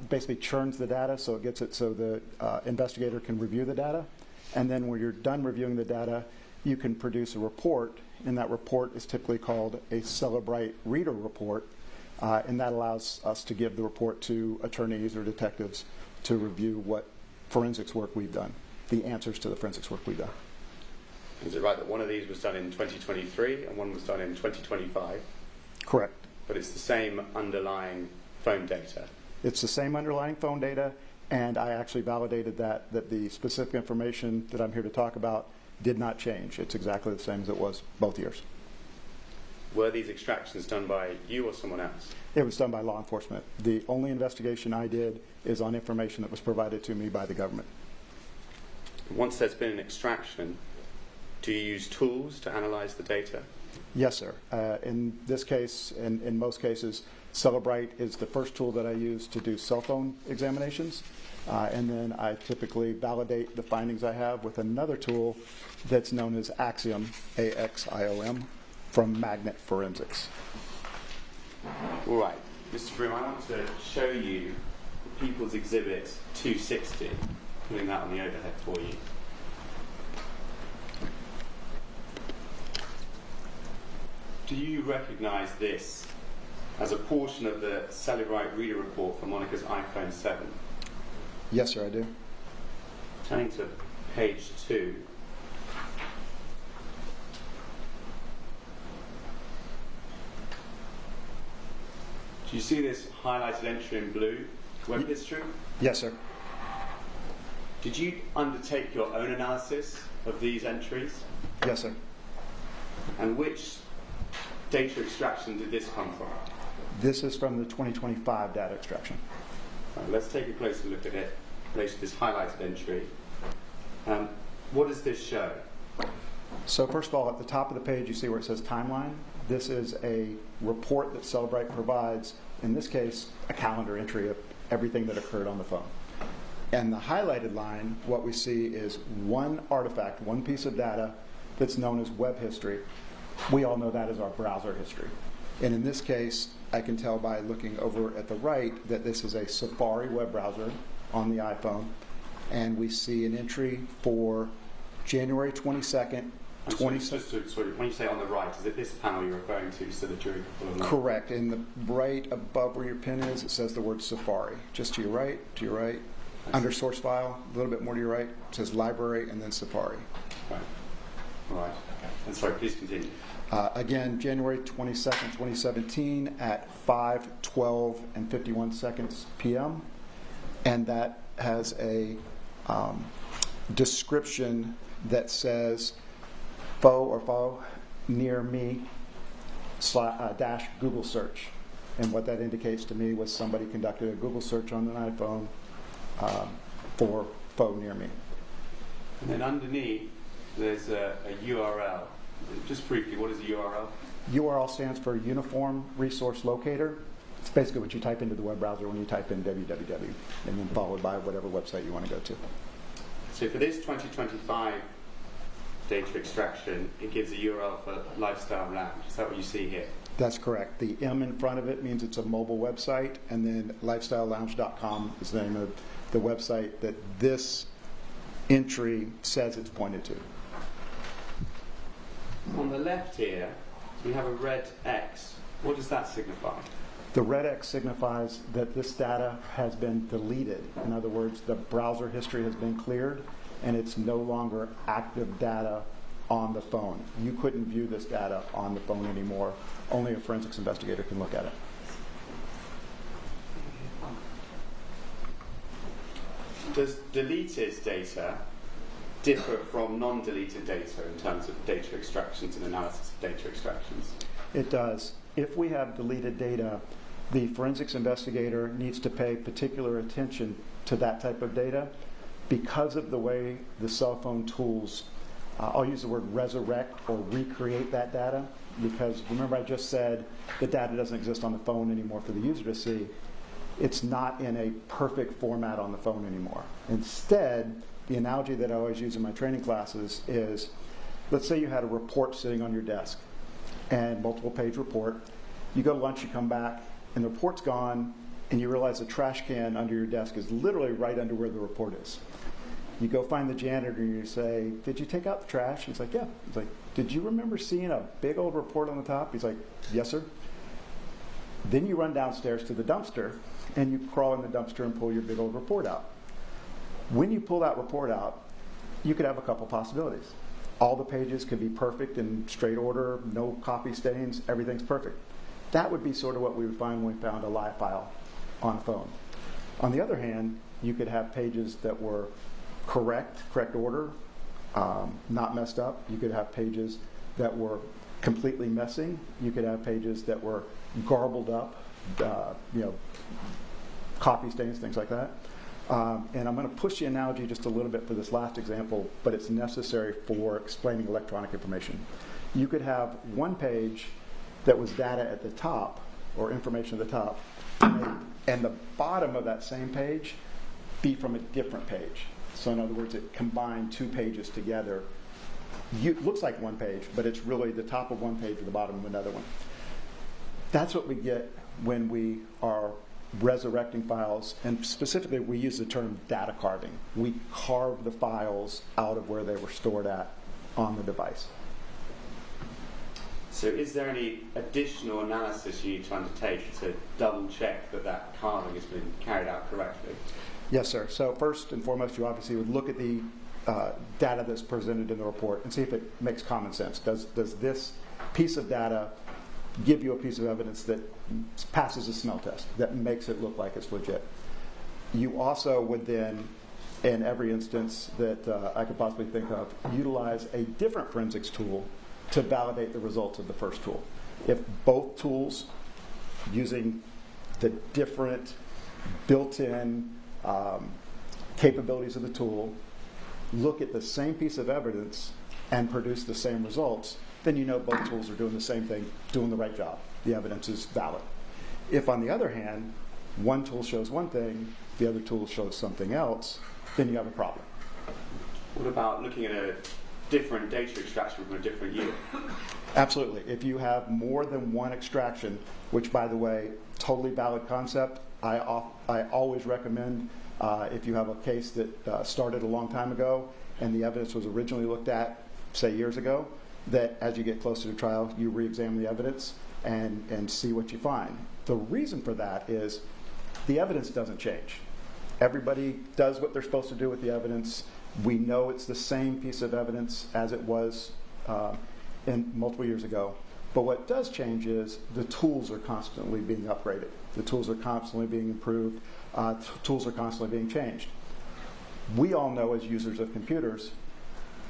basically churns the data so it gets it so the investigator can review the data. And then when you're done reviewing the data, you can produce a report, and that report is typically called a Cellbrite reader report, and that allows us to give the report to attorneys or detectives to review what forensics work we've done, the answers to the forensics work we've done. Is it right that one of these was done in 2023 and one was done in 2025? Correct. But it's the same underlying phone data? It's the same underlying phone data, and I actually validated that the specific information that I'm here to talk about did not change. It's exactly the same as it was both years. Were these extractions done by you or someone else? It was done by law enforcement. The only investigation I did is on information that was provided to me by the government. Once there's been an extraction, do you use tools to analyze the data? Yes, sir. In this case, in most cases, Cellbrite is the first tool that I use to do cell phone examinations. And then I typically validate the findings I have with another tool that's known as Axiom, A-X-I-O-M, from Magnet Forensics. All right. Mr. Broom, I want to show you People's Exhibit 260, putting that on the overhead for you. Do you recognize this as a portion of the Cellbrite reader report for Monica's iPhone 7? Yes, sir, I do. Turning to page 2. Do you see this highlighted entry in blue, web history? Yes, sir. Did you undertake your own analysis of these entries? Yes, sir. And which data extraction did this come from? This is from the 2025 data extraction. Right, let's take a closer look at it in relation to this highlighted entry. What does this show? So first of all, at the top of the page, you see where it says timeline. This is a report that Cellbrite provides, in this case, a calendar entry of everything that occurred on the phone. And the highlighted line, what we see is one artifact, one piece of data that's known as web history. We all know that as our browser history. And in this case, I can tell by looking over at the right that this is a Safari web browser on the iPhone. And we see an entry for January 22nd, Sorry, when you say on the right, is it this panel you're referring to so the jury can follow along? Correct. In the right above where your pen is, it says the word Safari. Just to your right, under source file, a little bit more to your right, it says library and then Safari. Right. All right. Okay. And sorry, please continue. Again, January 22nd, 2017 at 5:12 and 51 seconds p.m. And that has a description that says foe near me dash Google search. And what that indicates to me was somebody conducted a Google search on an iPhone for foe near me. And then underneath, there's a URL. Just briefly, what is a URL? URL stands for Uniform Resource Locator. It's basically what you type into the web browser when you type in www, and then followed by whatever website you want to go to. So for this 2025 data extraction, it gives a URL for Lifestyle Lounge. Is that what you see here? That's correct. The M in front of it means it's a mobile website, and then lifestylelounge.com is the name of the website that this entry says it's pointed to. On the left here, we have a red X. What does that signify? The red X signifies that this data has been deleted. In other words, the browser history has been cleared, and it's no longer active data on the phone. You couldn't view this data on the phone anymore. Only a forensics investigator can look at it. Does deleted data differ from non-deleted data in terms of data extractions and analysis of data extractions? It does. If we have deleted data, the forensics investigator needs to pay particular attention to that type of data because of the way the cell phone tools, I'll use the word resurrect or recreate that data, because remember I just said the data doesn't exist on the phone anymore for the user to see. It's not in a perfect format on the phone anymore. Instead, the analogy that I always use in my training classes is, let's say you had a report sitting on your desk, and multiple page report. You go to lunch, you come back, and the report's gone, and you realize the trash can under your desk is literally right under where the report is. You go find the janitor and you say, did you take out the trash? He's like, yeah. He's like, did you remember seeing a big old report on the top? He's like, yes, sir. Then you run downstairs to the dumpster, and you crawl in the dumpster and pull your big old report out. When you pull that report out, you could have a couple possibilities. All the pages could be perfect in straight order, no copy stains, everything's perfect. That would be sort of what we would find when we found a live file on a phone. On the other hand, you could have pages that were correct order, not messed up. You could have pages that were completely messing. You could have pages that were garbled up, copy stains, things like that. And I'm going to push the analogy just a little bit for this last example, but it's necessary for explaining electronic information. You could have one page that was data at the top, or information at the top, and the bottom of that same page be from a different page. So in other words, it combined two pages together. It looks like one page, but it's really the top of one page and the bottom of another one. That's what we get when we are resurrecting files, and specifically we use the term data carving. We carve the files out of where they were stored at on the device. So is there any additional analysis you need to undertake to double check that that carving has been carried out correctly? Yes, sir. So first and foremost, you obviously would look at the data that's presented in the report and see if it makes common sense. Does this piece of data give you a piece of evidence that passes a smell test, that makes it look like it's legit? You also would then, in every instance that I could possibly think of, utilize a different forensics tool to validate the results of the first tool. If both tools, using the different built-in capabilities of the tool, look at the same piece of evidence and produce the same results, then you know both tools are doing the same thing, doing the right job. The evidence is valid. If, on the other hand, one tool shows one thing the other tool shows something else, then you have a problem. What about looking at a different data extraction from a different year? Absolutely. If you have more than one extraction, which, by the way, totally valid concept, I always recommend if you have a case that started a long time ago and the evidence was originally looked at, say, years ago, that as you get closer to trial, you re-examine the evidence and see what you find. The reason for that is the evidence doesn't change. Everybody does what they're supposed to do with the evidence. We know it's the same piece of evidence as it was in multiple years ago. But what does change is the tools are constantly being upgraded. The tools are constantly being improved. Tools are constantly being changed. We all know as users of computers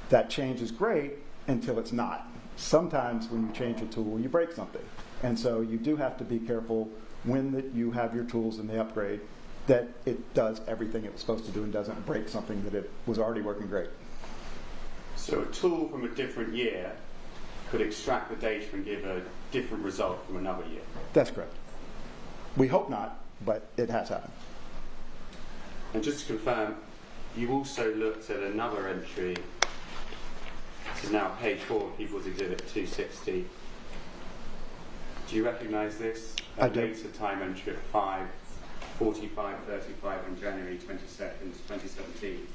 that change is great until it's not. Sometimes when you change a tool, you break something. And so you do have to be careful when you have your tools and they upgrade that it does everything it was supposed to do and doesn't break something that it was already working great. So a tool from a different year could extract the data and give a different result from another year? That's correct. We hope not, but it has happened. And just to confirm, you also looked at another entry. This is now page 4 of People's Exhibit 260. Do you recognise this? I do. Later time entry at 5:45:35 on January 22nd, 2017.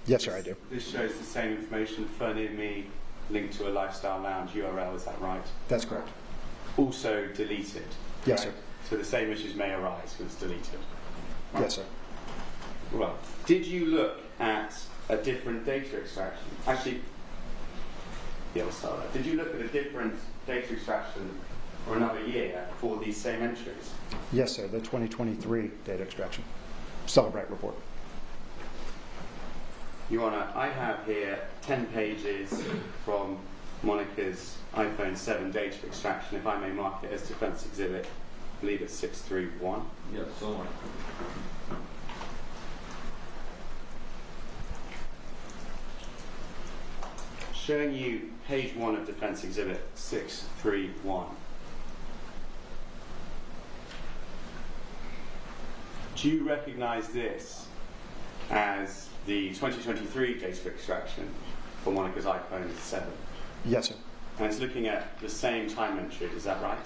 Yes, sir, I do. This shows the same information, phone in me, linked to a lifestyle lounge URL, is that right? That's correct. Also deleted? Yes, right? sir. So the same issues may arise when it's deleted? Right. Yes, sir. Right. Did you look at a different data extraction? Actually, yeah, we'll start there. Did you look at a different data extraction for another year for these same entries? Yes, sir, the 2023 data extraction. Celebrate report. Your Honour, I have here 10 pages from Monica's iPhone 7 data extraction, if I may mark it as defence exhibit, I believe it's 631. Yes, so on. Showing you page 1 of defence exhibit 631. Do you recognise this as the 2023 data extraction for Monica's iPhone 7? Yes, sir. And it's looking at the same time entry, is that right?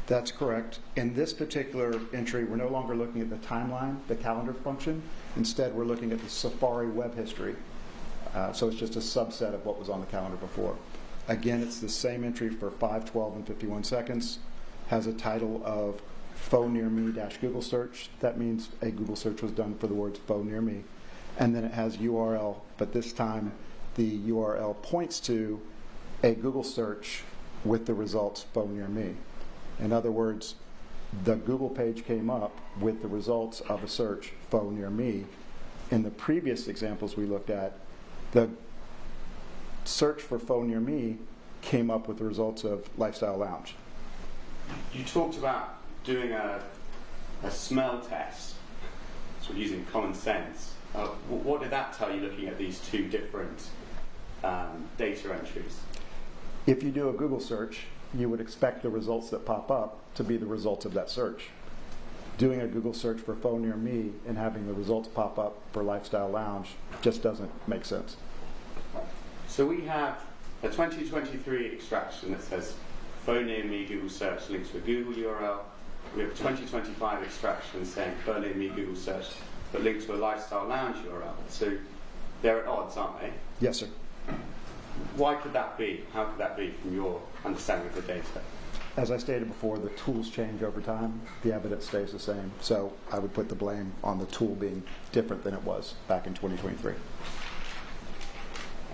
That's correct. In this particular entry, we're no longer looking at the timeline, the calendar function. Instead, we're looking at the Safari web history. So it's just a subset of what was on the calendar before. Again, it's the same entry for 5:12 and 51 seconds. Has a title of Faux Near Me - Google search. That means a Google search was done for the words faux near me. And then it has URL, but this time the URL points to a Google search with the results faux near me. In other words, the Google page came up with the results of a search faux near me. In the previous examples we looked at, the search for faux near me came up with the results of Lifestyle Lounge. You talked about doing a smell test, sort of using common sense. What did that tell you looking at these two different data entries? If you do a Google search, you would expect the results that pop up to be the results of that search. Doing a Google search for faux near me and having the results pop up for Lifestyle Lounge just doesn't make sense. So we have a 2023 extraction that says faux near me Google search linked to a Google URL. We have a 2025 extraction saying faux near me Google search but linked to a Lifestyle Lounge URL. So they're at odds, aren't they? Yes, sir. Why could that be? How could that be from your understanding of the data? As I stated before, the tools change over time. The evidence stays the same. So I would put the blame on the tool being different than it was back in 2023.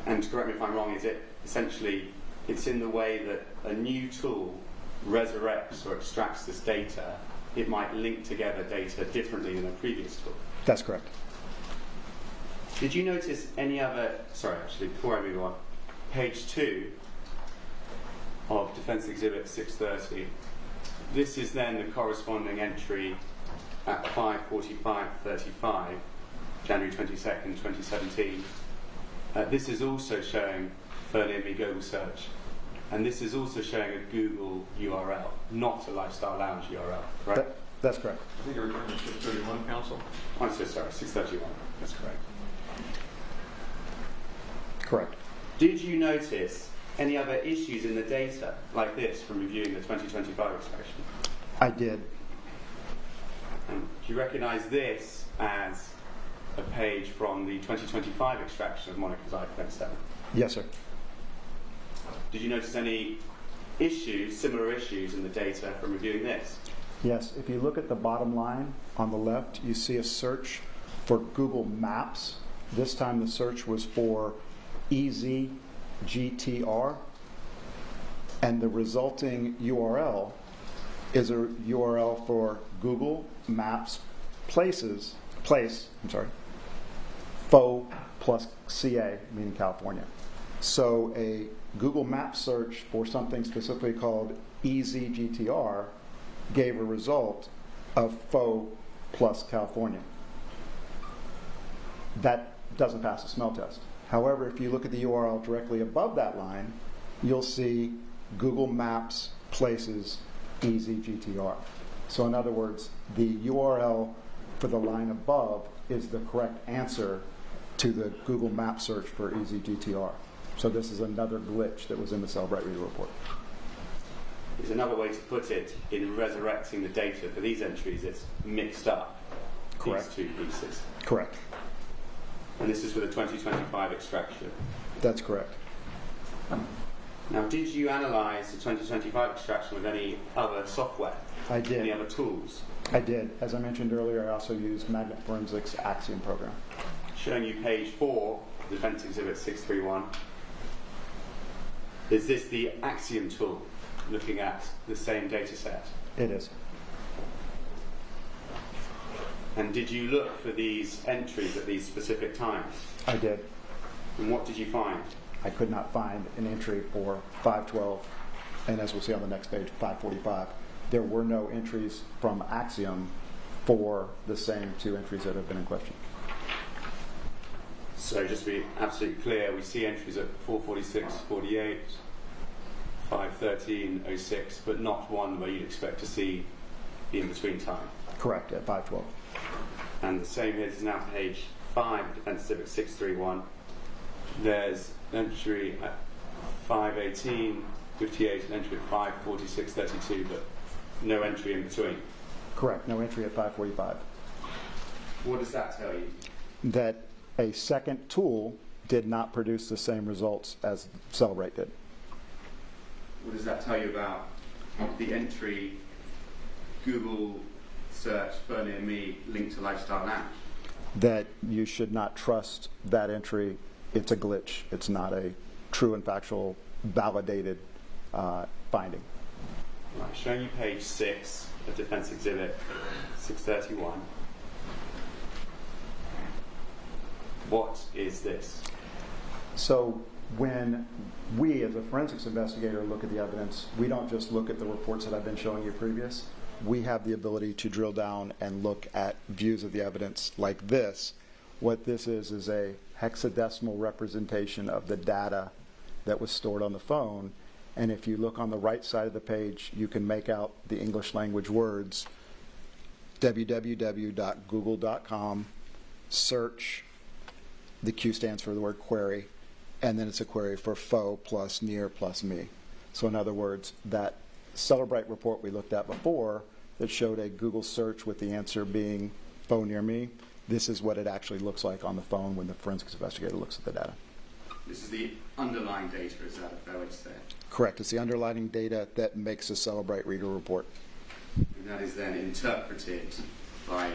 And correct me if I'm wrong, is it essentially, it's in the way that a new tool resurrects or extracts this data, it might link together data differently than a previous tool? That's correct. Did you notice any other, sorry actually, before I move on, page 2 of Defence Exhibit 630, this is then the corresponding entry at 5:45:35, January 22nd, 2017. This is also showing faux near me Google search, and this is also showing a Google URL, not a Lifestyle Lounge URL, correct? That's correct. I think you're referring to 631, counsel? I'm so sorry, 631. That's correct. Correct. Did you notice any other issues in the data like this from reviewing the 2025 extraction? I did. And do you recognize this as a page from the 2025 extraction of Monica's iPhone 7? Yes, sir. Did you notice any issues, similar issues in the data from reviewing this? Yes, if you look at the bottom line on the left, you see a search for Google Maps. This time the search was for EZGTR, and the resulting URL is a URL for Google Maps FO plus CA, meaning California. So a Google Maps search for something specifically called EZGTR gave a result of FO plus California. That doesn't pass the smell test. However, if you look at the URL directly above that line, you'll see Google Maps places EZGTR. So in other words, the URL for the line above is the correct answer to the Google Maps search for EZGTR. So this is another glitch that was in the Celebrate Reader report. Is another way to put it, in resurrecting the data for these entries, it's mixed up. Correct. These two pieces. Correct. And this is for the 2025 extraction. That's correct. Now, did you analyze the 2025 extraction with any other software? I did. Any other tools? I did. As I mentioned earlier, I also used Magnet Forensics Axiom program. Showing you page 4, Defense Exhibit 631. Is this the Axiom tool, looking at the same data set? It is. And did you look for these entries at these specific times? I did. And what did you find? I could not find an entry for 512, and as we'll see on the next page, 545. There were no entries from Axiom for the same two entries that have been in question. So just to be absolutely clear, we see entries at 446.48, 513.06, but not one where you'd expect to see the in-between time. Correct, at 512. And the same here, this is now page 5 of Defence Civic 631. There's an entry at 518.58, an entry at 546.32, but no entry in between. Correct, no entry at 545. What does that tell you? That a second tool did not produce the same results as Celebrate did. What does that tell you about the entry Google search for near me linked to Lifestyle Lounge? That you should not trust that entry. It's a glitch. It's not a true and factual, validated finding. Right, showing you page 6 of Defence Exhibit 631. What is this? So when we, as a forensics investigator, look at the evidence, we don't just look at the reports that I've been showing you previous. We have the ability to drill down and look at views of the evidence like this. What this is a hexadecimal representation of the data that was stored on the phone. And if you look on the right side of the page, you can make out the English language words, www.google.com, search, the Q stands for the word query, and then it's a query for faux plus near plus me. So in other words, that Celebrate report we looked at before that showed a Google search with the answer being faux near me, this is what it actually looks like on the phone when the forensics investigator looks at the data. This is the underlying data, is that a fair way to say it? Correct. It's the underlying data that makes a Celebrate reader report. And that is then interpreted by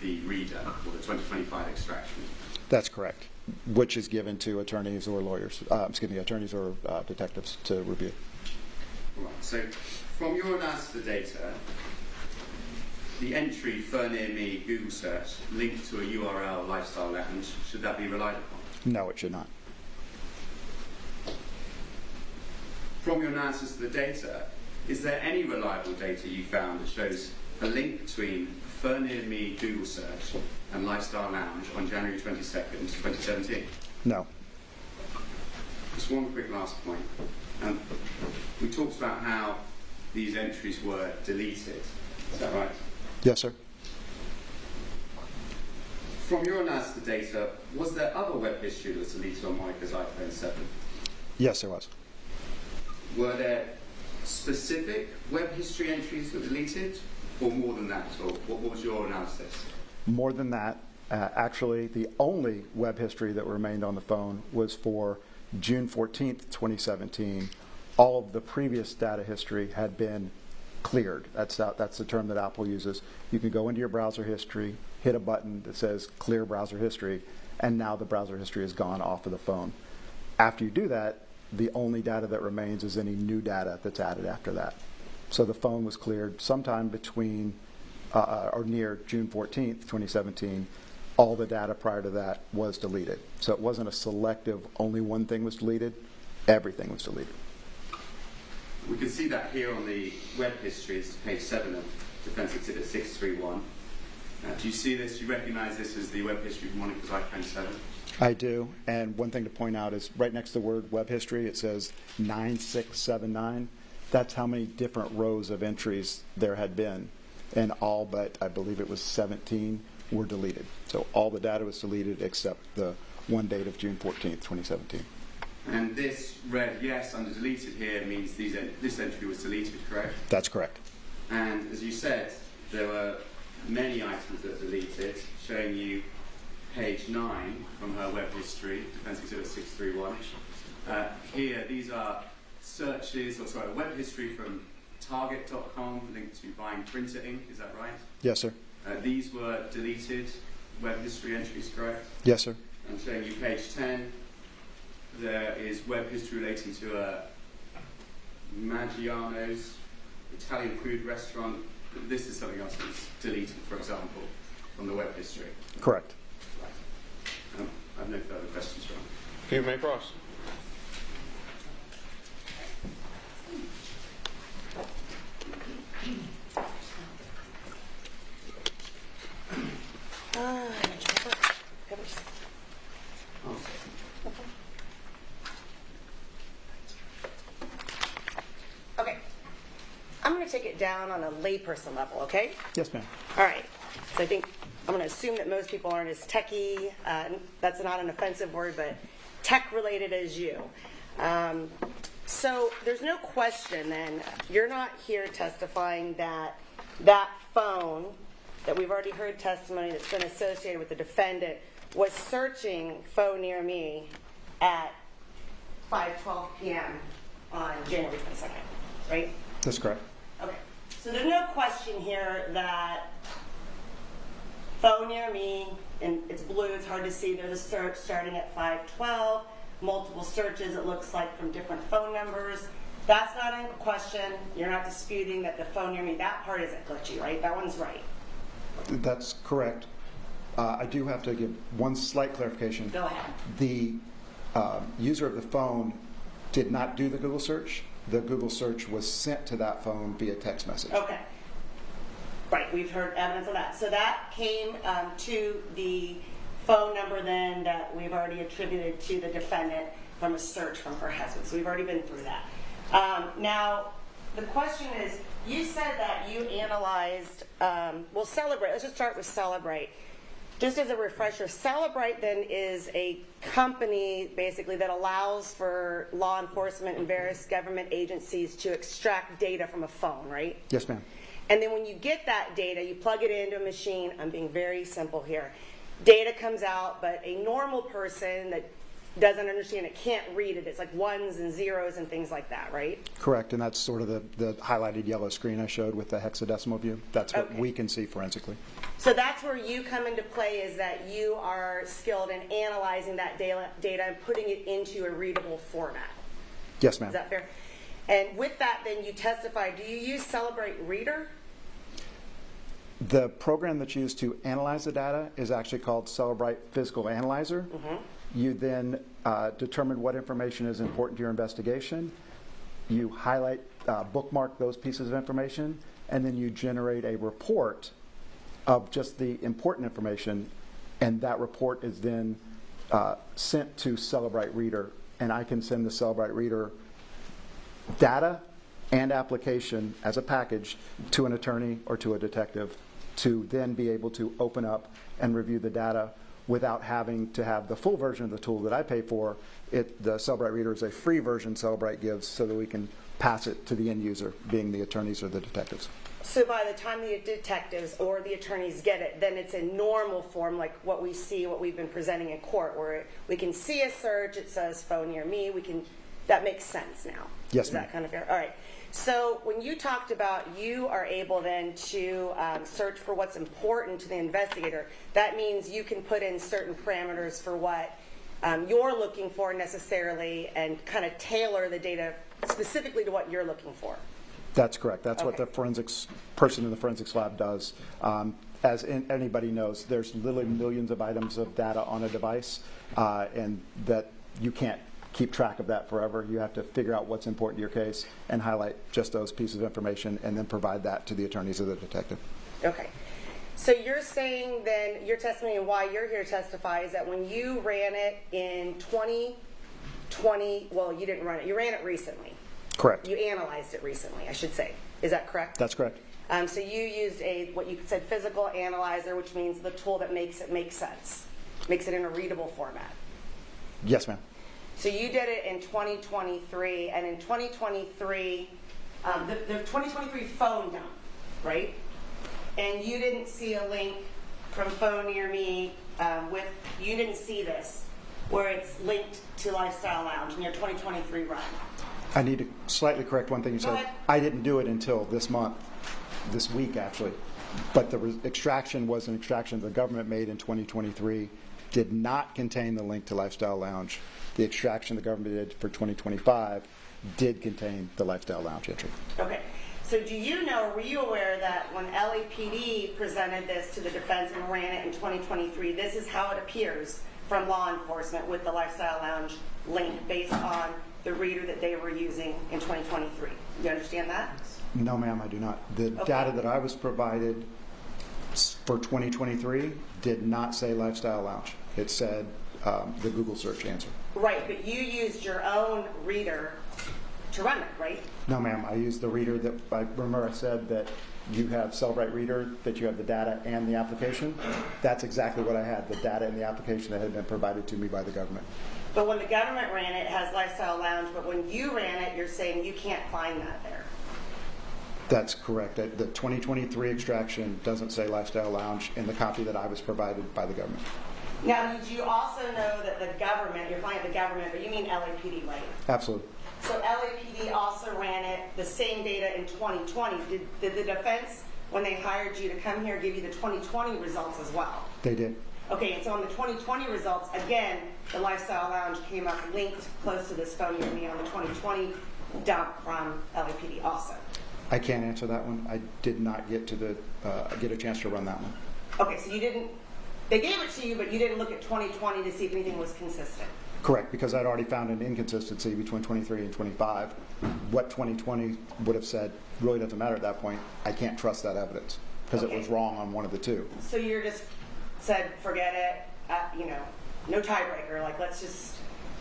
the reader for the 2025 extraction. That's correct. Which is given to attorneys or lawyers, attorneys or detectives to review. Right. So from your analysis of the data, the entry for near me Google search linked to a URL Lifestyle Lounge, should that be relied upon? No, it should not. From your analysis of the data, is there any reliable data you found that shows a link between for near me Google search and Lifestyle Lounge on January 22nd, 2017? No. Just one quick last point. We talked about how these entries were deleted. Is that right? Yes, sir. From your analysis of the data, was there other web history that was deleted on Monica's iPhone 7? Yes, there was. Were there specific web history entries that were deleted, or more than that at all? What was your analysis? More than that. Actually, the only web history that remained on the phone was for June 14th, 2017. All of the previous data history had been cleared. That's the term that Apple uses. You can go into your browser history, hit a button that says clear browser history, and now the browser history is gone off of the phone. After you do that, the only data that remains is any new data that's added after that. So the phone was cleared sometime between or near June 14th, 2017. All the data prior to that was deleted. So it wasn't a selective, only one thing was deleted. Everything was deleted. We can see that here on the web history. This is page 7 of Defense Exhibit 631. Do you see this? Do you recognize this as the web history from Monica's iPhone 7? I do. And one thing to point out is right next to the word web history, it says 9679. That's how many different rows of entries there had been. And all but, I believe it was 17, were deleted. So all the data was deleted except the one date of June 14th, 2017. And this red yes under deleted here means this entry was deleted, correct? That's correct. And as you said, there were many items that were deleted, showing you page 9 from her web history, Defense Exhibit 631. Here, these are searches, web history from Target.com linked to buying printer ink, is that right? Yes, sir. These were deleted web history entries, correct? Yes, sir. I'm showing you page 10. There is web history relating to Maggiano's Italian food restaurant. This is something else that's deleted, for example, from the web history. Correct. I have no further questions, Ron. You may cross. Okay. I'm going to take it down on a layperson level, okay? Yes, ma'am. All right. So I think I'm going to assume that most people aren't as techie. That's not an offensive word, but tech-related as you. So there's no question then, you're not here testifying that that phone that we've already heard testimony that's been associated with the defendant was searching phone near me at 5:12 p.m. on January 22nd, right? That's correct. Okay. So there's no question here that phone near me, and it's blue, it's hard to see, there's a search starting at 5:12, multiple searches it looks like from different phone numbers. That's not in question. You're not disputing that the phone near me, that part isn't glitchy, right? That one's right. That's correct. I do have to give one slight clarification. Go ahead. The user of the phone did not do the Google search. The Google search was sent to that phone via text message. Okay. Right, we've heard evidence of that. So that came to the phone number then that we've already attributed to the defendant from a search from her husband. So we've already been through that. Now, the question is, you said that you analyzed, well, Celebrate, let's just start with Celebrate. Just as a refresher, Celebrate then is a company basically that allows for law enforcement and various government agencies to extract data from a phone, right? Yes, ma'am. And then when you get that data, you plug it into a machine. I'm being very simple here. Data comes out, but a normal person that doesn't understand it can't read it. It's like ones and zeros and things like that, right? Correct, and that's sort of the highlighted yellow screen I showed with the hexadecimal view. That's what we can see forensically. So that's where you come into play, is that you are skilled in analyzing that data and putting it into a readable format. Yes, ma'am. Is that fair? And with that, then you testify. Do you use Celebrate Reader? The program that's used to analyze the data is actually called Celebrate Physical Analyzer. Mm-hmm. You then determine what information is important to your investigation. You highlight, bookmark those pieces of information, and then you generate a report of just the important information, and that report is then sent to Celebrate Reader, and I can send the Celebrate Reader data and application as a package to an attorney or to a detective to then be able to open up and review the data without having to have the full version of the tool that I pay for. The Cellbrite Reader is a free version Cellbrite gives so that we can pass it to the end user, being the attorneys or the detectives. So by the time the detectives or the attorneys get it, then it's in normal form, like what we see, what we've been presenting in court, where we can see a search, it says phone near me, that makes sense now. Yes, Is ma'am. that kind of fair? All right. So when you talked about you are able then to search for what's important to the investigator, that means you can put in certain parameters for what you're looking for necessarily and kind of tailor the data specifically to what you're looking for. That's correct. That's what Okay. the forensics person in the forensics lab does. As anybody knows, there's literally millions of items of data on a device, and that you can't keep track of that forever. You have to figure out what's important to your case and highlight just those pieces of information and then provide that to the attorneys or the detective. Okay. So you're saying then, your testimony and why you're here to testify is that when you ran it in 2020, well, you didn't run it, you ran it recently. Correct. You analyzed it recently, I should say. Is that correct? That's correct. So you used what you said physical analyzer, which means the tool that makes it make sense, makes it in a readable format. Yes, ma'am. So you did it in 2023, and in 2023, the 2023 phone dump, right? And you didn't see a link from Phone Near Me you didn't see this, where it's linked to Lifestyle Lounge in your 2023 run. I need to slightly correct one thing you Go said. ahead. I didn't do it until this week actually. But the extraction was an extraction the government made in 2023, did not contain the link to Lifestyle Lounge. The extraction the government did for 2025 did contain the Lifestyle Lounge entry. Okay. So do you know, were you aware that when LAPD presented this to the defense and ran it in 2023, this is how it appears from law enforcement with the Lifestyle Lounge link based on the reader that they were using in 2023? You understand that? No, ma'am, I do not. The Okay. data that I was provided for 2023 did not say Lifestyle Lounge. It said the Google search answer. Right, but you used your own reader to run it, right? No, ma'am, I used the reader that, I said that you have Cellbrite Reader, that you have the data and the application. That's exactly what I had, the data and the application that had been provided to me by the government. But when the government ran it, it has Lifestyle Lounge, but when you ran it, you're saying you can't find that there. That's correct. The 2023 extraction doesn't say Lifestyle Lounge in the copy that I was provided by the government. Now, did you also know that the government, you're flying the government, but you mean LAPD, right? Absolutely. So LAPD also ran it, the same data in 2020. Did the defense, when they hired you to come here, give you the 2020 results as well? They did. Okay, and so on the 2020 results, again, the Lifestyle Lounge came up linked close to this phone near me on the 2020 dump from LAPD also. I can't answer that one. I did not get to get a chance to run that one. Okay, so you didn't, they gave it to you, but you didn't look at 2020 to see if anything was consistent. Correct, because I'd already found an inconsistency between 23 and 25. What 2020 would have said really doesn't matter at that point. I can't trust that evidence because Okay. it was wrong on one of the two. So you're just said, forget it, no tiebreaker, like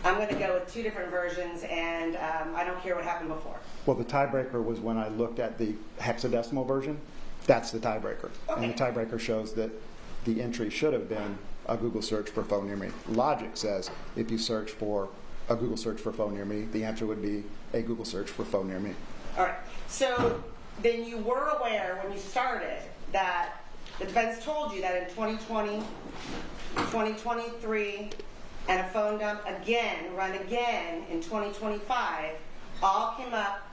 I'm going to go with two different versions and I don't care what happened before. Well, the tiebreaker was when I looked at the hexadecimal version. That's the tiebreaker. Okay. And the tiebreaker shows that the entry should have been a Google search for phone near me. Logic says if you search for a Google search for phone near me, the answer would be a Google search for phone near me. All right, so then you were aware when you started that the defense told you that in 2020, 2023, and a phone dump again, run again in 2025, all came up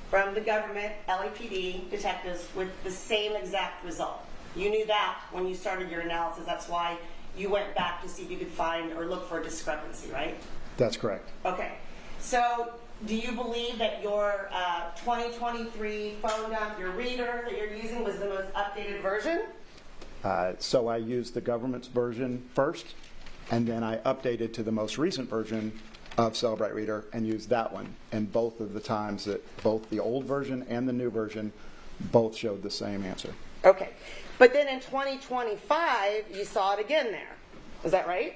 from the government, LAPD detectives with the same exact result. You knew that when you started your analysis. That's why you went back to see if you could find or look for a discrepancy, right? That's correct. Okay. So do you believe that your 2023 phone dump, your reader that you're using, was the most updated version? So I used the government's version first, and then I updated to the most recent version of Cellbrite Reader and used that one. And both of the times that both the old version and the new version both showed the same answer. Okay. But then in 2025, you saw it again there. Is that right?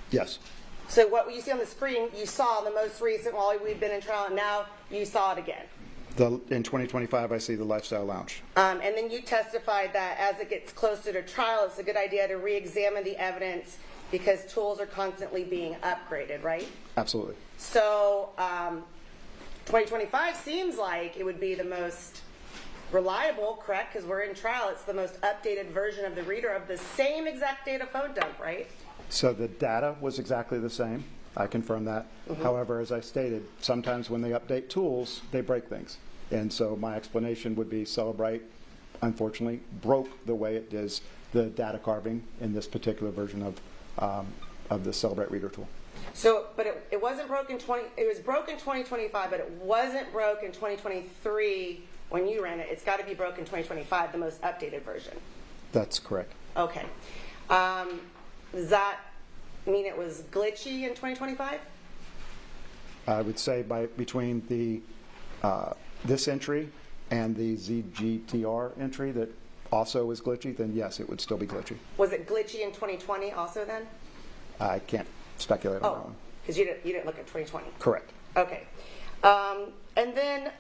Yes. So what you see on the screen, you saw the most recent while we've been in trial, and now you saw it again. In 2025, I see the Lifestyle Lounge. And then you testified that as it gets closer to trial, it's a good idea to re-examine the evidence because tools are constantly being upgraded, right? Absolutely. So 2025 seems like it would be the most reliable, correct? Because we're in trial. It's the most updated version of the reader of the same exact data phone dump, right? So the data was exactly the same. I confirm that. However, as I stated, sometimes when they update tools, they break things. And so my explanation would be Celebrite, unfortunately, broke the way it does the data carving in this particular version of the Celebrite reader tool. So, but it wasn't broken it was broken 2025, but it wasn't broken 2023 when you ran it. It's got to be broken 2025, the most updated version. That's correct. Okay. Does that mean it was glitchy in 2025? I would say between the this entry and the ZGTR entry that also is glitchy, then yes, it would still be glitchy. Was it glitchy in 2020 also then? I can't speculate on that one. Because you didn't look at 2020. Correct. Okay. And then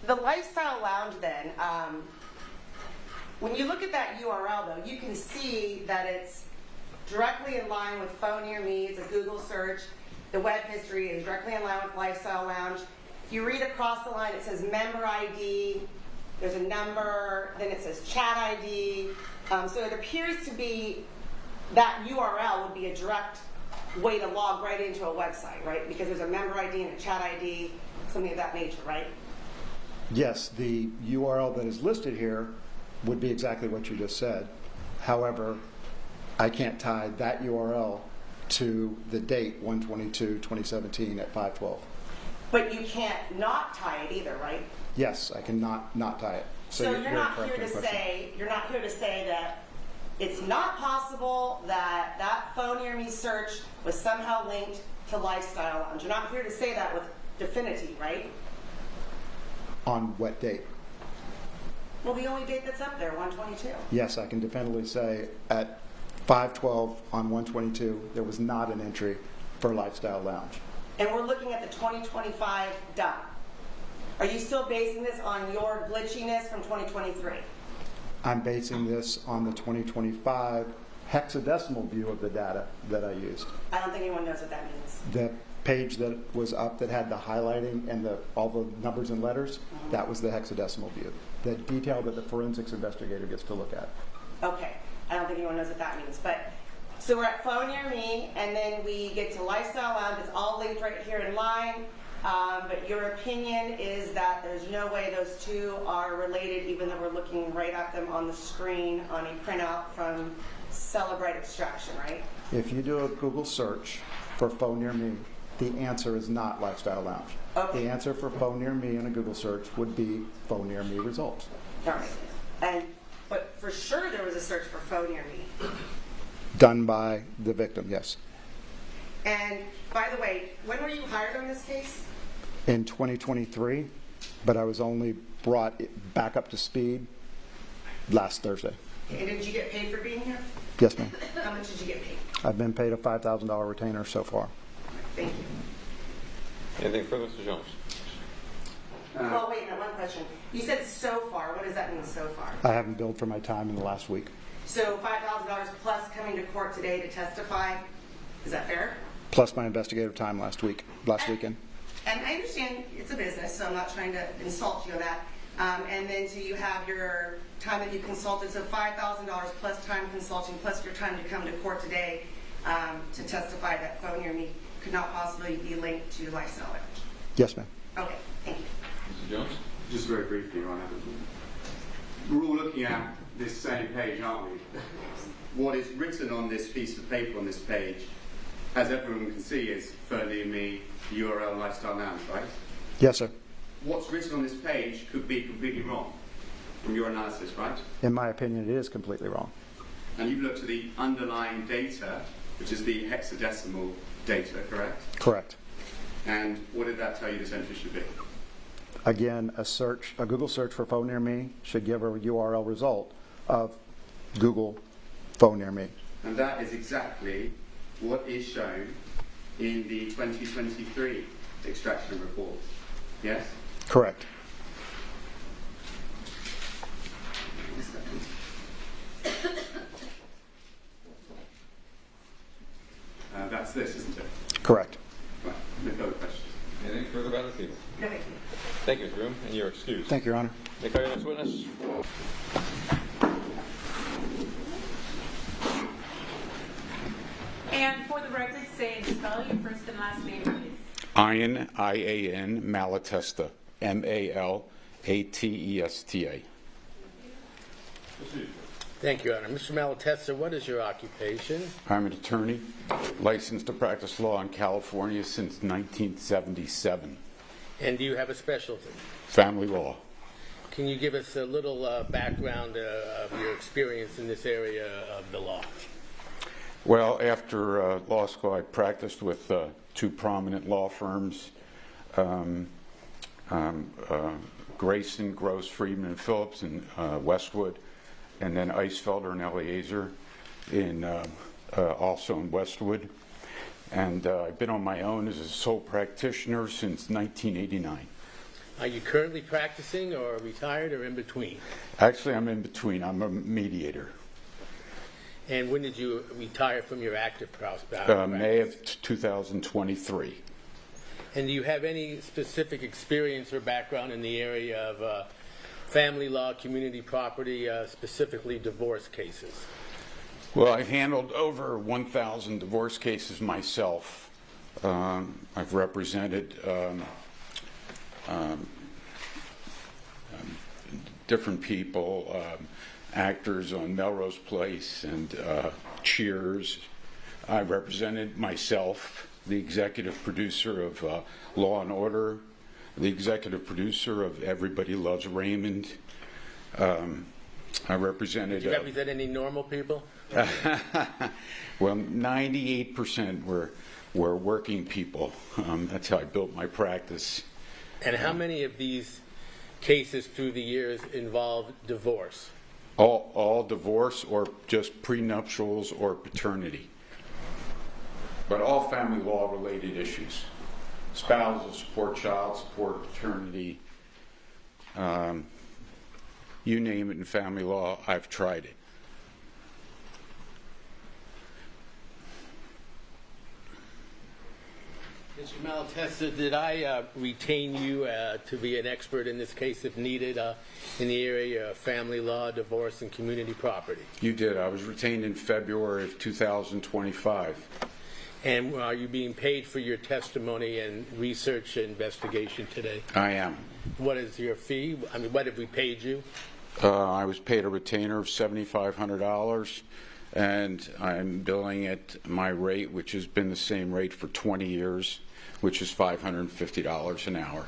the Lifestyle Lounge then, when you look at that URL though, you can see that it's directly in line with Phone Near Me. It's a Google search. The web history is directly in line with Lifestyle Lounge. If you read across the line, it says member ID. There's a number. Then it says chat ID. So it appears to be that URL would be a direct way to log right into a website, right? Because there's a member ID and a chat ID, something of that nature, right? Yes, the URL that is listed here would be exactly what you just said. However, I can't tie that URL to the date 1/22/2017 at 5:12. But you can't not tie it either, right? Yes, I can not tie it. So you're not here to say that it's not possible that that Phone Near Me search was somehow linked to Lifestyle Lounge. You're not here to say that with definity, right? On what date? Well, the only date that's up there, 1/22. Yes, I can definitively say at 5:12 on 1/22 there was not an entry for Lifestyle Lounge. And we're looking at the 2025 dump. Are you still basing this on your glitchiness from 2023? I'm basing this on the 2025 hexadecimal view of the data that I used. I don't think anyone knows what that means. The page that was up that had the highlighting and all the numbers and letters, that was the hexadecimal view. The detail that the forensics investigator gets to look at. Okay. I don't think anyone knows what that means. But so we're at Phone Near Me, and then we get to Lifestyle Lounge. It's all linked right here in line. But your opinion is that there's no way those two are related, even though we're looking right at them on the screen on a printout from Celebrite Extraction, right? If you do a Google search for Phone Near Me, the answer is not Lifestyle Lounge. Okay. The answer for Phone Near Me in a Google search would be Phone Near Me results. All right. But for sure there was a search for Phone Near Me. Done by the victim, yes. And by the way, when were you hired on this case? In 2023, but I was only brought back up to speed last Thursday. And did you get paid for being here? Yes, ma'am. How much did you get paid? I've been paid a $5,000 retainer so far. Thank you. Anything further, Mr. Jones? Well, wait a minute, one question. You said so far. What does that mean, so far? I haven't billed for my time in the last week. So $5,000 plus coming to court today to testify. Is that fair? Plus my investigative time last weekend. And I understand it's a business, so I'm not trying to insult you on that. And then so you have your time that you consulted, so $5,000 plus time consulting, plus your time to come to court today to testify that Phone Near Me could not possibly be linked to Lifestyle Lounge. Yes, ma'am. Okay, thank you. Mr. Jones? Just very briefly, Your Honor. We're all looking at this same page, aren't we? What is written on this piece of paper on this page, as everyone can see, is Phone Near Me, URL, Lifestyle Lounge, right? Yes, sir. What's written on this page could be completely wrong from your analysis, right? In my opinion, it is completely wrong. And you've looked at the underlying data, which is the hexadecimal data, correct? Correct. And what did that tell you this entry should be? Again, a Google search for Phone Near Me should give a URL result of Google Phone Near Me. And that is exactly what is shown in the 2023 extraction report. Yes? Correct. That's this, isn't it? Correct. Right. No further questions. Anything further about the table? No, thank you. Thank you, Mr. Groom, and you're excused. Thank you, Your Honor. May I call your next witness? And for the record, say and spell your first and last name, please. Ian, I-A-N, Malatesta, M-A-L-A-T-E-S-T-A. Thank you, Your Honor. Mr. Malatesta, what is your occupation? I'm an attorney, licensed to practice law in California since 1977. And do you have a specialty? Family law. Can you give us a little background of your experience in this area of the law? Well, after law school, I practiced with two prominent law firms, Grayson, Gross, Friedman, and Phillips in Westwood, and then Eisfelder and Eliezer in also in Westwood. And I've been on my own as a sole practitioner since 1989. Are you currently practicing or retired or in between? Actually, I'm in between. I'm a mediator. And when did you retire from your active practice? May of 2023. And do you have any specific experience or background in the area of family law, community property, specifically divorce cases? Well, I've handled over 1,000 divorce cases myself. I've represented different people, actors on Melrose Place and Cheers. I represented myself, the executive producer of Law and Order, the executive producer of Everybody Loves Raymond. I represented... Did you represent any normal people? Well, 98% were working people. That's how I built my practice. And how many of these cases through the years involved divorce? All divorce or just prenuptials or paternity. But all family law related issues. Spousal support, child support, paternity. You name it in family law, I've tried it. Mr. Malatesta, did I retain you to be an expert in this case if needed in the area of family law, divorce, and community property? You did. I was retained in February of 2025. And are you being paid for your testimony and research and investigation today? I am. What is your fee? I mean, what have we paid you? I was paid a retainer of $7,500, and I'm billing at my rate, which has been the same rate for 20 years, which is $550 an hour.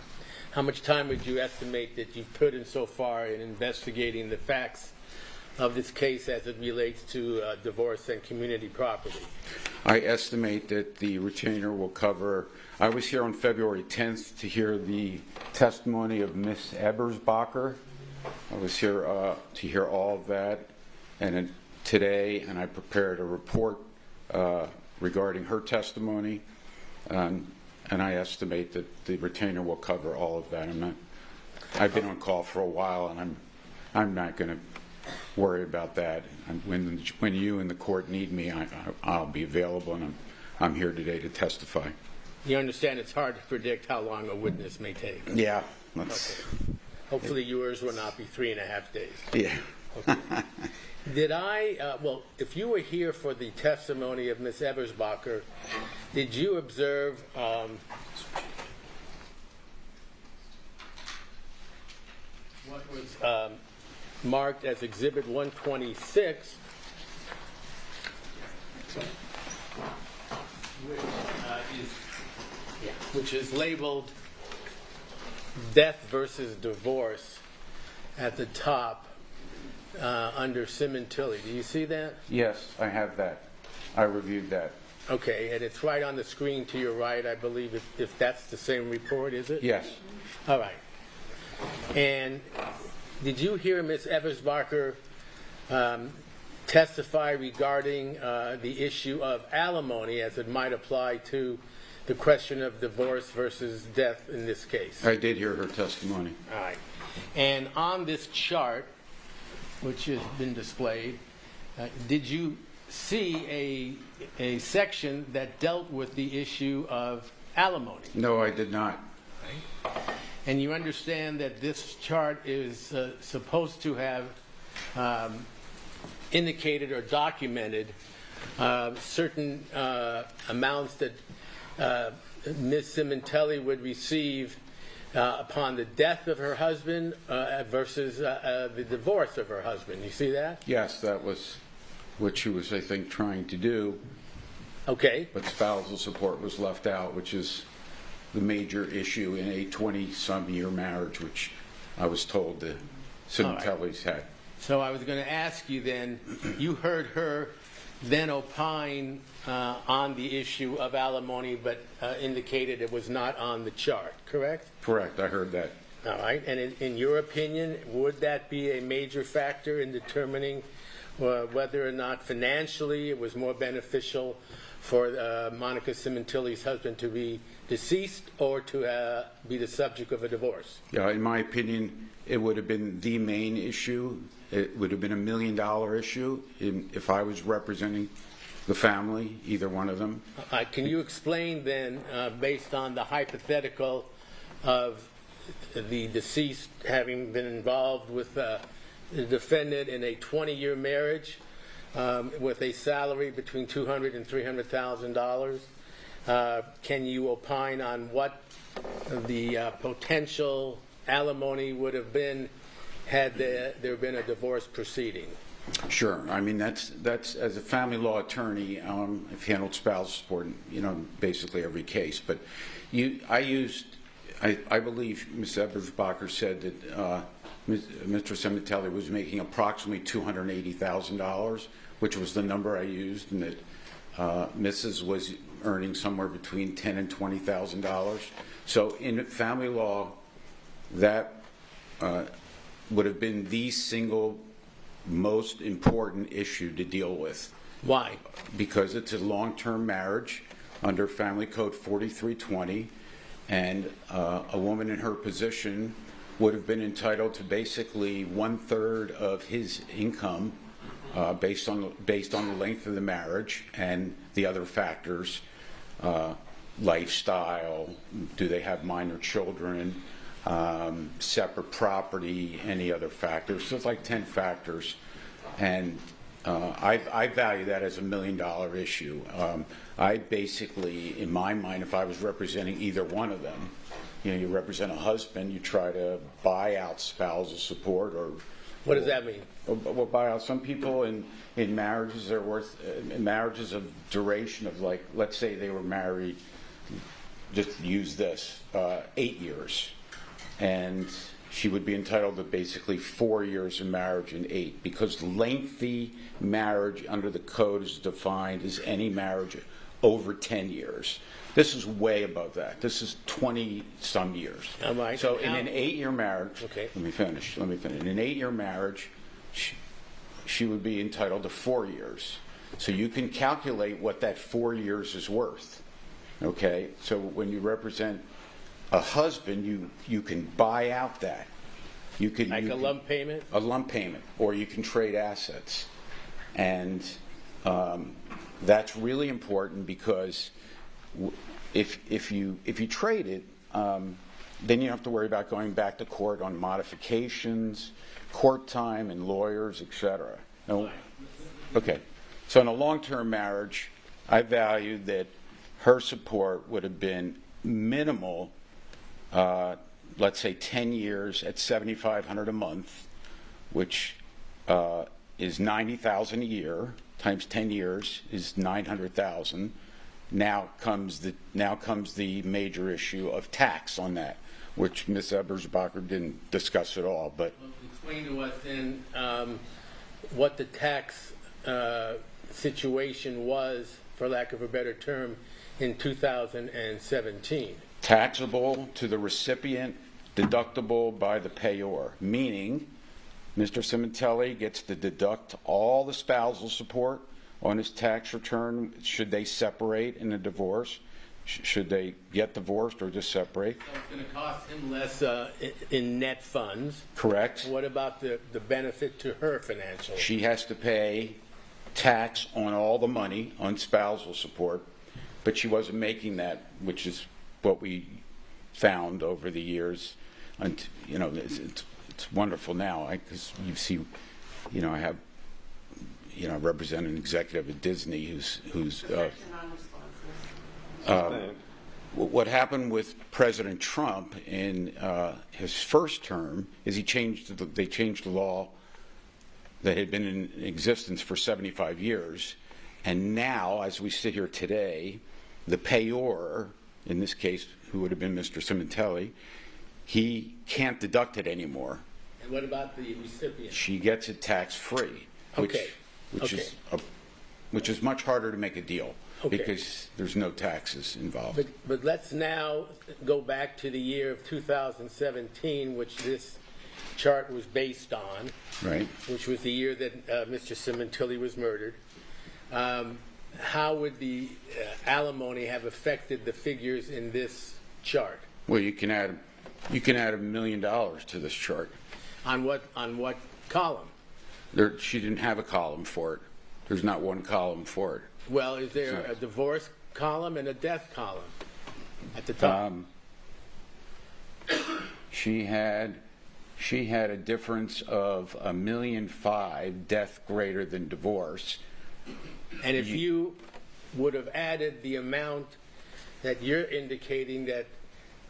How much time would you estimate that you've put in so far in investigating the facts of this case as it relates to divorce and community property? I estimate that the retainer will cover... I was here on February 10th to hear the testimony of Ms. Ebersbacher. I was here to hear all of that and today, and I prepared a report regarding her testimony, and I estimate that the retainer will cover all of that. I've been on call for a while, and I'm not going to worry about that. When you and the court need me, I'll be available, and I'm here today to testify. You understand it's hard to predict how long a witness may take. Yeah. Okay. Hopefully yours will not be 3.5 days. Yeah. Okay. Did well, if you were here for the testimony of Ms. Ebersbacher, did you observe what was marked as Exhibit 126, which is labeled Death versus Divorce at the top under Sementilli? Do you see that? Yes, I have that. I reviewed that. Okay, and it's right on the screen to your right, I believe, if that's the same report, is it? Yes. All right. And did you hear Ms. Ebersbacher testify regarding the issue of alimony as it might apply to the question of divorce versus death in this case? I did hear her testimony. All right. And on this chart, which has been displayed, did you see a section that dealt with the issue of alimony? No, I did not. And you understand that this chart is supposed to have indicated or documented certain amounts that Ms. Sementilli would receive upon the death of her husband versus the divorce of her husband. You see that? Yes, that was what she was, I think, trying to do. Okay. But spousal support was left out, which is the major issue in a 20-some-year marriage, which I was told the Sementillis had. So I was going to ask you then, you heard her then opine on the issue of alimony, but indicated it was not on the chart, correct? Correct, I heard that. All right, and in your opinion, would that be a major factor in determining whether or not financially it was more beneficial for Monica Sementilli's husband to be deceased or to be the subject of a divorce? Yeah, in my opinion, it would have been the main issue. It would have been $1 million issue if I was representing the family, either one of them. Can you explain then, based on the hypothetical of the deceased having been involved with the defendant in a 20-year marriage with a salary between $200,000 and $300,000, can you opine on what the potential alimony would have been had there been a divorce proceeding? Sure. I mean, that's as a family law attorney, I've handled spousal support, basically every case. But I believe Ms. Ebersbacher said that Mr. Sementilli was making approximately $280,000, which was the number I used, and that Mrs. was earning somewhere between $10,000 and $20,000. So in family law, that would have been the single most important issue to deal with. Why? Because it's a long-term marriage under Family Code 4320, and a woman in her position would have been entitled to basically 1/3 of his income based on the length of the marriage and the other factors, lifestyle, do they have minor children, separate property, any other factors. So it's like 10 factors, and I value that as $1 million issue. I basically, in my mind, if I was representing either one of them, you represent a husband, you try to buy out spousal support, or what does that mean? Well, buy out. Some people in marriages are worth marriages of duration of, like, let's say they were married, just use this, 8 years. And she would be entitled to basically 4 years of marriage and 8, because lengthy marriage under the code is defined as any marriage over 10 years. This is way above that. This is 20-some years. All right. So in an 8-year marriage, okay. Let me finish. In an 8-year marriage, she would be entitled to 4 years. So you can calculate what that 4 years is worth. Okay? So when you represent a husband, you can buy out that. You can a lump payment? A lump payment, or you can trade assets. And that's really important, because if you trade it, then you don't have to worry about going back to court on modifications, court time, and lawyers, etc. No? Okay. So in a long-term marriage, I valued that her support would have been minimal, let's say 10 years at $7,500 a month, which is $90,000 a year, times 10 years is $900,000. Now comes the major issue of tax on that, which Ms. Ebersbacher didn't discuss at all. But explain to us then what the tax situation was, for lack of a better term, in 2017. Taxable to the recipient, deductible by the payor, meaning Mr. Sementilli gets to deduct all the spousal support on his tax return should they separate in a divorce. Should they get divorced or just separate? So it's going to cost him less in net funds. Correct. What about the benefit to her financially? She has to pay tax on all the money on spousal support, but she wasn't making that, which is what we found over the years. And you know, it's wonderful now because you see, you know, I have, you know, represent an executive at Disney who's. What happened with President Trump in his first term is they changed the law that had been in existence for 75 years, and now, as we sit here today, the payor, in this case, who would have been Mr. Sementilli, he can't deduct it anymore. And what about the recipient? She gets it tax-free, which is much harder to make a deal. Okay. Because there's no taxes involved. But let's now go back to the year of 2017, which this chart was based on, right? Which was the year that Mr. Sementilli was murdered. How would the alimony have affected the figures in this chart? Well, you can add $1 million to this chart. On what column? She didn't have a column for it. There's not one column for it. Well, is there a divorce column and a death column at the top? She had a difference of $1.5 million, death greater than divorce. And if you would have added the amount that you're indicating that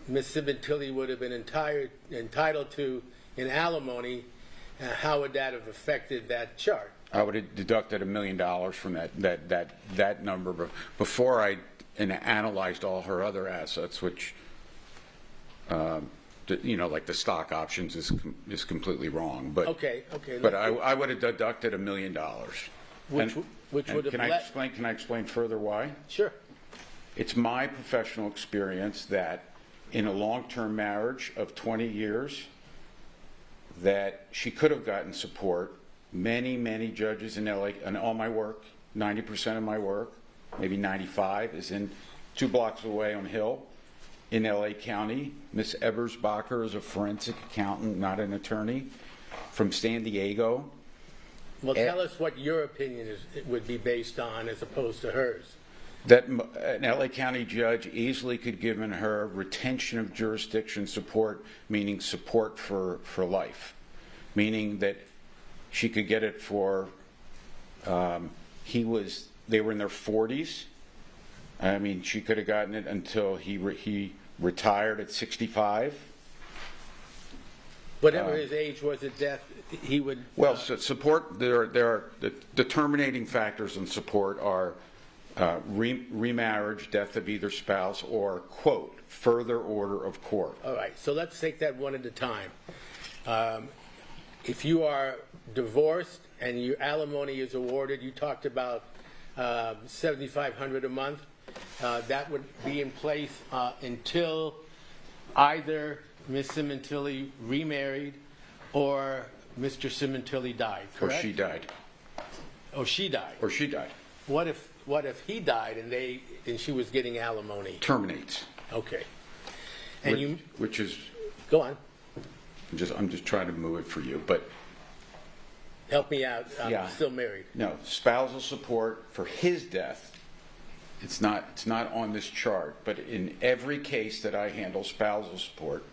Ms. Sementilli would have been entitled to in alimony, how would that have affected that chart? I would have deducted $1 million from that number before I analyzed all her other assets, which, you know, like the stock options is completely wrong. But okay. But I would have deducted $1 million. Which would have can I explain further why? Sure. It's my professional experience that in a long-term marriage of 20 years, that she could have gotten support. Many judges in LA, and all my work, 90% of my work, maybe 95, is in 2 blocks away on Hill in LA County. Miss Ebersbacher is a forensic accountant, not an attorney, from San Diego. Well, tell us what your opinion would be based on as opposed to hers. That an LA County judge easily could give her retention of jurisdiction support, meaning support for life, meaning that she could get it for, they were in their 40s. I mean, she could have gotten it until he retired at 65. Whatever his age was at death, he would... Well, so support, there are the terminating factors in support are remarriage, death of either spouse, or, quote, further order of court. All right, so let's take that one at a time. If you are divorced and your alimony is awarded, you talked about $7,500 a month. That would be in place until either Ms. Sementilli remarried or Mr. Sementilli died, correct? Or she died. Oh, she died. Or she died. What if he died and she was getting alimony? Terminates. Okay. And which is... Go on. I'm just trying to move it for you, but... Help me out. I'm still married. No, spousal support for his death. It's not on this chart, but in every case that I handle spousal support,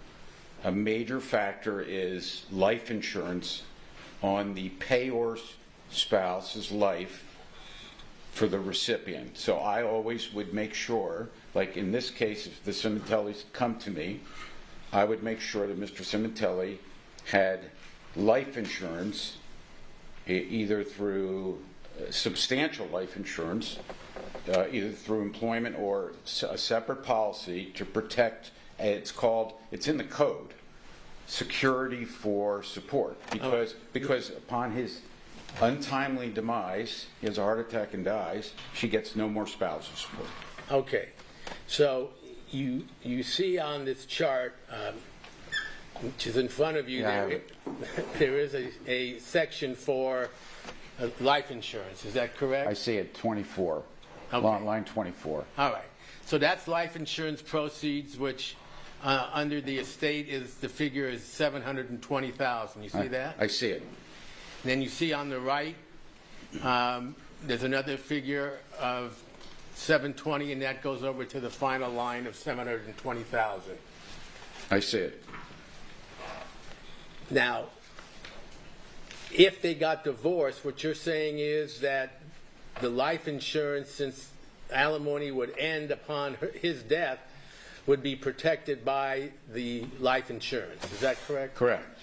a major factor is life insurance on the payor's spouse's life for the recipient. So I always would make sure, like in this case, if the Sementillis come to me, I would make sure that Mr. Sementilli had life insurance, either through substantial life insurance, either through employment or a separate policy to protect, it's in the code, security for support. Because upon his untimely demise, he has a heart attack and dies, she gets no more spousal support. Okay. So you see on this chart which is in front of you, Yeah, there is a section for life insurance. Is that correct? I see it, 24, Okay. line 24. All right. So that's life insurance proceeds, which under the estate the figure is $720,000. You see that? I see it. And then you see on the right, there's another figure of 720, and that goes over to the final line of 720,000. I see it. Now, if they got divorced, what you're saying is that the life insurance, since alimony would end upon his death, would be protected by the life insurance. Is that correct? Correct.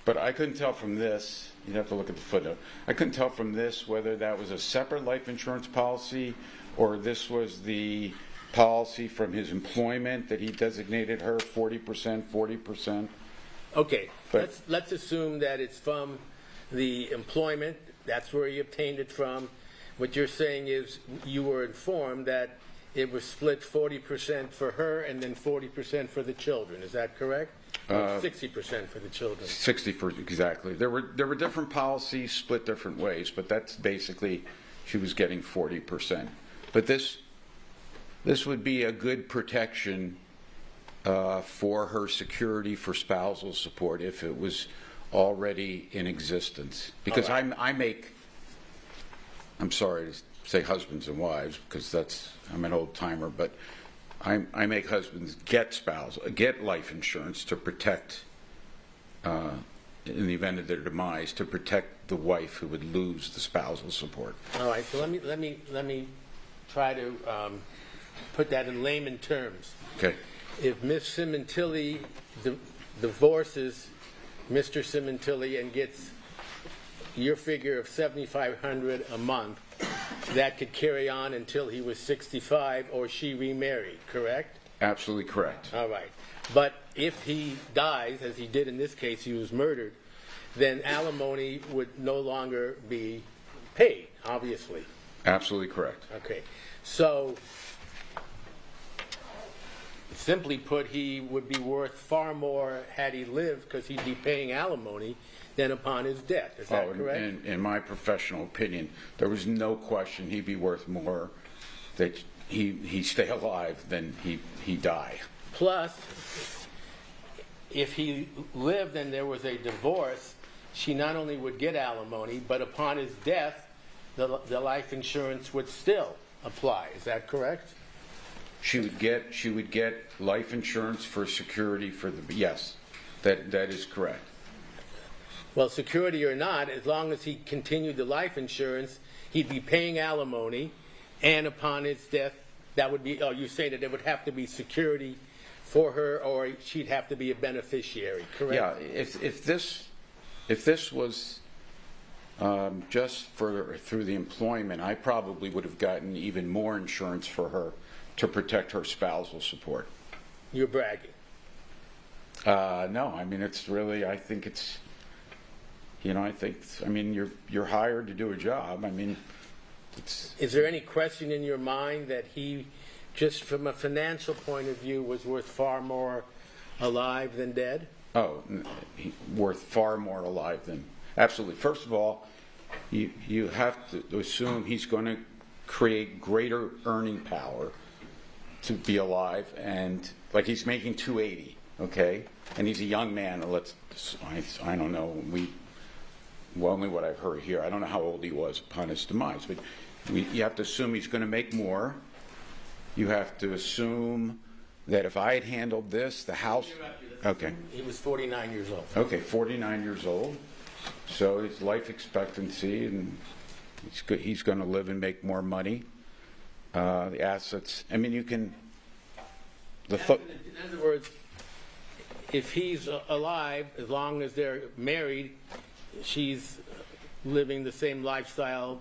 But I couldn't tell from this, you'd have to look at the footnote, I couldn't tell from this whether that was a separate life insurance policy or this was the policy from his employment that he designated her 40%, 40%. Okay, let's assume that it's from the employment. That's where he obtained it from. What you're saying is you were informed that it was split 40% for her and then 40% for the children. Is that correct? 60% for the children. 60%, exactly. There were different policies split different ways, but that's basically she was getting 40%. But this would be a good protection for her security for spousal support if it was already in existence. Because right. I'm sorry to say husbands and wives because I'm an old timer, but I make husbands get life insurance to protect, in the event of their demise, to protect the wife who would lose the spousal support. All right. So let me try to put that in layman terms. Okay. If Miss Sementilli divorces Mr. Sementilli and gets your figure of $7,500 a month, that could carry on until he was 65 or she remarried, correct? Absolutely correct. All right. But if he dies, as he did in this case, he was murdered, then alimony would no longer be paid, obviously. Absolutely correct. Okay. So, simply put, he would be worth far more had he lived because he'd be paying alimony than upon his death. Is that correct? In my professional opinion, there was no question he'd be worth more that he stay alive than he die. Plus, if he lived and there was a divorce, she not only would get alimony, but upon his death, the life insurance would still apply. Is that correct? She would get life insurance for security for the yes, that is correct. Well, security or not, as long as he continued the life insurance, he'd be paying alimony, and upon his death, that would be. Oh, you say that there would have to be security for her, or she'd have to be a beneficiary, correct? Yeah. If this was just through the employment, I probably would have gotten even more insurance for her to protect her spousal support. You're bragging. No, I mean it's really. I think it's. You're hired to do a job. I mean, Is there any question in your mind that he, just from a financial point of view, was worth far more alive than dead? Oh, worth far more alive than absolutely. First of all, you have to assume he's going to create greater earning power to be alive, and like he's making $280, okay, and he's a young man. I don't know. Only what I've heard here. I don't know how old he was upon his demise, but you have to assume he's going to make more. You have to assume that if I had handled this, the house. Okay. He was 49 years old. Okay, 49 years old. So his life expectancy, and he's going to live and make more money. The assets. I mean, you can. In other words, if he's alive, as long as they're married, she's living the same lifestyle,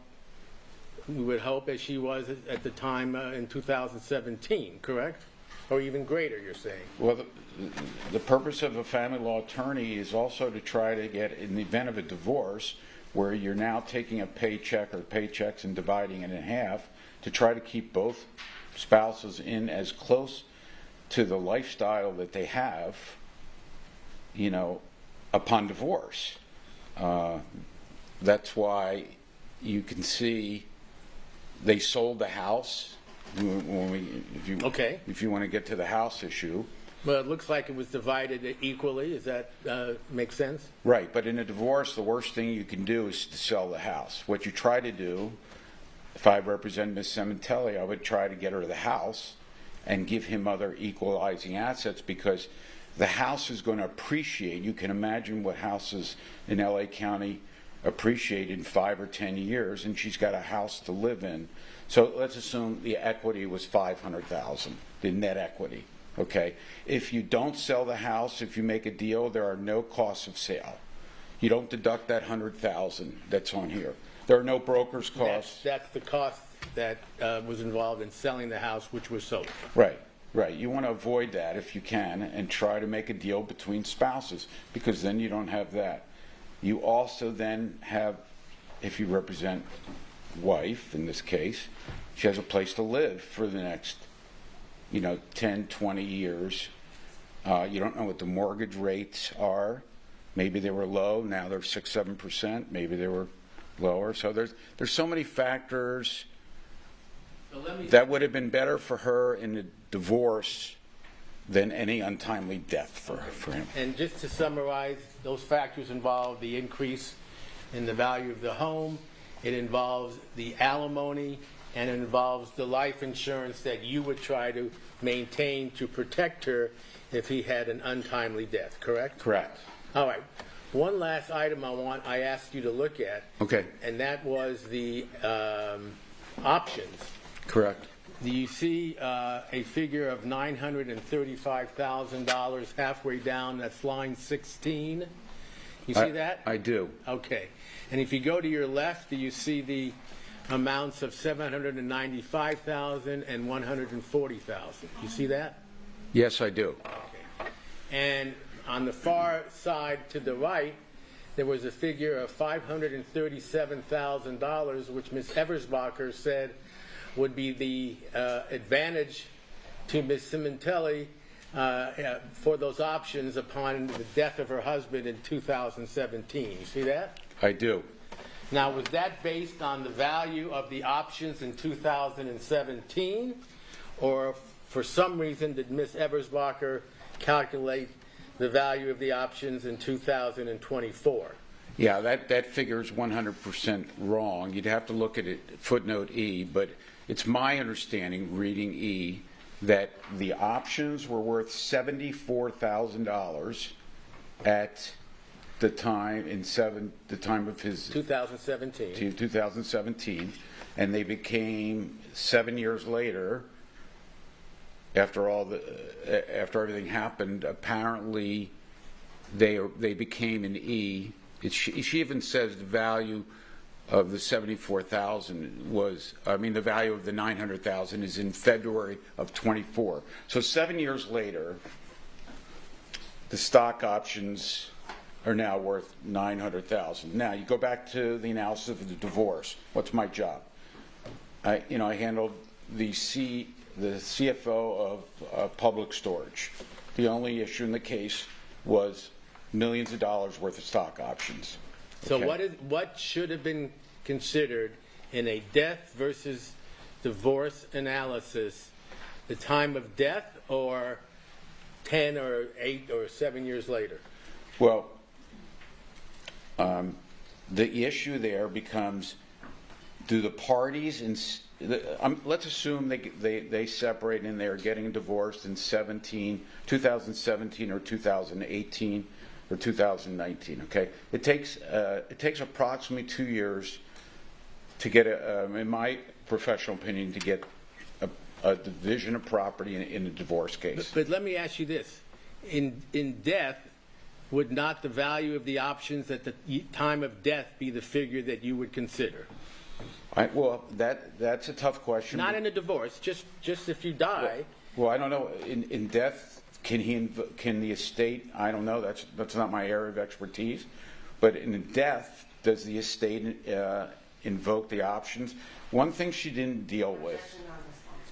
we would hope, as she was at the time in 2017, correct? Or even greater, you're saying? Well, the purpose of a family law attorney is also to try to get, in the event of a divorce, where you're now taking a paycheck or paychecks and dividing it in half, to try to keep both spouses in as close to the lifestyle that they have, upon divorce. That's why you can see they sold the house. If you want to get to the house issue. Well, it looks like it was divided equally. Does that make sense? Right, but in a divorce, the worst thing you can do is to sell the house. What you try to do, if I represent Ms. Sementilli, I would try to get her the house and give him other equalizing assets, because the house is going to appreciate. You can imagine what houses in LA County appreciate in 5 or 10 years, and she's got a house to live in. So let's assume the equity was $500,000, the net equity. Okay, if you don't sell the house, if you make a deal, there are no costs of sale. You don't deduct that $100,000 that's on here. There are no broker's costs. That's the cost that was involved in selling the house, which was sold. Right. You want to avoid that if you can, and try to make a deal between spouses, because then you don't have that. You also then have, if you represent wife in this case, she has a place to live for the next 10, 20 years. You don't know what the mortgage rates are. Maybe they were low, now they're 6-7%. Maybe they were lower. So there's so many factors that would have been better for her in a divorce than any untimely death for him. And just to summarize, those factors involve the increase in the value of the home, it involves the alimony, and it involves the life insurance that you would try to maintain to protect her if he had an untimely death, correct? Correct. All right. One last item I asked you to look at. Okay. And that was the options. Correct. Do you see a figure of $935,000 halfway down? That's line 16. You see that? I do. Okay. And if you go to your left, do you see the amounts of $795,000 and $140,000? You see that? Yes, I do. Okay. And on the far side to the right, there was a figure of $537,000, which Ms. Eversbacher said would be the advantage to Ms. Sementilli for those options upon the death of her husband in 2017. You see that? I do. Now, was that based on the value of the options in 2017, or for some reason did Ms. Eversbacher calculate the value of the options in 2024? Yeah, that figure is 100% wrong. You'd have to look at it, footnote E, but it's my understanding, reading E, that the options were worth $74,000 at the time the time of his 2017, and they became 7 years later. After everything happened, apparently they became an E. She even says the value of the $74,000 was, the value of the $900,000 is in February of 24. So 7 years later, the stock options are now worth $900,000. Now you go back to the analysis of the divorce. What's my job? I handled the CFO of public storage. The only issue in the case was millions of dollars worth of stock options. So what should have been considered in a death versus divorce analysis, the time of death or 10 or 8 or 7 years later? Well, the issue there becomes, do the parties, let's assume they separate and they're getting divorced in 2017 or 2018 or 2019. Okay, it takes approximately 2 years to get in my professional opinion, to get a division of property in a divorce case. But let me ask you this: in death, would not the value of the options at the time of death be the figure that you would consider? That's a tough question. Not in a divorce, just if you die. Well, I don't know. In death, can the estate? I don't know. That's not my area of expertise. But in death, does the estate invoke the options? One thing she didn't deal with,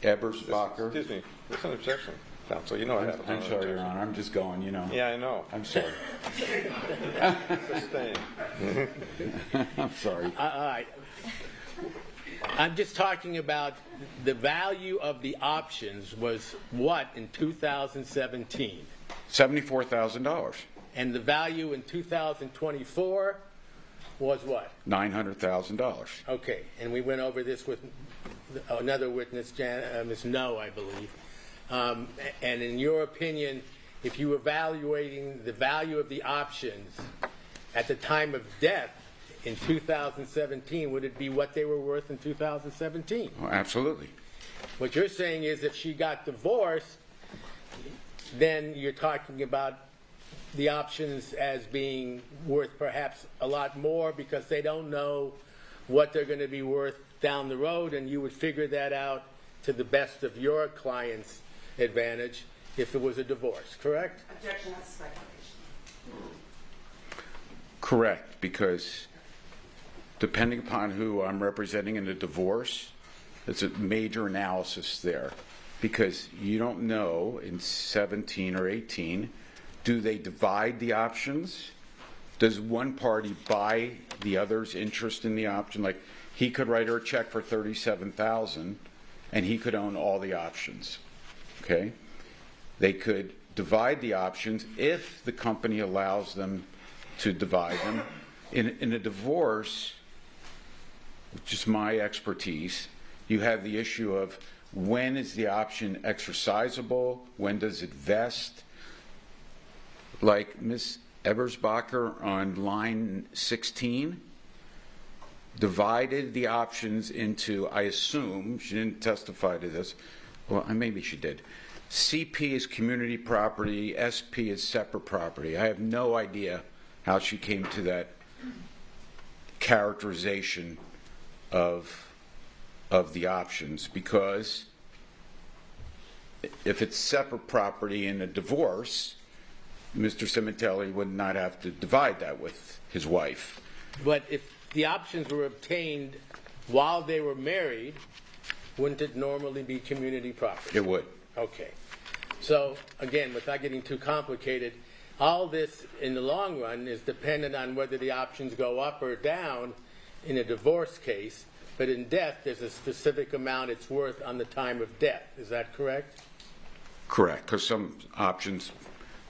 Ebersbacher. Excuse me. That's an objection. counsel. You know I have a I'm ton of sorry, Your objection. Honor. I'm just going, you know. Yeah, I know. I'm sorry. Sustain. I'm sorry. All right. I'm just talking about the value of the options was what in 2017? $74,000. And the value in 2024 was what? $900,000. Okay, and we went over this with another witness, Ms. No, I believe. And in your opinion, if you were evaluating the value of the options at the time of death in 2017, would it be what they were worth in 2017? Oh, absolutely. What you're saying is if she got divorced, then you're talking about the options as being worth perhaps a lot more because they don't know what they're going to be worth down the road, and you would figure that out to the best of your client's advantage if it was a divorce, correct? Objection, that's speculation. Correct, because depending upon who I'm representing in the divorce, it's a major analysis there. Because you don't know in 17 or 18, do they divide the options? Does one party buy the other's interest in the option? Like he could write her a check for $37,000 and he could own all the options. Okay? They could divide the options if the company allows them to divide them. In a divorce, which is my expertise, you have the issue of when is the option exercisable? When does it vest? Like Ms. Ebersbacher on line 16 divided the options into, I assume, she didn't testify to this, well, maybe she did. CP is community property, SP is separate property. I have no idea how she came to that characterization of the options, because if it's separate property in a divorce, Mr. Sementilli would not have to divide that with his wife. But if the options were obtained while they were married, wouldn't it normally be community property? It would. Okay. So, again, without getting too complicated, all this in the long run is dependent on whether the options go up or down in a divorce case, but in death, there's a specific amount it's worth on the time of death. Is that correct? Correct, because some options,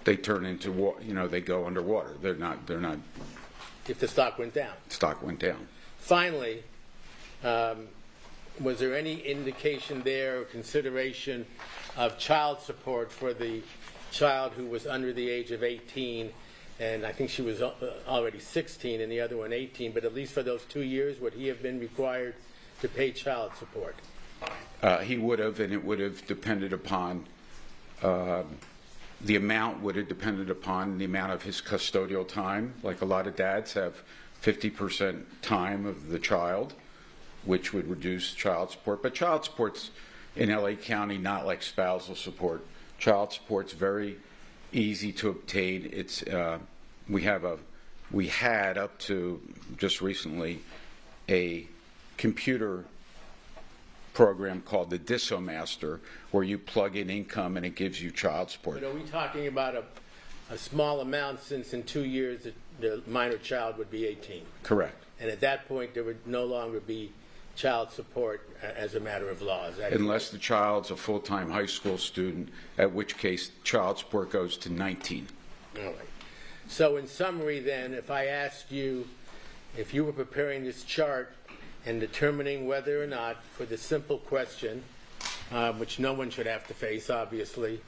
they turn into, they go underwater. They're not. If the stock went down. Stock went down. Finally, was there any indication there or consideration of child support for the child who was under the age of 18, and I think she was already 16 and the other one 18, but at least for those 2 years, would he have been required to pay child support? He would have, and it would have depended upon, the amount would have depended upon the amount of his custodial time. Like a lot of dads have 50% time of the child, which would reduce child support. But child support's in LA County not like spousal support. Child support's very easy to obtain. It's we had up to just recently a computer program called the Disomaster, where you plug in income and it gives you child support. But are we talking about a small amount, since in 2 years the minor child would be 18? Correct. And at that point there would no longer be child support as a matter of law. Is that Unless the child's a full-time high school student, at which case child support goes to 19. All right. So in summary then, if I asked you, if you were preparing this chart and determining whether or not, for the simple question, which no one should have to face obviously,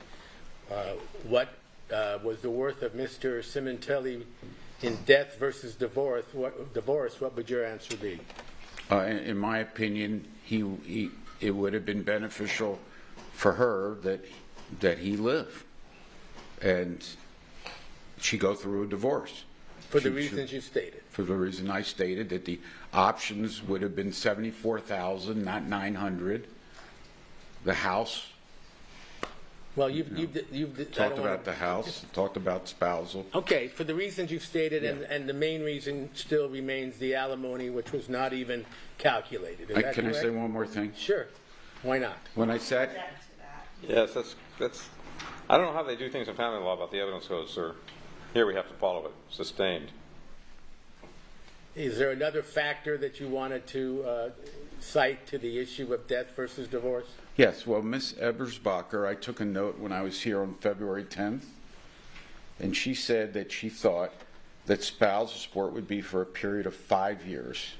what was the worth of Mr. Sementilli in death versus divorce, what would your answer be? In my opinion, it would have been beneficial for her that he live, and she go through a divorce. For the reasons you stated. For the reason I stated, that the options would have been $74,000, not $900. The house. Well, you've talked about the house, talked about spousal. Okay, for the reasons you've stated, and the main reason still remains the alimony, which was not even calculated. Is that Can I correct? say one more thing? Sure. Why not? When I said, Yes, that's I don't know how they do things in family law about the evidence code, sir. Here we have to follow it. Sustained. Is there another factor that you wanted to cite to the issue of death versus divorce? Yes, well, Ms. Ebersbacher, I took a note when I was here on February 10th, and she said that she thought that spousal support would be for a period of 5 years.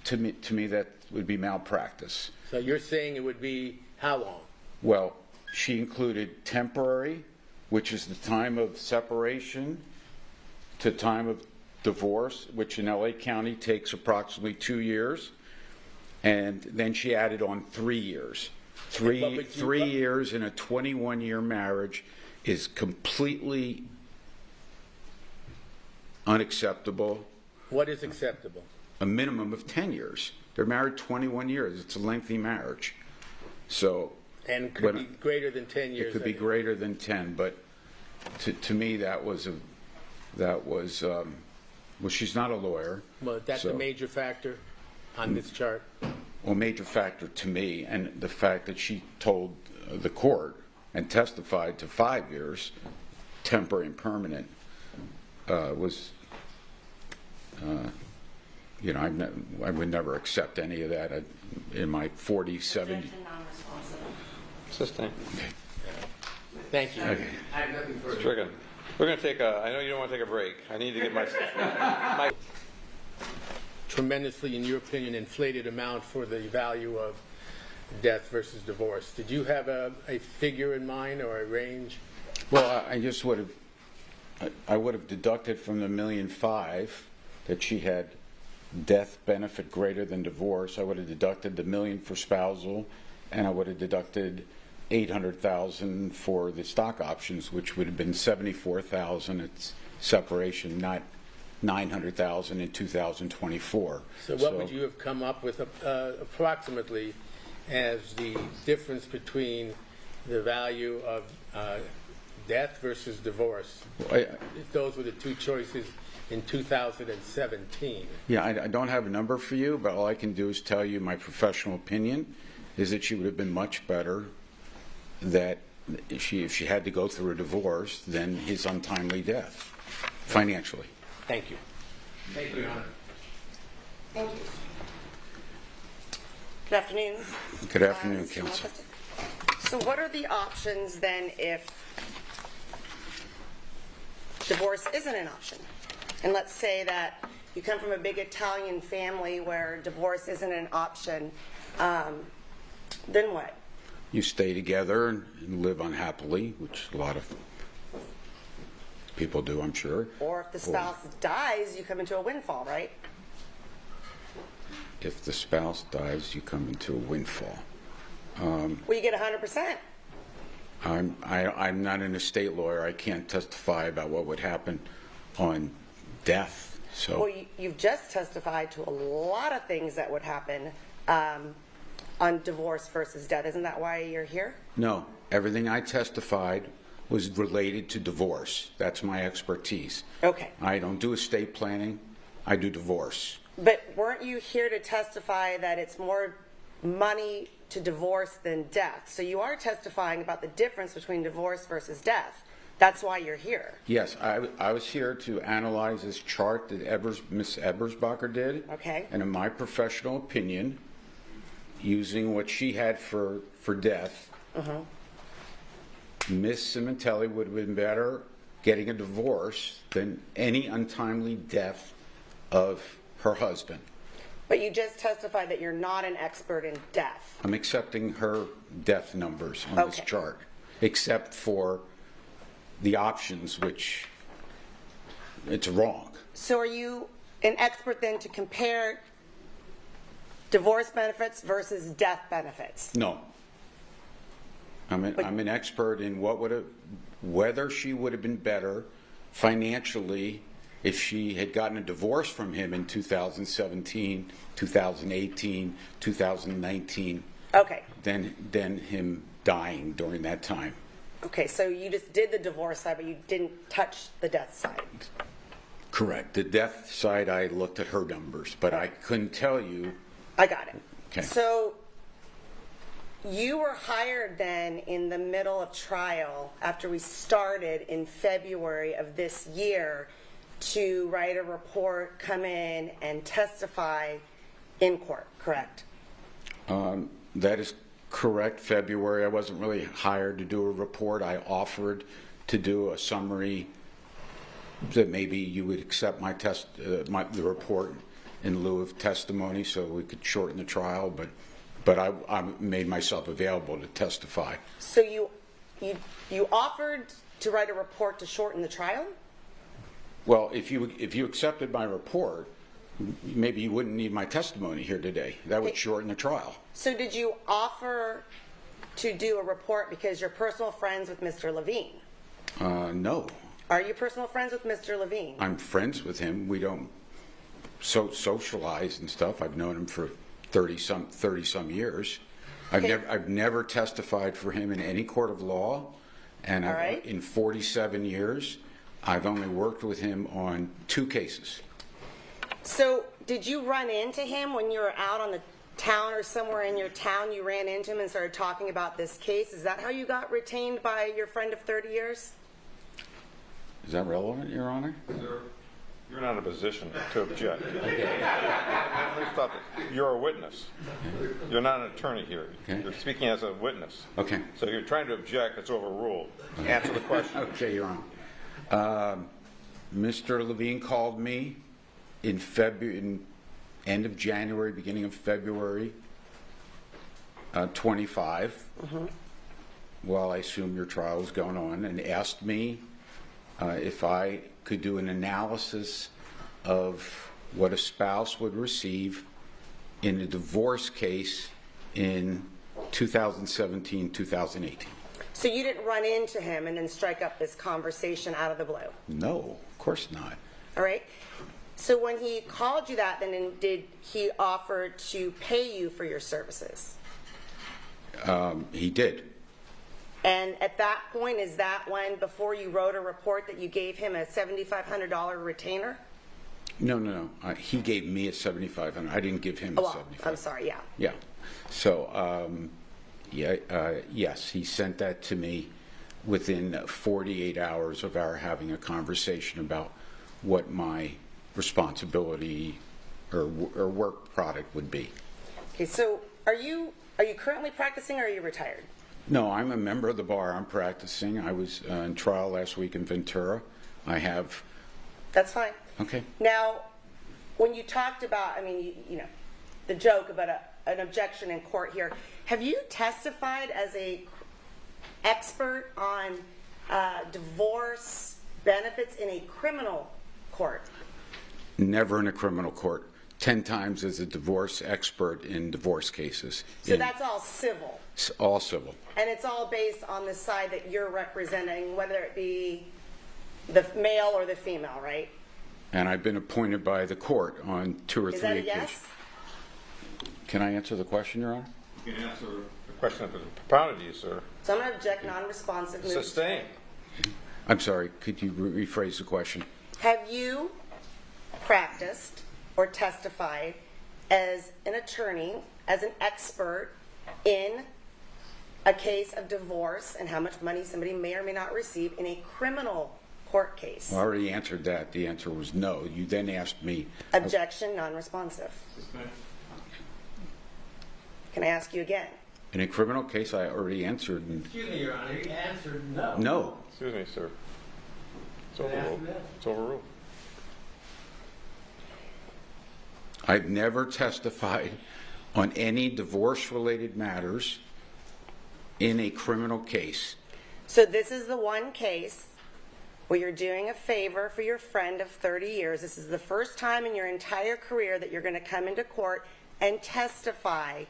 To me, that would be malpractice. So you're saying it would be how long? Well, she included temporary, which is the time of separation, to time of divorce, which in LA County takes approximately 2 years. And then she added on 3 years. Three years in a 21-year marriage is completely unacceptable. What is acceptable? A minimum of 10 years. They're married 21 years. It's a lengthy marriage. So, and could be greater than 10 years. It could be greater than 10, but to me that was well, she's not a lawyer. Well, that's a major factor on this chart. Well, major factor to me, and the fact that she told the court and testified to 5 years, temporary and permanent, was, I would never accept any of that in my 47. Sustained. Okay. Thank you. Okay. I have nothing further. Stricken. We're going to take I know you don't want to take a break. I need to get my Tremendously, in your opinion, inflated amount for the value of death versus divorce. Did you have a figure in mind or a range? Well, I would have deducted from the $1.5 million that she had death benefit greater than divorce. I would have deducted the $1 million for spousal, and I would have deducted $800,000 for the stock options, which would have been $74,000 at separation, not $900,000 in 2024. So what would you have come up with approximately as the difference between the value of death versus divorce? If those were the two choices in 2017. Yeah, I don't have a number for you, but all I can do is tell you my professional opinion is that she would have been much better that if she had to go through a divorce than his untimely death, financially. Thank you. Thank you, Your Honor. Thank you. Good afternoon. Good afternoon, counsel. So what are the options then if divorce isn't an option? And let's say that you come from a big Italian family where divorce isn't an option, then what? You stay together and live unhappily, which a lot of people do, I'm sure. Or if the spouse dies, you come into a windfall, right? If the spouse dies, you come into a windfall. Well, you get 100%. I'm not an estate lawyer. I can't testify about what would happen on death. So. Well, you've just testified to a lot of things that would happen on divorce versus death. Isn't that why you're here? No. Everything I testified was related to divorce. That's my expertise. Okay. I don't do estate planning. I do divorce. But weren't you here to testify that it's more money to divorce than death? So you are testifying about the difference between divorce versus death. That's why you're here. Yes, I was here to analyze this chart that Ms. Ebersbacher did. Okay. And in my professional opinion, using what she had for death, Ms. Sementilli would have been better getting a divorce than any untimely death of her husband. But you just testified that you're not an expert in death. I'm accepting her death numbers on this chart, except for the options, which it's wrong. So are you an expert then to compare divorce benefits versus death benefits? No. I'm an expert in whether she would have been better financially if she had gotten a divorce from him in 2017, 2018, 2019, than him dying during that time. Okay, so you just did the divorce side, but you didn't touch the death side. Correct. The death side, I looked at her numbers, but I couldn't tell you. I got it. Okay. So you were hired then in the middle of trial after we started in February of this year to write a report, come in, and testify in court, correct? That is correct. February, I wasn't really hired to do a report. I offered to do a summary that maybe you would accept my the report in lieu of testimony, so we could shorten the trial. But I made myself available to testify. So you offered to write a report to shorten the trial? Well, if you accepted my report, maybe you wouldn't need my testimony here today. That would shorten the trial. So did you offer to do a report because you're personal friends with Mr. Levine? No. Are you personal friends with Mr. Levine? I'm friends with him. We don't socialize and stuff. I've known him for 30 some years. I've never testified for him in any court of law, and in 47 years, I've only worked with him on 2 cases. So did you run into him when you were out on the town or somewhere in your town? You ran into him and started talking about this case. Is that how you got retained by your friend of 30 years? Is that relevant, Your Honor? Sir, you're not in a position to object. Okay. Let me stop it. You're a witness. You're not an attorney here. Okay. You're speaking as a witness. Okay. So you're trying to object. It's overruled. Answer the question. Okay, Your Honor. Mr. Levine called me in end of January, beginning of February 25, while I assume your trial was going on, and asked me if I could do an analysis of what a spouse would receive in a divorce case in 2017, 2018. So you didn't run into him and then strike up this conversation out of the blue? No, of course not. All right. So when he called you that, then did he offer to pay you for your services? He did. And at that point, is that when, before you wrote a report, that you gave him a $7,500 retainer? No. He gave me a $7,500. I didn't give him a $7,500. I'm sorry, yeah. Yeah. So, yes, he sent that to me within 48 hours of our having a conversation about what my responsibility or work product would be. Okay, so are you currently practicing or are you retired? No, I'm a member of the bar. I'm practicing. I was in trial last week in Ventura. I have... That's fine. Okay. Now, when you talked about, the joke about an objection in court here, have you testified as a expert on divorce benefits in a criminal court? Never in a criminal court. 10 times as a divorce expert in divorce cases. So that's all civil? It's all civil. And it's all based on the side that you're representing, whether it be the male or the female, right? And I've been appointed by the court on 2 or 3 occasions. Is that a yes? Can I answer the question, Your Honor? You can answer the question that was propounded to you, sir. So I'm going to object non-responsive. Sustained. I'm sorry, could you rephrase the question? Have you practiced or testified as an attorney, as an expert in a case of divorce and how much money somebody may or may not receive in a criminal court case? Well, I already answered that. The answer was no. You then asked me... Objection, non-responsive. Can I ask you again? In a criminal case, I already answered. Excuse me, Your Honor. You answered no. No. Excuse me, sir. It's overruled. It's overruled. I've never testified on any divorce-related matters in a criminal case. So this is the one case where you're doing a favor for your friend of 30 years. This is the first time in your entire career that you're going to come into court and testify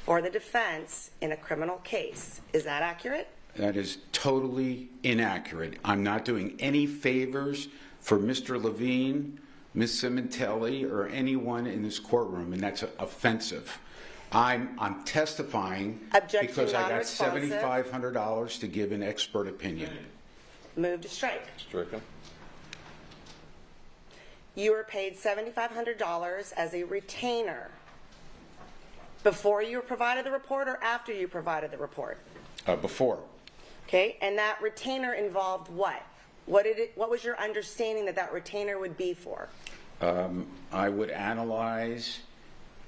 for the defense in a criminal case. Is that accurate? That is totally inaccurate. I'm not doing any favors for Mr. Levine, Ms. Sementilli, or anyone in this courtroom, and that's offensive. I'm testifying because I got $7,500 to give an expert opinion. Move to strike. Stricken. You were paid $7,500 as a retainer. Before you provided the report or after you provided the report? Before. Okay, and that retainer involved what? What was your understanding that retainer would be for? I would analyze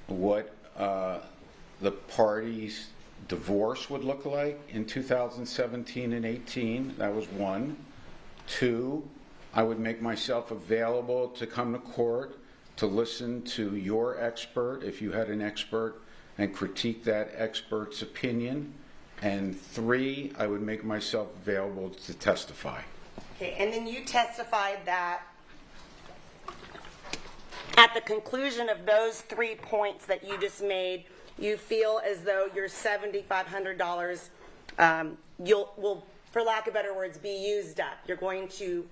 what the parties' divorce would look like in 2017 and 18. That was one. Two, I would make myself available to come to court to listen to your expert, if you had an expert, and critique that expert's opinion. And three, I would make myself available to testify. Okay, and then you testified that at the conclusion of those 3 points that you just made, you feel as though your $7,500 will, for lack of better words, be used up. You're going to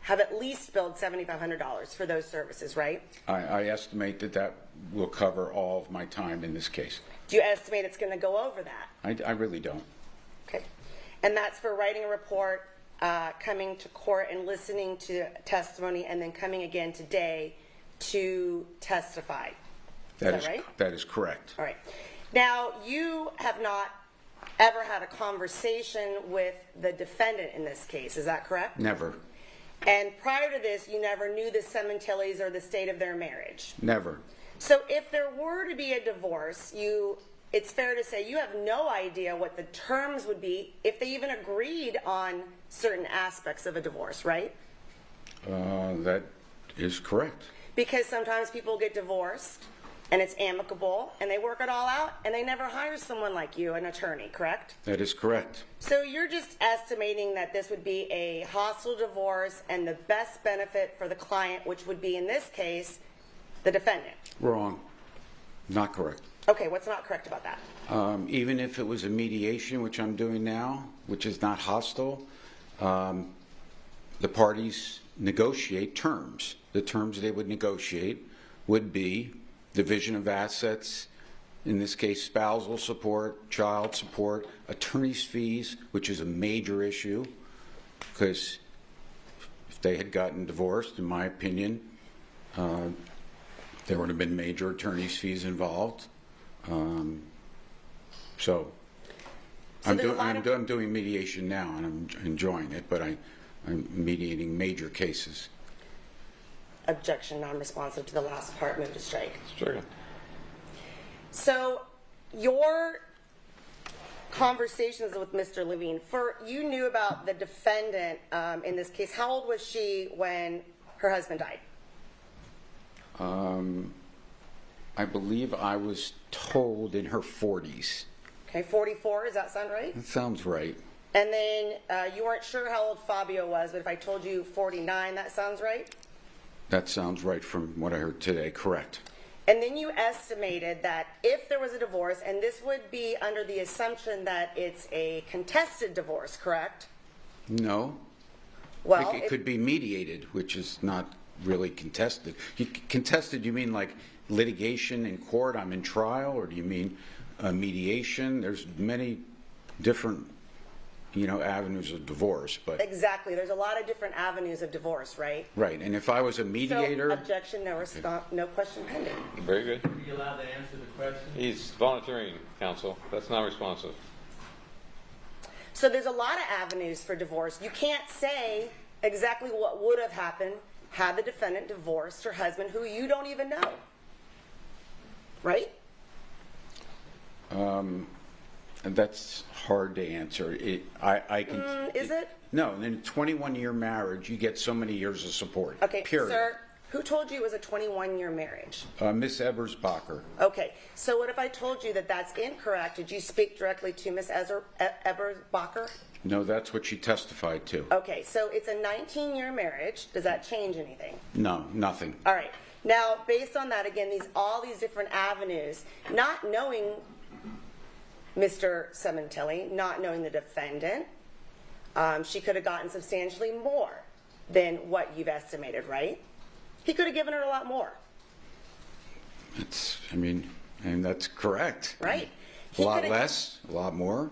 have at least billed $7,500 for those services, right? I estimate that will cover all of my time in this case. Do you estimate it's going to go over that? I really don't. Okay. And that's for writing a report, coming to court and listening to testimony, and then coming again today to testify. Is that right? That is correct. All right. Now, you have not ever had a conversation with the defendant in this case. Is that correct? Never. And prior to this, you never knew the Sementillis or the state of their marriage? Never. So if there were to be a divorce, it's fair to say you have no idea what the terms would be if they even agreed on certain aspects of a divorce, right? That is correct. Because sometimes people get divorced and it's amicable and they work it all out and they never hire someone like you, an attorney, correct? That is correct. So you're just estimating that this would be a hostile divorce and the best benefit for the client, which would be in this case, the defendant. Wrong. Not correct. Okay, what's not correct about that? Even if it was a mediation, which I'm doing now, which is not hostile, the parties negotiate terms. The terms they would negotiate would be division of assets, in this case spousal support, child support, attorney's fees, which is a major issue, because if they had gotten divorced, in my opinion, there would have been major attorney's fees involved. So I'm doing mediation now, and I'm enjoying it, but I'm mediating major cases. Objection, non-responsive to the last part, move to strike. Sure. So your conversations with Mr. Levine, you knew about the defendant in this case. How old was she when her husband died? I believe I was told in her 40s. Okay, 44, does that sound right? That sounds right. And then you weren't sure how old Fabio was, but if I told you 49, that sounds right? That sounds right from what I heard today, correct. And then you estimated that if there was a divorce, and this would be under the assumption that it's a contested divorce, correct? No. Well, it could be mediated, which is not really contested. Contested, you mean like litigation in court, I'm in trial, or do you mean mediation? There's many different avenues of divorce, but exactly. There's a lot of different avenues of divorce, right? Right. And if I was a mediator, so, objection, no response, no question pending. Very good. Are you allowed to answer the question? He's volunteering, counsel. That's not responsive. So there's a lot of avenues for divorce. You can't say exactly what would have happened had the defendant divorced her husband, who you don't even know, right? that's hard to answer. I can. Is it? No, in a 21-year marriage, you get so many years of support. Okay, period. Sir, who told you it was a 21-year marriage? Miss Ebersbacher. Okay, so what if I told you that that's incorrect? Did you speak directly to Miss Ebersbacher? No, that's what she testified to. Okay, so it's a 19-year marriage. Does that change anything? No, nothing. All right. Now, based on that, again, all these different avenues, not knowing Mr. Sementilli, not knowing the defendant, she could have gotten substantially more than what you've estimated, right? He could have given her a lot more. And that's correct. Right. A lot less, a lot more.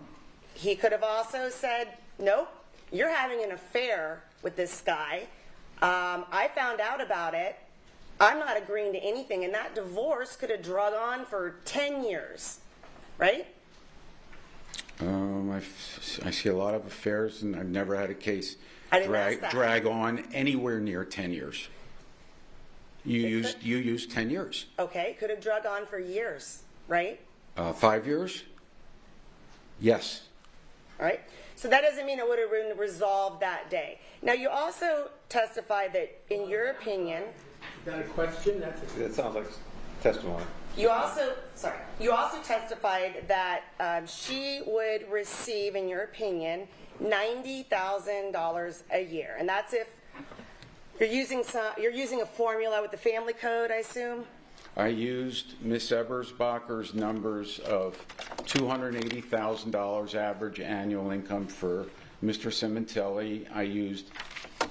He could have also said, nope, you're having an affair with this guy. I found out about it. I'm not agreeing to anything, and that divorce could have drug on for 10 years, right? I see a lot of affairs, and I've never had a case I didn't ask that. drag on anywhere near 10 years. You used 10 years. Okay, could have drug on for years, right? 5 years? Yes. All right. So that doesn't mean it would have been resolved that day. Now, you also testified that, in your opinion, Is that a question? That sounds like testimony. you also testified that she would receive, in your opinion, $90,000 a year, and that's if you're using a formula with the family code, I assume. I used Miss Ebersbacher's numbers of $280,000 average annual income for Mr. Sementilli. I used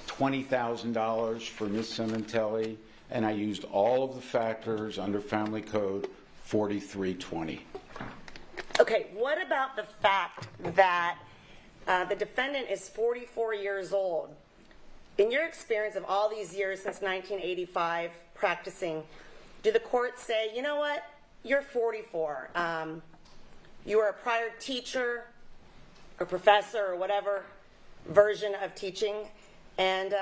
$20,000 for Miss Sementilli, and I used all of the factors under Family Code 4320. Okay, what about the fact that the defendant is 44 years old? In your experience of all these years since 1985 practicing, do the courts say, you know what, you're 44, you were a prior teacher or professor or whatever version of teaching, and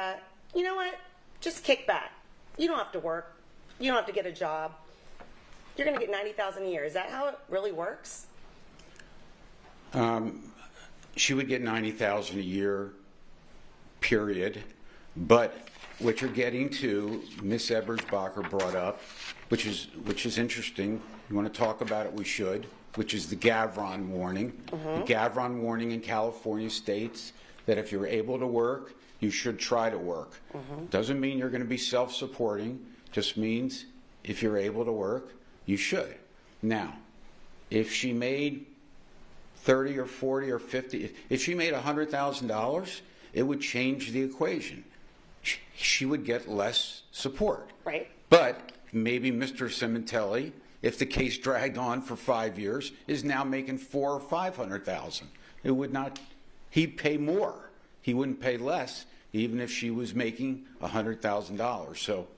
you know what, just kick back. You don't have to work. You don't have to get a job. You're going to get $90,000 a year. Is that how it really works? She would get $90,000 a year, period. But what you're getting to, Miss Ebersbacher brought up, which is interesting. You want to talk about it? We should. Which is the Gavron warning. The Gavron warning in California states that if you're able to work, you should try to work. Doesn't mean you're going to be self-supporting. Just means if you're able to work, you should. Now, if she made 30 or 40 or 50, if she made $100,000, it would change the equation. She would get less support. Right. But maybe Mr. Sementilli, if the case dragged on for 5 years, is now making $400,000 or $500,000. It would not. He'd pay more. He wouldn't pay less, even if she was making $100,000. So.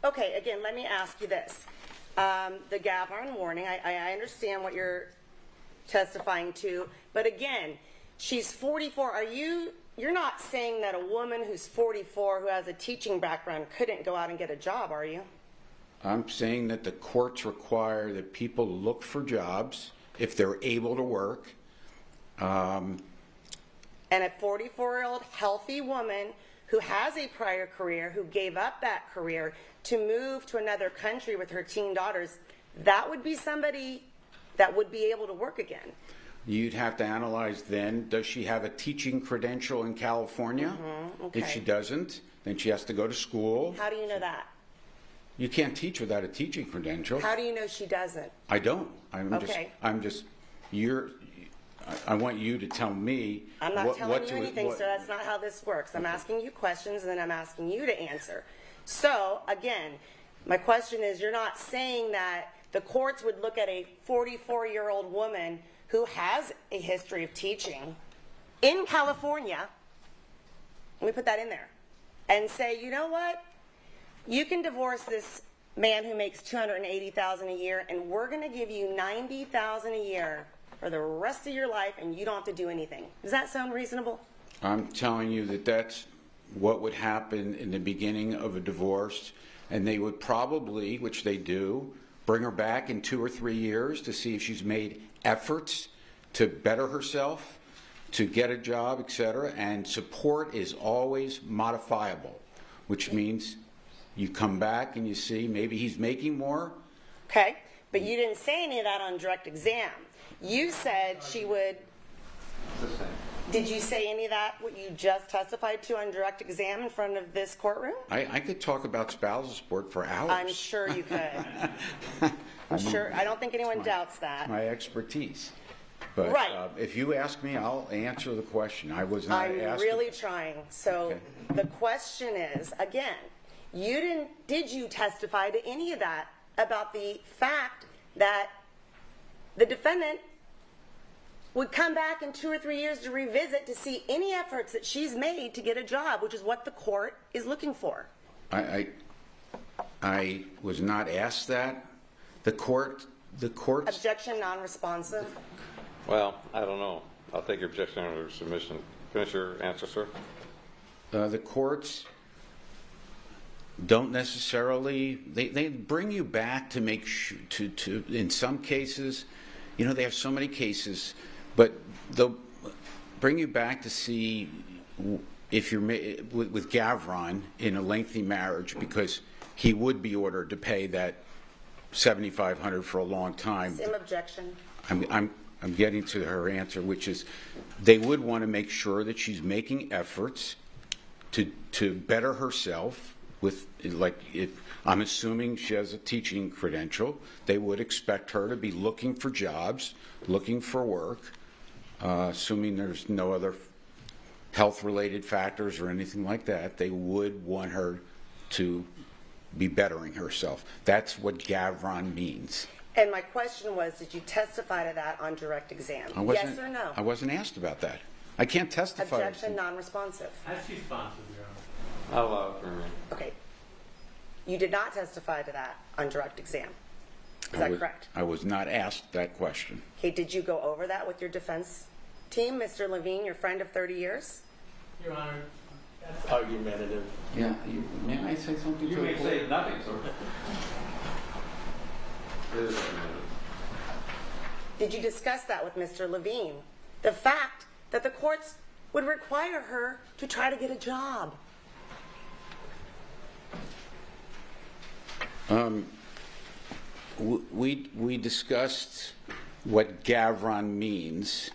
Okay. Again, let me ask you this: the Gavron warning. I understand what you're testifying to, but again, she's 44. You're not saying that a woman who's 44 who has a teaching background couldn't go out and get a job, are you? I'm saying that the courts require that people look for jobs if they're able to work. And a 44-year-old healthy woman who has a prior career, who gave up that career to move to another country with her teen daughters, that would be somebody that would be able to work again. You'd have to analyze then, does she have a teaching credential in California? Okay. If she doesn't, then she has to go to school. How do you know that? You can't teach without a teaching credential. How do you know she doesn't? I don't. Okay. I want you to tell me. I'm not telling you anything, sir. That's not how this works. I'm asking you questions, and then I'm asking you to answer. So, again, my question is, you're not saying that the courts would look at a 44-year-old woman who has a history of teaching in California, let me put that in there, and say, you know what? You can divorce this man who makes $280,000 a year, and we're going to give you $90,000 a year for the rest of your life, and you don't have to do anything. Does that sound reasonable? I'm telling you that that's what would happen in the beginning of a divorce, and they would probably, which they do, bring her back in 2 or 3 years to see if she's made efforts to better herself, to get a job, etc. And support is always modifiable, which means you come back and you see maybe he's making more. Okay, but you didn't say any of that on direct exam. You said she would. Did you say any of that, what you just testified to on direct exam in front of this courtroom? I could talk about spousal support for hours. I'm sure you could. I'm sure. I don't think anyone doubts that. My expertise. But right. If you ask me, I'll answer the question. I was not I'm asking. really trying. So Okay. the question is, again, did you testify to any of that about the fact that the defendant would come back in 2 or 3 years to revisit to see any efforts that she's made to get a job, which is what the court is looking for? I was not asked that. The court's Objection non-responsive. Well, I don't know. I'll take your objection under submission. Finish your answer, sir. the courts don't necessarily, they bring you back to make sure, to in some cases, you know, they have so many cases, but they'll bring you back to see if you're with Gavron in a lengthy marriage, because he would be ordered to pay that $7,500 for a long time. Same objection. I'm getting to her answer, which is they would want to make sure that she's making efforts to better herself. With, like, I'm assuming she has a teaching credential. They would expect her to be looking for jobs, looking for work, assuming there's no other health-related factors or anything like that. They would want her to be bettering herself. That's what Gavron means. And my question was, did you testify to that on direct exam? Yes or no? I wasn't asked about that. I can't testify. Objection non-responsive. As responsive, Your Honor. I'll allow it for me. Okay. You did not testify to that on direct exam. Is that correct? I was not asked that question. Okay, did you go over that with your defense team, Mr. Levine, your friend of 30 years? Your Honor, that's argumentative. Yeah, may I say something? You may say nothing, sir. Did you discuss that with Mr. Levine? The fact that the courts would require her to try to get a job. We discussed what Gavron means.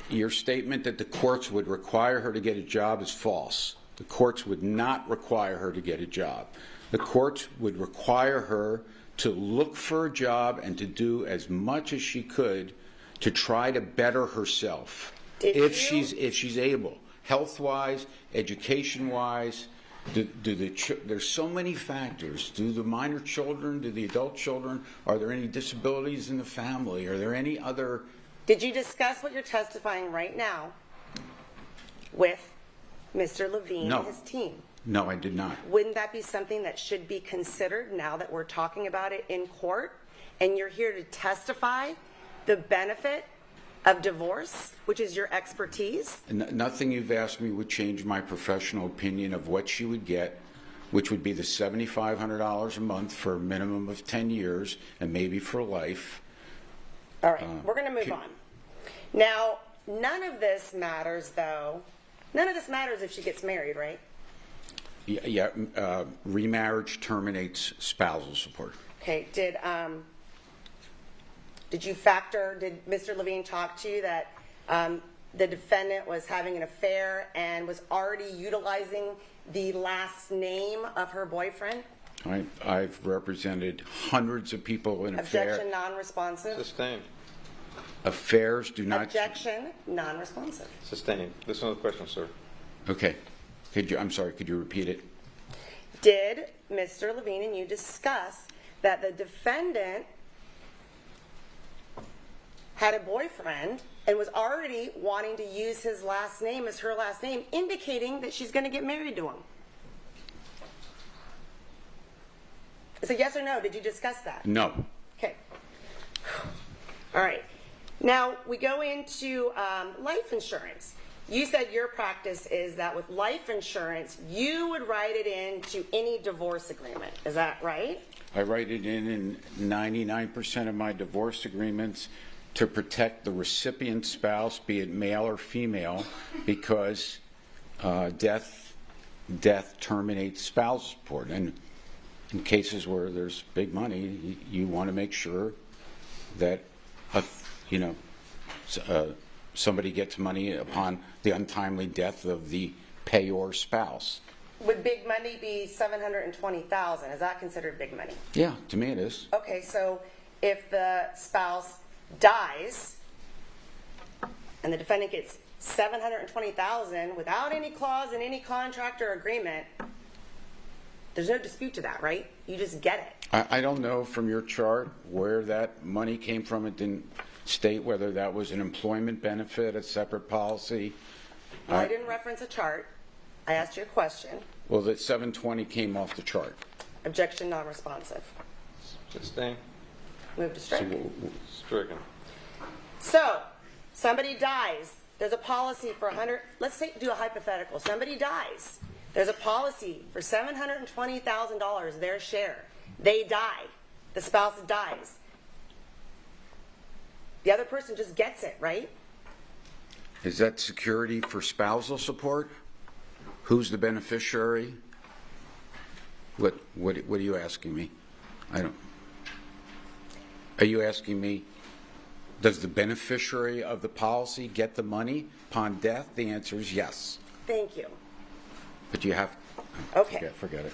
Your statement that the courts would require her to get a job is false. The courts would not require her to get a job. The courts would require her to look for a job and to do as much as she could to try to better herself. If she's able, health-wise, education-wise. There's so many factors. Do the minor children, do the adult children, are there any disabilities in the family? Are there any other? Did you discuss what you're testifying right now with Mr. Levine and his team? No, I did not. Wouldn't that be something that should be considered now that we're talking about it in court and you're here to testify the benefit of divorce, which is your expertise? Nothing you've asked me would change my professional opinion of what she would get, which would be the $7,500 a month for a minimum of 10 years and maybe for life. All right, we're going to move on. Now, none of this matters, though. None of this matters if she gets married, right? Yeah, remarriage terminates spousal support. Okay, did Mr. Levine talk to you that the defendant was having an affair and was already utilizing the last name of her boyfriend? I've represented hundreds of people in affairs. Objection non-responsive. Sustained. Affairs do not. Objection non-responsive. Sustained. Listen to the question, sir. Okay. I'm sorry, could you repeat it? Did Mr. Levine and you discuss that the defendant had a boyfriend and was already wanting to use his last name as her last name, indicating that she's going to get married to him? So yes or no, did you discuss that? No. Okay. All right. Now we go into life insurance. You said your practice is that with life insurance, you would write it into any divorce agreement. Is that right? I write it in 99% of my divorce agreements to protect the recipient spouse, be it male or female, because death terminates spousal support. And in cases where there's big money, you want to make sure that somebody gets money upon the untimely death of the payor spouse. Would big money be $720,000? Is that considered big money? Yeah, to me it is. Okay, so if the spouse dies and the defendant gets $720,000 without any clause in any contract or agreement, there's no dispute to that, right? You just get it. I don't know from your chart where that money came from. It didn't state whether that was an employment benefit, a separate policy. Well, I didn't reference a chart. I asked you a question. Well, that 720 came off the chart. Objection non-responsive. Sustain. Move to strike. Stricken. So, somebody dies. There's a policy for 100. Let's say do a hypothetical. Somebody dies. There's a policy for $720,000, their share. They die. The spouse dies. The other person just gets it, right? Is that security for spousal support? Who's the beneficiary? What are you asking me? I don't. Are you asking me, does the beneficiary of the policy get the money upon death? The answer is yes. Thank you. But you have. Okay. Forget it.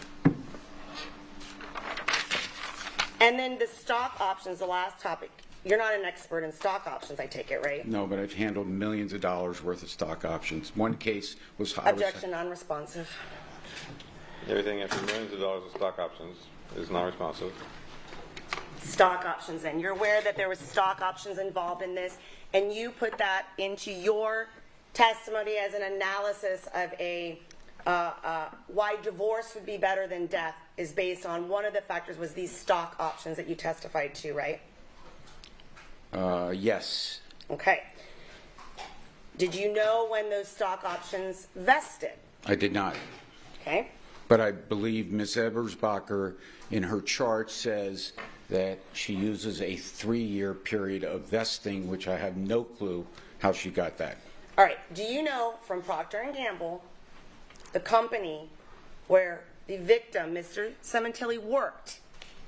And then the stock options, the last topic. You're not an expert in stock options, I take it, right? No, but I've handled millions of dollars worth of stock options. One case was. Objection non-responsive. Everything after millions of dollars of stock options is non-responsive. Stock options then. You're aware that there was stock options involved in this, and you put that into your testimony as an analysis of a why divorce would be better than death is based on one of the factors was these stock options that you testified to, right? Yes. Okay. Did you know when those stock options vested? I did not. Okay. But I believe Ms. Ebersbacher in her chart says that she uses a 3-year period of vesting, which I have no clue how she got that. All right. Do you know from Procter & Gamble, the company where the victim, Mr. Sementilli, worked,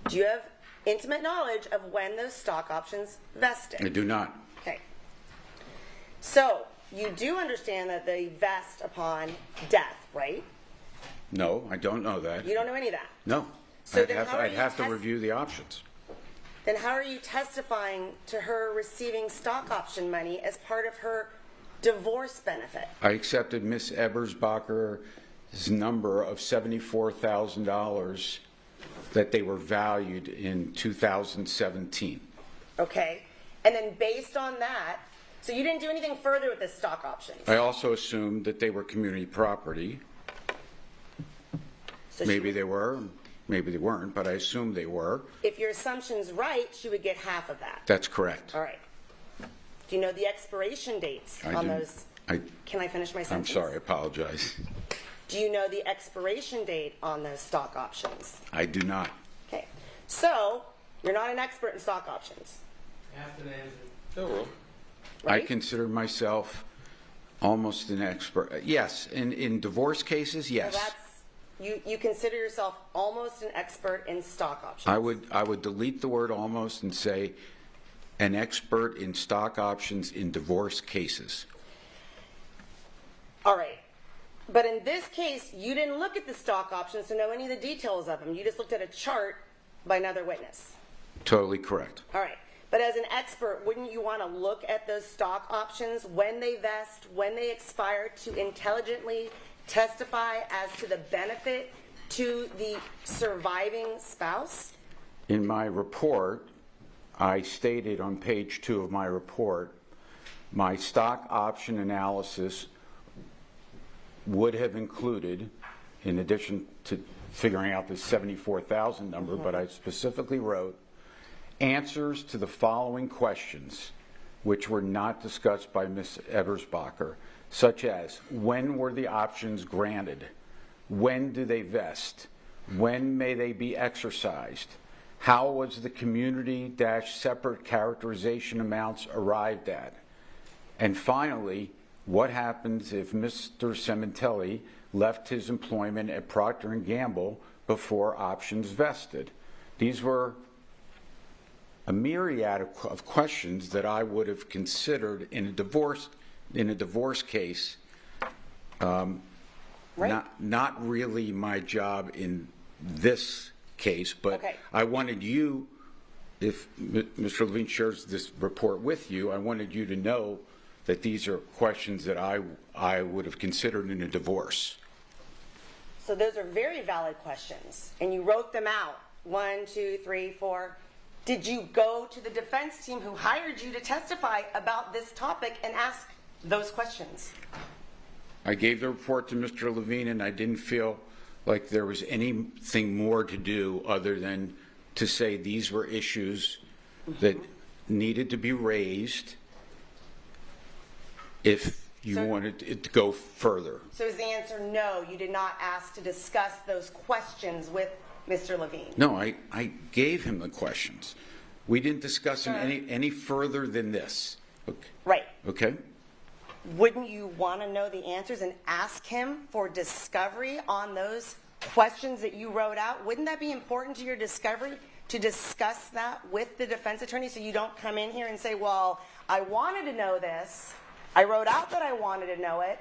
do you have intimate knowledge of when those stock options vested? I do not. Okay. So you do understand that they vest upon death, right? No, I don't know that. You don't know any of that? No. So I'd have to review the options. Then how are you testifying to her receiving stock option money as part of her divorce benefit? I accepted Ms. Ebersbacher's number of $74,000 that they were valued in 2017. Okay. And then based on that, so you didn't do anything further with the stock options? I also assumed that they were community property. So maybe they were, maybe they weren't, but I assumed they were. If your assumption's right, she would get half of that. That's correct. All right. Do you know the expiration dates on those? Can I finish my sentence? I'm sorry, I apologize. Do you know the expiration date on those stock options? I do not. Okay. So, you're not an expert in stock options. I consider myself almost an expert. Yes, in divorce cases, yes. So you consider yourself almost an expert in stock options. I would delete the word almost and say an expert in stock options in divorce cases. All right. But in this case, you didn't look at the stock options to know any of the details of them. You just looked at a chart by another witness. Totally correct. All right. But as an expert, wouldn't you want to look at those stock options, when they vest, when they expire, to intelligently testify as to the benefit to the surviving spouse? In my report, I stated on page 2 of my report, my stock option analysis would have included, in addition to figuring out the 74,000 number, but I specifically wrote, answers to the following questions, which were not discussed by Ms. Ebersbacher, such as, when were the options granted? When do they vest? When may they be exercised? How was the community-separate characterization amounts arrived at? And finally, what happens if Mr. Sementilli left his employment at Procter & Gamble before options vested? These were a myriad of questions that I would have considered in a divorce case. Right. Not really my job in this case, but okay. I wanted you, if Mr. Levine shares this report with you, I wanted you to know that these are questions that I would have considered in a divorce. So those are very valid questions, and you wrote them out. 1, 2, 3, 4. Did you go to the defense team who hired you to testify about this topic and ask those questions? I gave the report to Mr. Levine, and I didn't feel like there was anything more to do other than to say these were issues that needed to be raised if you wanted it to go further. So is the answer no, you did not ask to discuss those questions with Mr. Levine? No, I gave him the questions. We didn't discuss them any further than this. Okay. Right. Okay? Wouldn't you want to know the answers and ask him for discovery on those questions that you wrote out? Wouldn't that be important to your discovery to discuss that with the defense attorney so you don't come in here and say, well, I wanted to know this. I wrote out that I wanted to know it,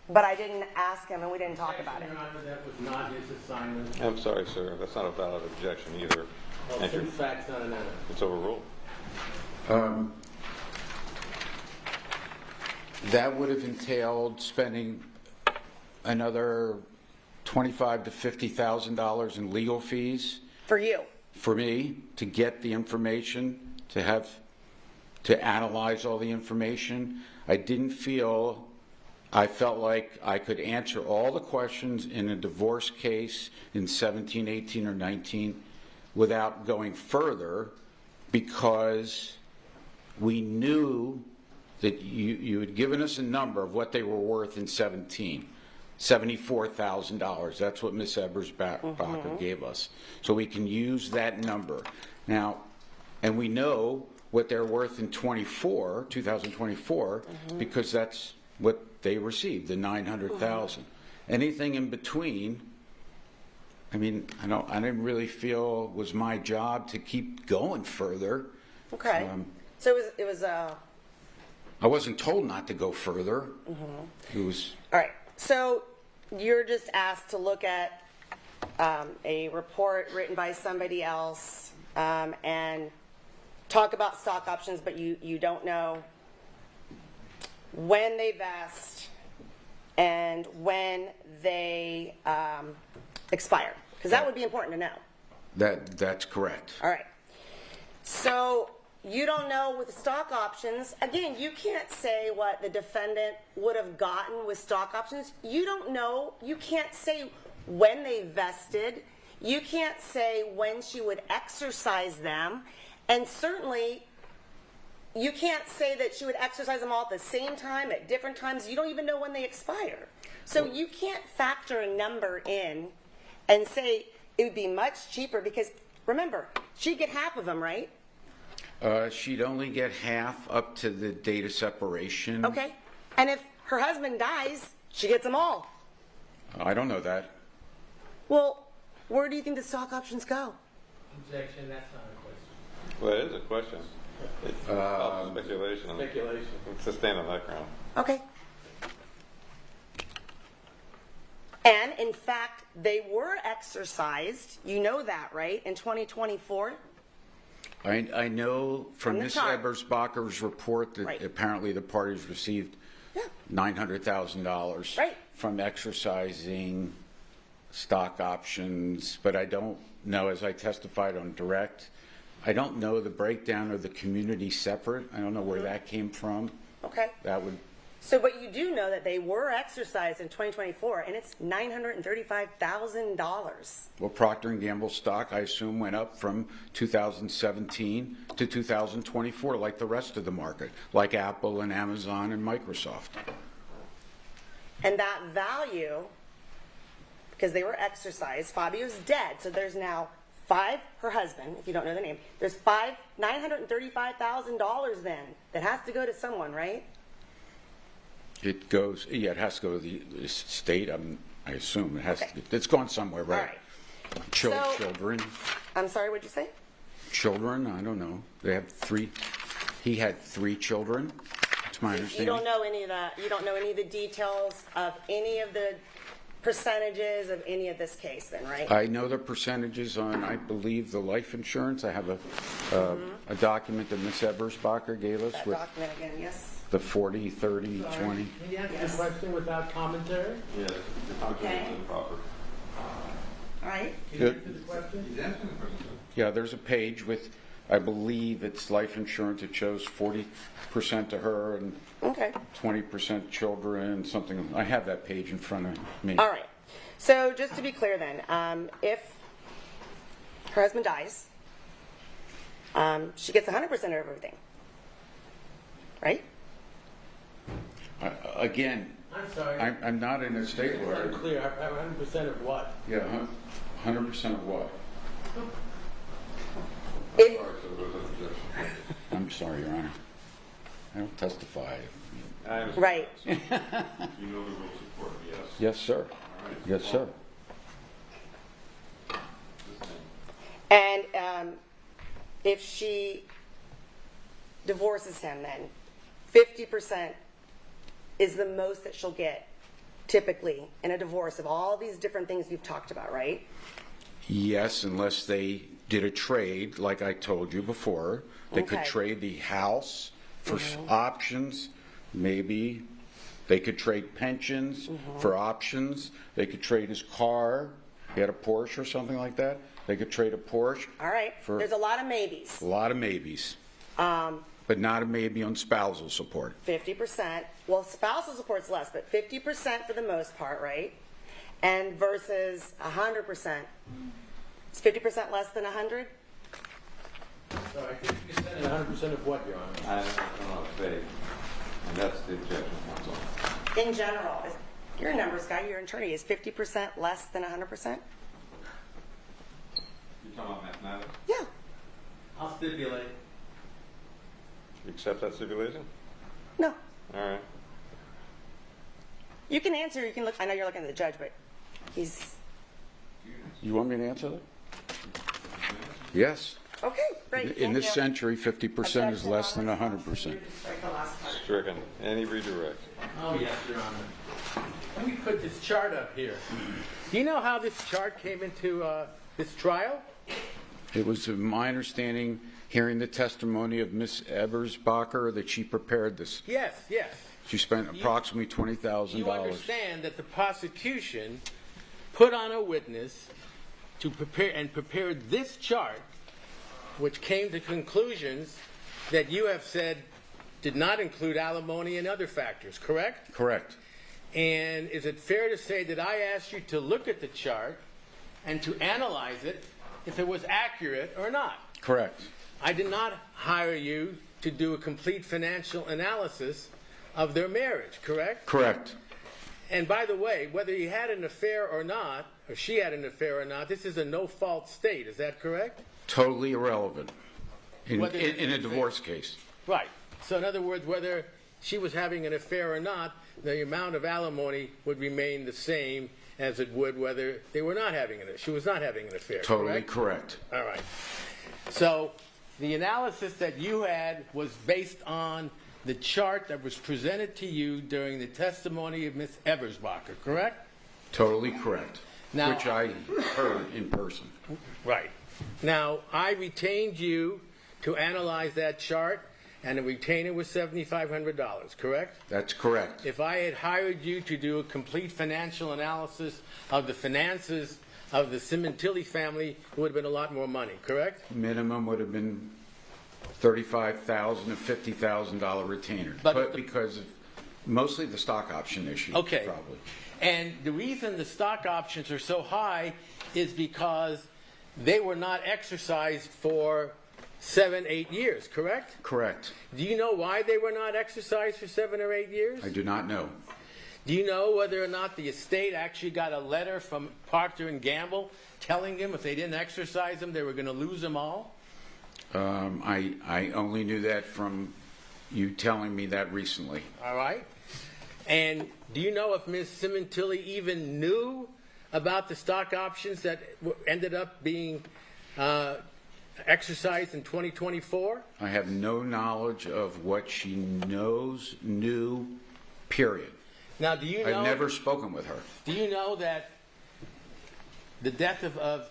but I didn't ask him and we didn't talk about it. Your Honor, that was not his assignment. I'm sorry, sir. That's not a valid objection either. Well, And in fact, it's not an error. it's overruled. That would have entailed spending another $25,000 to $50,000 in legal fees For you. for me to get the information, to analyze all the information. I felt like I could answer all the questions in a divorce case in 17, 18, or 19 without going further, because we knew that you had given us a number of what they were worth in 17, $74,000. That's what Ms. Ebersbacher gave us. So we can use that number. Now, and we know what they're worth in 2024, because that's what they received, the $900,000. Anything in between, I mean, I didn't really feel it was my job to keep going further. Okay. So it was I wasn't told not to go further. It was. all right. So you're just asked to look at a report written by somebody else and talk about stock options, but you don't know when they vest and when they expire, because that would be important to know. That's correct. All right. So you don't know with stock options. Again, you can't say what the defendant would have gotten with stock options. You don't know. You can't say when they vested. You can't say when she would exercise them. And certainly, you can't say that she would exercise them all at the same time, at different times. You don't even know when they expire. So you can't factor a number in and say it would be much cheaper, because remember, she'd get half of them, right? She'd only get half up to the date of separation. Okay. And if her husband dies, she gets them all. I don't know that. Well, where do you think the stock options go? Objection, that's not a question. Well, it is a question. It's speculation. Speculation. It's a stand on that ground. Okay. And in fact, they were exercised. You know that, right? In 2024. I know from the Ms. chart. Ebersbacher's report that Right. apparently the parties received $900,000 Right. from exercising stock options, but I don't know, as I testified on direct, I don't know the breakdown of the community separate. I don't know where that came from. Okay. That would. So, but you do know that they were exercised in 2024, and it's $935,000. Well, Procter & Gamble stock, I assume, went up from 2017 to 2024, like the rest of the market, like Apple and Amazon and Microsoft. And that value, because they were exercised, Fabio's dead, so there's now her husband, if you don't know the name, there's $935,000 then that has to go to someone, right? It goes, yeah, it has to go to the state, I assume. It has Okay. it's gone somewhere, right? All right. So- Children. I'm sorry, what'd you say? Children, I don't know. They have he had 3 children, that's my understanding. You don't know any of that. You don't know any of the details of any of the percentages of any of this case then, right? I know the percentages on, I believe, the life insurance. I have a document that Ms. Ebersbacher gave us That with document again, yes. the 40, 30, 20. Can you answer the question without commentary? Yes. Okay. All right. Can you answer the question? Yeah, there's a page with I believe it's life insurance. It shows 40% to her and Okay. 20% children, something. I have that page in front of me. All right. So just to be clear then, if her husband dies, she gets 100% of everything, right? Again, I'm sorry. I'm not an estate It's lawyer. unclear. 100% of what? Yeah, 100% of what? If, I'm sorry, Your Honor. I don't testify. right. You know the rules of court, yes. Yes, sir. Yes, sir. And if she divorces him, then 50% is the most that she'll get typically in a divorce of all these different things you've talked about, right? Yes, unless they did a trade, like I told you before. They could Okay. trade the house for options, maybe. They could trade pensions for options. They could trade his car. He had a Porsche or something like that. They could trade a Porsche. All right. For There's a lot of maybes. a lot of maybes, but not a maybe on spousal support. 50%. Well, spousal support's less, but 50% for the most part, right? And versus 100%. Is 50% less than 100? Sorry, 50% and 100% of what, Your Honor? I don't know if they, and that's the objection, that's all. In general, you're a numbers guy, you're an attorney. Is 50% less than 100%? You talking about mathematics? Yeah. I'll stipulate. You accept that stipulation? No. All right. You can answer. You can look. I know you're looking at the judge, but he's You want me to answer that? Yes. okay. Great. In thank this you. century, 50% is less than 100%. Strike the last part. Stricken. Any redirect? Oh, yes, Your Honor. Let me put this chart up here. Do you know how this chart came into this trial? It was my understanding, hearing the testimony of Miss Ebersbacher, that she prepared this. Yes, yes. She spent approximately $20,000. You understand that the prosecution put on a witness to prepare this chart, which came to conclusions that you have said did not include alimony and other factors, correct? Correct. And is it fair to say that I asked you to look at the chart and to analyze it if it was accurate or not? Correct. I did not hire you to do a complete financial analysis of their marriage, correct? Correct. And by the way, whether he had an affair or not, or she had an affair or not, this is a no-fault state. Is that correct? Totally irrelevant in Whether it's a an divorce case. Right. So in other words, whether she was having an affair or not, the amount of alimony would remain the same as it would whether they were not having an affair. She was not having an affair. Totally correct. All right. So the analysis that you had was based on the chart that was presented to you during the testimony of Ms. Ebersbacher, correct? Totally correct. Now- Which I heard in person. Right. Now, I retained you to analyze that chart, and the retainer was $7,500, correct? That's correct. If I had hired you to do a complete financial analysis of the finances of the Sementilli family, it would have been a lot more money, correct? Minimum would have been $35,000 to $50,000 retainer. But But because of mostly the stock option issue. Okay. Probably. And the reason the stock options are so high is because they were not exercised for 7-8 years, correct? Correct. Do you know why they were not exercised for 7 or 8 years? I do not know. Do you know whether or not the estate actually got a letter from Procter & Gamble telling them if they didn't exercise them, they were going to lose them all? I only knew that from you telling me that recently. All right. And do you know if Ms. Sementilli even knew about the stock options that ended up being exercised in 2024? I have no knowledge of what she knew, period. Now, do you know? I've never spoken with her. Do you know that the death of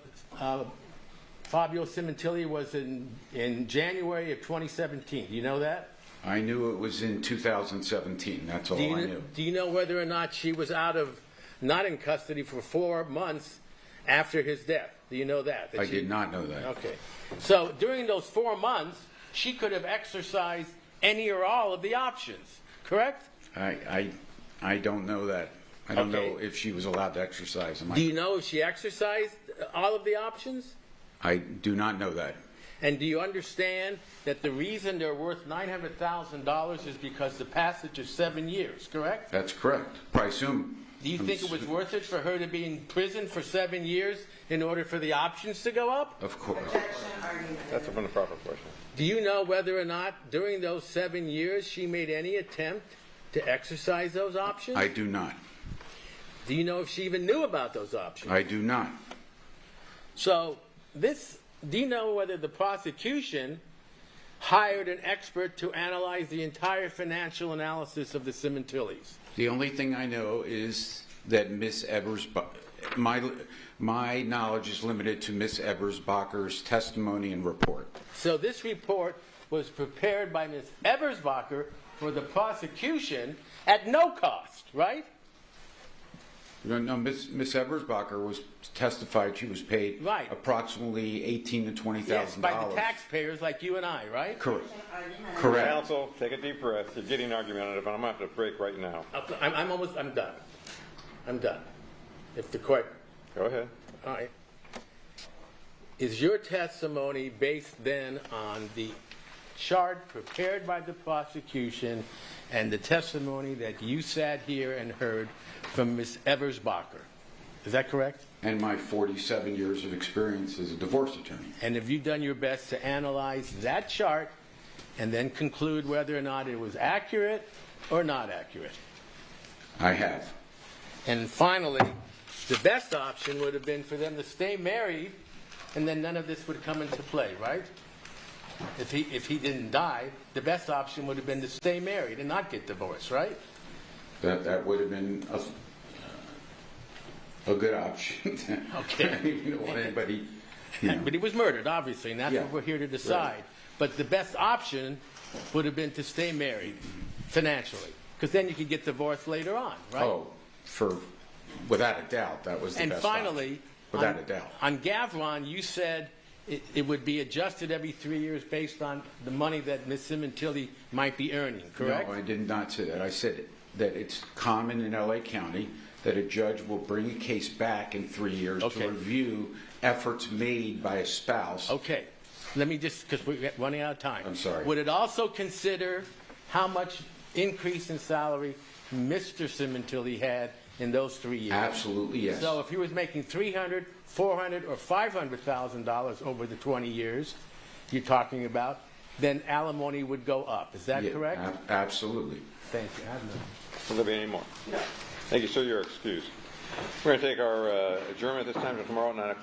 Fabio Sementilli was in January of 2017? Do you know that? I knew it was in 2017. That's all I knew. Do you know whether or not she was not in custody for 4 months after his death. Do you know that? I did not know that. Okay. So during those 4 months, she could have exercised any or all of the options, correct? I don't know that. I don't Okay. know if she was allowed to exercise them. Do you know if she exercised all of the options? I do not know that. And do you understand that the reason they're worth $900,000 is because the passage of 7 years, correct? That's correct. I assume. Do you think it was worth it for her to be in prison for 7 years in order for the options to go up? Of course. That's an improper question. Do you know whether or not during those 7 years she made any attempt to exercise those options? I do not. Do you know if she even knew about those options? I do not. So do you know whether the prosecution hired an expert to analyze the entire financial analysis of the Sementillis? The only thing I know is that Miss my knowledge is limited to Miss Ebersbacher's testimony and report. So this report was prepared by Ms. Ebersbacher for the prosecution at no cost, right? No, Miss Ebersbacher was testified she was paid Right. approximately $18,000 to $20,000. Yes, by the taxpayers like you and I, right? Correct. Correct. Counsel, take a deep breath. You're getting argumentative, but I'm going to have to break right now. I'm done. I'm done. If the court... Go ahead. All right. Is your testimony based then on the chart prepared by the prosecution and the testimony that you sat here and heard from Ms. Ebersbacher? Is that correct? And my 47 years of experience as a divorce attorney. And have you done your best to analyze that chart and then conclude whether or not it was accurate or not accurate? I have. And finally, the best option would have been for them to stay married, and then none of this would come into play, right? If he didn't die, the best option would have been to stay married and not get divorced, right? That would have been a good option. Okay. You don't want anybody. You know. But he was murdered, obviously, and that's Yeah. what we're here to decide. Right. But the best option would have been to stay married financially, because then you could get divorced later on, right? Oh, without a doubt, that was the And best finally, option. Without a doubt. On Gavron, you said it would be adjusted every 3 years based on the money that Ms. Sementilli might be earning, correct? No, I did not say that. I said that it's common in L.A. County that a judge will bring a case back in 3 years Okay. to review efforts made by a spouse. Okay. Let me just, because we're running out of time. I'm sorry. Would it also consider how much increase in salary Mr. Sementilli had in those 3 years? Absolutely, yes. So if he was making $300,000, $400,000, or $500,000 over the 20 years you're talking about, then alimony would go up. Is that Yeah, correct? Absolutely. Thank you. I have none. Will there be any more? No. Thank you, sir. You're excused. We're going to take our adjournment this time until tomorrow at 9 o'clock.